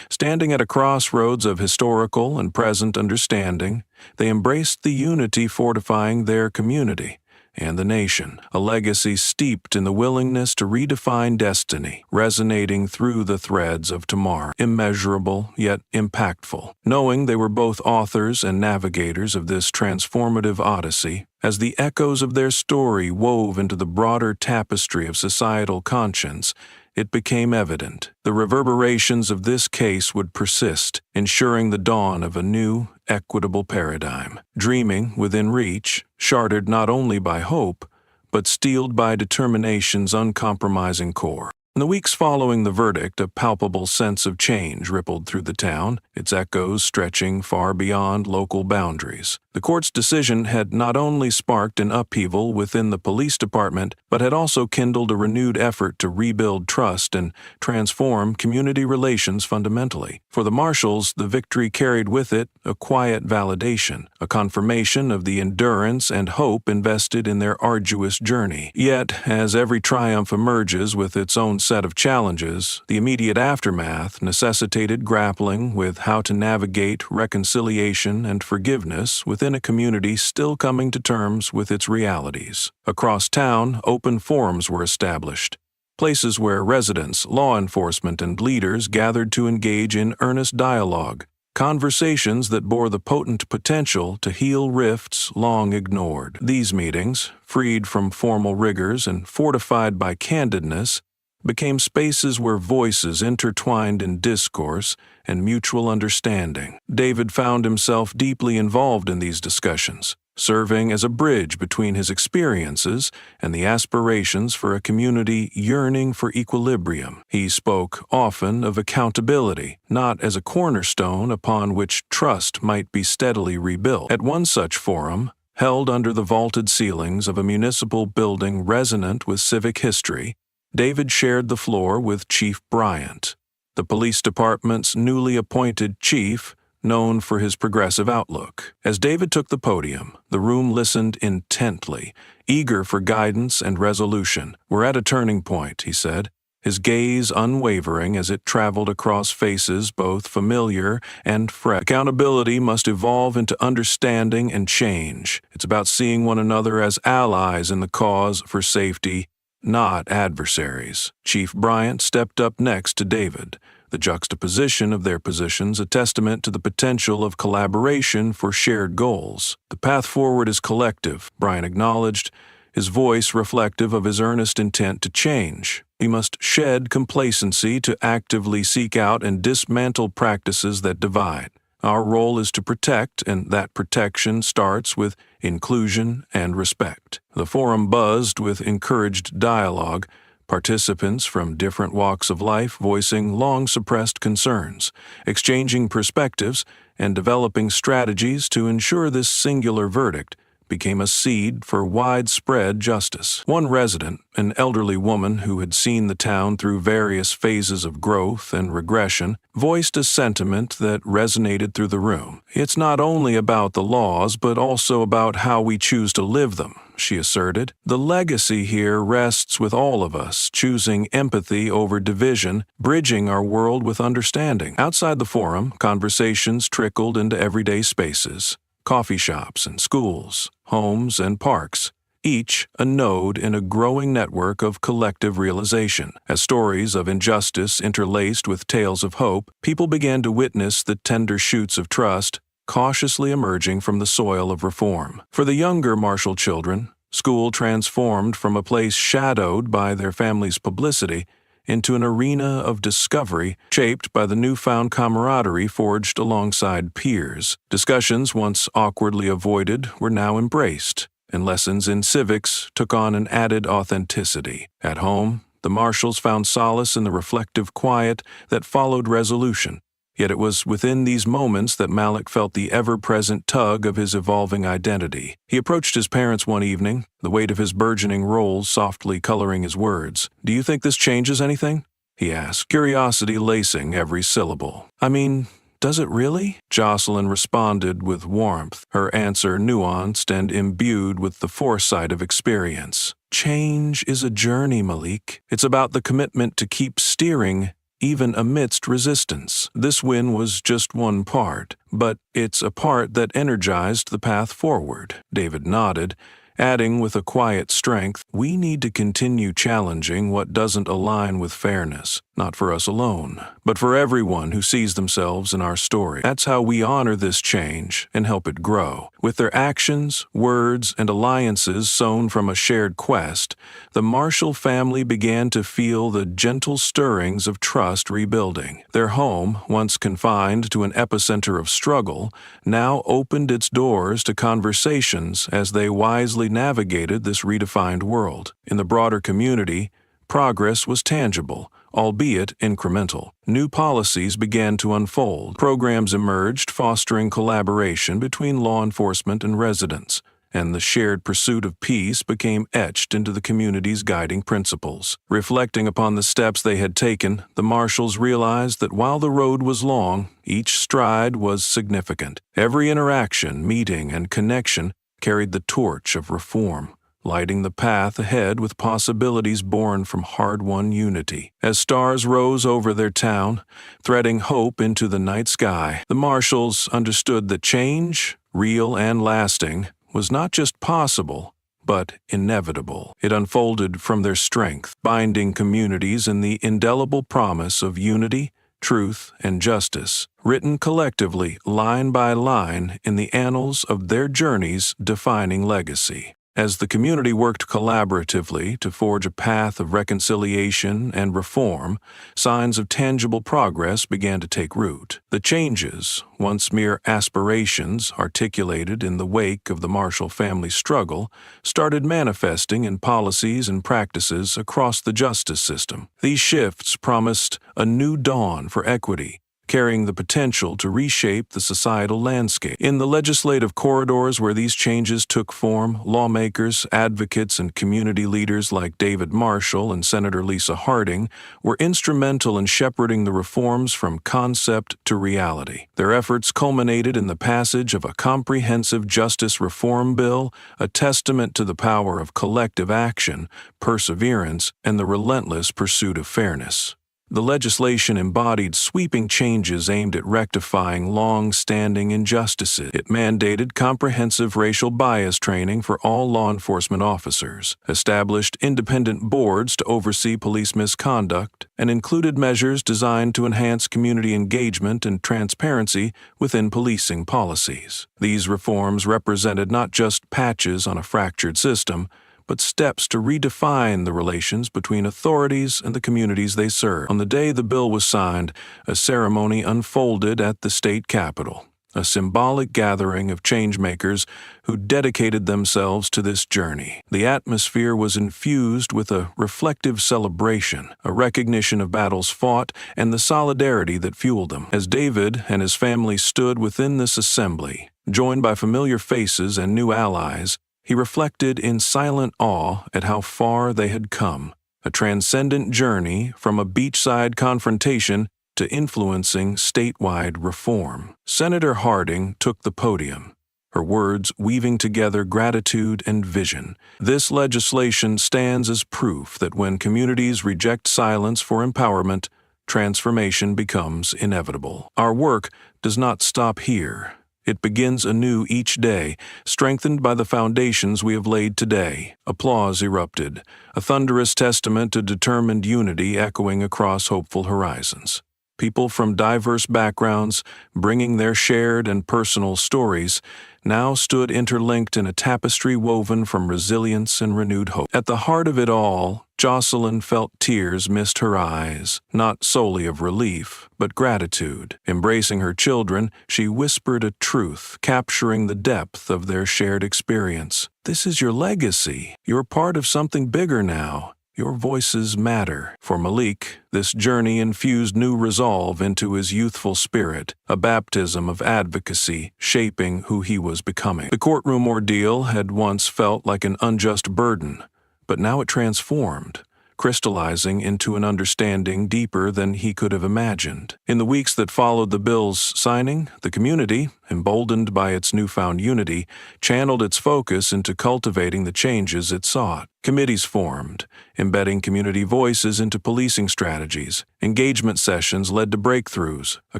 Standing at a crossroads of historical and present understanding, they embraced the unity fortifying their community and the nation, a legacy steeped in the willingness to redefine destiny, resonating through the threads of tomorrow, immeasurable yet impactful. Knowing they were both authors and navigators of this transformative odyssey, as the echoes of their story wove into the broader tapestry of societal conscience, it became evident the reverberations of this case would persist, ensuring the dawn of a new, equitable paradigm. Dreaming within reach, chartered not only by hope, but steeled by determination's uncompromising core. In the weeks following the verdict, a palpable sense of change rippled through the town, its echoes stretching far beyond local boundaries. The court's decision had not only sparked an upheaval within the police department, but had also kindled a renewed effort to rebuild trust and transform community relations fundamentally. For the marshals, the victory carried with it a quiet validation, a confirmation of the endurance and hope invested in their arduous journey. Yet, as every triumph emerges with its own set of challenges, the immediate aftermath necessitated grappling with how to navigate reconciliation and forgiveness within a community still coming to terms with its realities. Across town, open forums were established, places where residents, law enforcement, and leaders gathered to engage in earnest dialogue, conversations that bore the potent potential to heal rifts long ignored. These meetings, freed from formal rigors and fortified by candidness, became spaces where voices intertwined in discourse and mutual understanding. David found himself deeply involved in these discussions, serving as a bridge between his experiences and the aspirations for a community yearning for equilibrium. He spoke often of accountability, not as a cornerstone upon which trust might be steadily rebuilt. At one such forum, held under the vaulted ceilings of a municipal building resonant with civic history, David shared the floor with Chief Bryant, the police department's newly appointed chief, known for his progressive outlook. As David took the podium, the room listened intently, eager for guidance and resolution. "We're at a turning point," he said, his gaze unwavering as it traveled across faces both familiar and fresh. "Accountability must evolve into understanding and change. It's about seeing one another as allies in the cause for safety, not adversaries." Chief Bryant stepped up next to David, the juxtaposition of their positions a testament to the potential of collaboration for shared goals. "The path forward is collective," Bryant acknowledged, his voice reflective of his earnest intent to change. "We must shed complacency to actively seek out and dismantle practices that divide. Our role is to protect, and that protection starts with inclusion and respect." The forum buzzed with encouraged dialogue, participants from different walks of life voicing long-suppressed concerns, exchanging perspectives, and developing strategies to ensure this singular verdict became a seed for widespread justice. One resident, an elderly woman who had seen the town through various phases of growth and regression, voiced a sentiment that resonated through the room. "It's not only about the laws, but also about how we choose to live them," she asserted. "The legacy here rests with all of us, choosing empathy over division, bridging our world with understanding." Outside the forum, conversations trickled into everyday spaces. Coffee shops and schools, homes and parks, each a node in a growing network of collective realization. As stories of injustice interlaced with tales of hope, people began to witness the tender shoots of trust cautiously emerging from the soil of reform. For the younger Marshall children, school transformed from a place shadowed by their family's publicity into an arena of discovery shaped by the newfound camaraderie forged alongside peers. Discussions once awkwardly avoided were now embraced, and lessons in civics took on an added authenticity. At home, the Marshalls found solace in the reflective quiet that followed resolution. Yet it was within these moments that Malik felt the ever-present tug of his evolving identity. He approached his parents one evening, the weight of his burgeoning roles softly coloring his words. "Do you think this changes anything?" he asked, curiosity lacing every syllable. "I mean, does it really?" Jocelyn responded with warmth, her answer nuanced and imbued with the foresight of experience. "Change is a journey, Malik. It's about the commitment to keep steering even amidst resistance. This win was just one part, but it's a part that energized the path forward." David nodded, adding with a quiet strength, "We need to continue challenging what doesn't align with fairness, not for us alone, but for everyone who sees themselves in our story. That's how we honor this change and help it grow." With their actions, words, and alliances sown from a shared quest, the Marshall family began to feel the gentle stirrings of trust rebuilding. Their home, once confined to an epicenter of struggle, now opened its doors to conversations as they wisely navigated this redefined world. In the broader community, Progress was tangible, albeit incremental. New policies began to unfold. Programs emerged fostering collaboration between law enforcement and residents, and the shared pursuit of peace became etched into the community's guiding principles. Reflecting upon the steps they had taken, the marshals realized that while the road was long, each stride was significant. Every interaction, meeting, and connection carried the torch of reform, lighting the path ahead with possibilities born from hard-won unity. As stars rose over their town, threading hope into the night sky, the marshals understood that change, real and lasting, was not just possible, but inevitable. It unfolded from their strength, binding communities in the indelible promise of unity, truth, and justice, written collectively, line by line, in the annals of their journey's defining legacy. As the community worked collaboratively to forge a path of reconciliation and reform, signs of tangible progress began to take root. The changes, once mere aspirations articulated in the wake of the Marshall family struggle, started manifesting in policies and practices across the justice system. These shifts promised a new dawn for equity, carrying the potential to reshape the societal landscape. In the legislative corridors where these changes took form, lawmakers, advocates, and community leaders like David Marshall and Senator Lisa Harding were instrumental in shepherding the reforms from concept to reality. Their efforts culminated in the passage of a comprehensive justice reform bill, a testament to the power of collective action, perseverance, and the relentless pursuit of fairness. The legislation embodied sweeping changes aimed at rectifying long-standing injustices. It mandated comprehensive racial bias training for all law enforcement officers, established independent boards to oversee police misconduct, and included measures designed to enhance community engagement and transparency within policing policies. These reforms represented not just patches on a fractured system, but steps to redefine the relations between authorities and the communities they serve. On the day the bill was signed, a ceremony unfolded at the state capitol, a symbolic gathering of changemakers who dedicated themselves to this journey. The atmosphere was infused with a reflective celebration, a recognition of battles fought, and the solidarity that fueled them. As David and his family stood within this assembly, joined by familiar faces and new allies, he reflected in silent awe at how far they had come, a transcendent journey from a beachside confrontation to influencing statewide reform. Senator Harding took the podium, her words weaving together gratitude and vision. This legislation stands as proof that when communities reject silence for empowerment, transformation becomes inevitable. Our work does not stop here. It begins anew each day, strengthened by the foundations we have laid today. Applause erupted, a thunderous testament to determined unity echoing across hopeful horizons. People from diverse backgrounds, bringing their shared and personal stories, now stood interlinked in a tapestry woven from resilience and renewed hope. At the heart of it all, Jocelyn felt tears mist her eyes, not solely of relief, but gratitude. Embracing her children, she whispered a truth, capturing the depth of their shared experience. This is your legacy. You're part of something bigger now. Your voices matter. For Malik, this journey infused new resolve into his youthful spirit, a baptism of advocacy shaping who he was becoming. The courtroom ordeal had once felt like an unjust burden, but now it transformed, crystallizing into an understanding deeper than he could have imagined. In the weeks that followed the bill's signing, the community, emboldened by its newfound unity, channeled its focus into cultivating the changes it sought. Committees formed, embedding community voices into policing strategies. Engagement sessions led to breakthroughs, a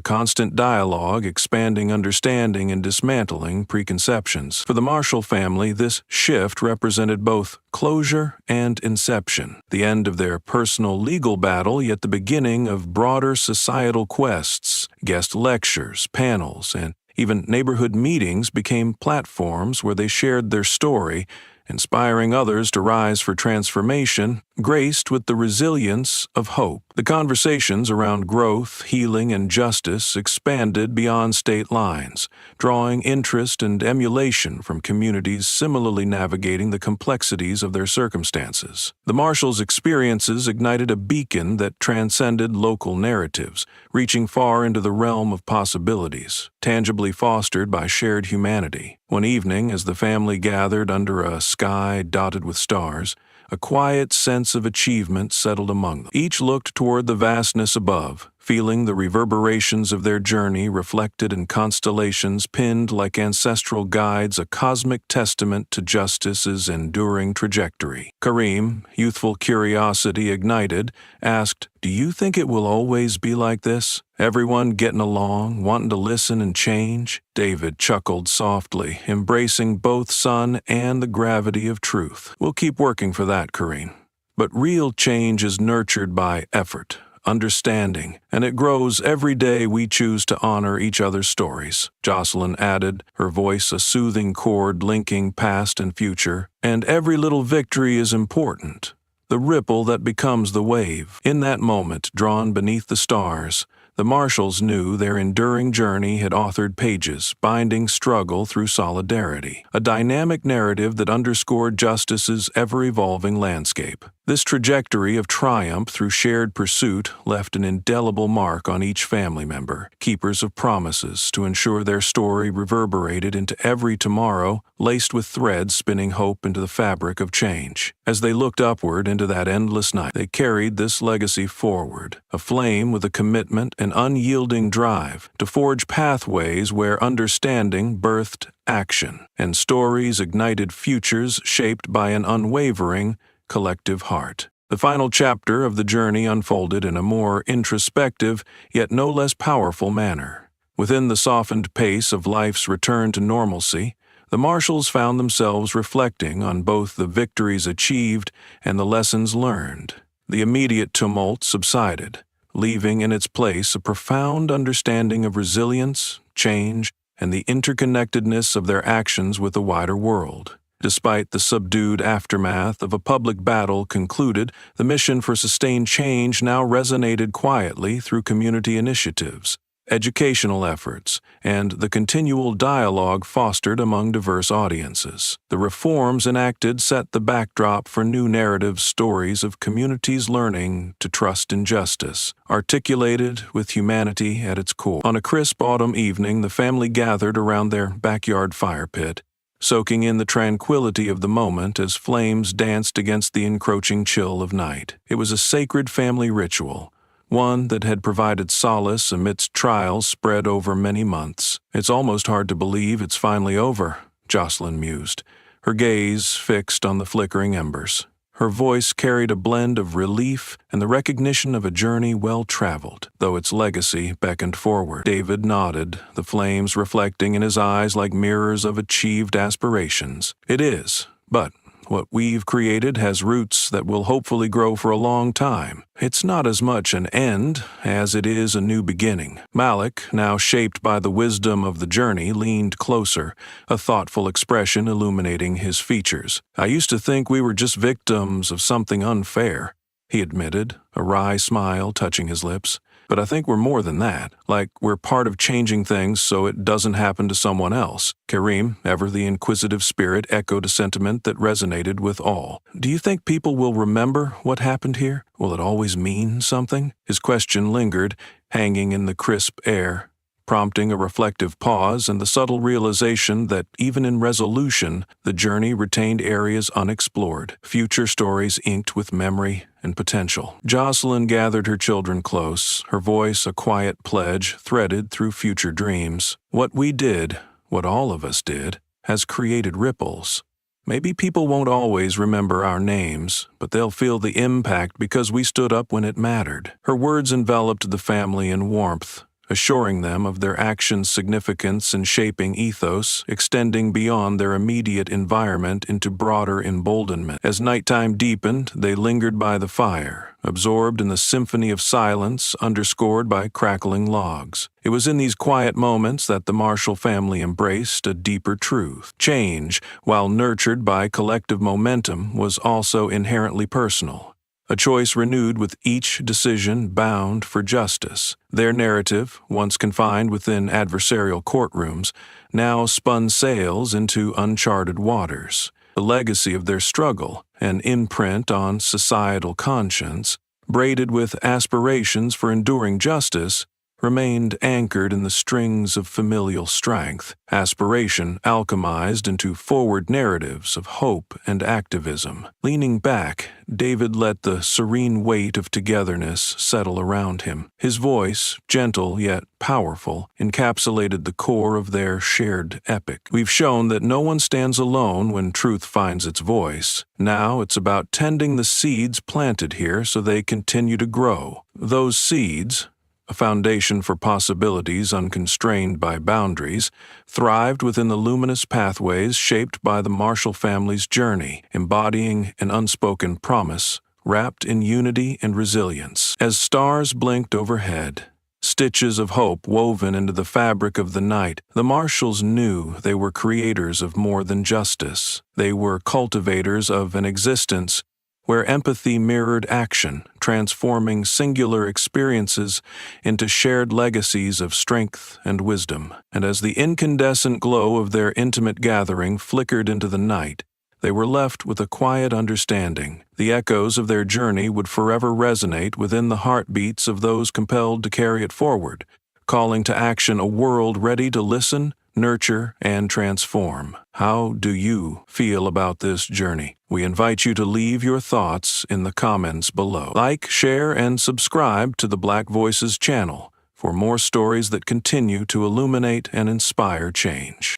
constant dialogue expanding understanding and dismantling preconceptions. For the Marshall family, this shift represented both closure and inception, the end of their personal legal battle, yet the beginning of broader societal quests. Guest lectures, panels, and even neighborhood meetings became platforms where they shared their story, inspiring others to rise for transformation, graced with the resilience of hope. The conversations around growth, healing, and justice expanded beyond state lines, drawing interest and emulation from communities similarly navigating the complexities of their circumstances. The Marshals' experiences ignited a beacon that transcended local narratives, reaching far into the realm of possibilities, tangibly fostered by shared humanity. One evening, as the family gathered under a sky dotted with stars, a quiet sense of achievement settled among them. Each looked toward the vastness above, feeling the reverberations of their journey reflected in constellations pinned like ancestral guides, a cosmic testament to justice's enduring trajectory. Kareem, youthful curiosity ignited, asked, "Do you think it will always be like this? Everyone getting along, wanting to listen and change?" David chuckled softly, embracing both son and the gravity of truth. "We'll keep working for that, Kareem. But real change is nurtured by effort, understanding, and it grows every day we choose to honor each other's stories," Jocelyn added, her voice a soothing chord linking past and future. "And every little victory is important, the ripple that becomes the wave." In that moment, drawn beneath the stars, the Marshals knew their enduring journey had authored pages, binding struggle through solidarity, a dynamic narrative that underscored justice's ever-evolving landscape. This trajectory of triumph through shared pursuit left an indelible mark on each family member, keepers of promises to ensure their story reverberated into every tomorrow, laced with threads spinning hope into the fabric of change. As they looked upward into that endless night, they carried this legacy forward, aflame with a commitment and unyielding drive to forge pathways where understanding birthed action, and stories ignited futures shaped by an unwavering, collective heart. The final chapter of the journey unfolded in a more introspective, yet no less powerful manner. Within the softened pace of life's return to normalcy, the Marshals found themselves reflecting on both the victories achieved and the lessons learned. The immediate tumult subsided, leaving in its place a profound understanding of resilience, change, and the interconnectedness of their actions with the wider world. Despite the subdued aftermath of a public battle concluded, the mission for sustained change now resonated quietly through community initiatives, educational efforts, and the continual dialogue fostered among diverse audiences. The reforms enacted set the backdrop for new narrative stories of communities learning to trust in justice, articulated with humanity at its core. On a crisp autumn evening, the family gathered around their backyard fire pit, soaking in the tranquility of the moment as flames danced against the encroaching chill of night. It was a sacred family ritual, one that had provided solace amidst trials spread over many months. "It's almost hard to believe it's finally over," Jocelyn mused, her gaze fixed on the flickering embers. Her voice carried a blend of relief and the recognition of a journey well traveled, though its legacy beckoned forward. David nodded, the flames reflecting in his eyes like mirrors of achieved aspirations. "It is, but what we've created has roots that will hopefully grow for a long time. It's not as much an end as it is a new beginning." Malik, now shaped by the wisdom of the journey, leaned closer, a thoughtful expression illuminating his features. "I used to think we were just victims of something unfair," he admitted, a wry smile touching his lips. "But I think we're more than that, like we're part of changing things so it doesn't happen to someone else." Kareem, ever the inquisitive spirit, echoed a sentiment that resonated with all. "Do you think people will remember what happened here? Will it always mean something?" His question lingered, hanging in the crisp air, prompting a reflective pause and the subtle realization that even in resolution, the journey retained areas unexplored, future stories inked with memory and potential. Jocelyn gathered her children close, her voice a quiet pledge threaded through future dreams. "What we did, what all of us did, has created ripples. Maybe people won't always remember our names, but they'll feel the impact because we stood up when it mattered." Her words enveloped the family in warmth, assuring them of their actions' significance in shaping ethos, extending beyond their immediate environment into broader emboldenment. As nighttime deepened, they lingered by the fire, absorbed in the symphony of silence underscored by crackling logs. It was in these quiet moments that the Marshall family embraced a deeper truth. Change, while nurtured by collective momentum, was also inherently personal. a choice renewed with each decision bound for justice. Their narrative, once confined within adversarial courtrooms, now spun sails into uncharted waters. The legacy of their struggle, an imprint on societal conscience, braided with aspirations for enduring justice, remained anchored in the strings of familial strength, aspiration alchemized into forward narratives of hope and activism. Leaning back, David let the serene weight of togetherness settle around him. His voice, gentle yet powerful, encapsulated the core of their shared epic. We've shown that no one stands alone when truth finds its voice. Now it's about tending the seeds planted here so they continue to grow. Those seeds, a foundation for possibilities unconstrained by boundaries, thrived within the luminous pathways shaped by the Marshall family's journey, embodying an unspoken promise wrapped in unity and resilience. As stars blinked overhead, stitches of hope woven into the fabric of the night, the Marshalls knew they were creators of more than justice. They were cultivators of an existence where empathy mirrored action, transforming singular experiences into shared legacies of strength and wisdom. And as the incandescent glow of their intimate gathering flickered into the night, they were left with a quiet understanding. The echoes of their journey would forever resonate within the heartbeats of those compelled to carry it forward, calling to action a world ready to listen, nurture, and transform. How do you feel about this journey? We invite you to leave your thoughts in the comments below. Like, share, and subscribe to the Black Voices channel for more stories that continue to illuminate and inspire change.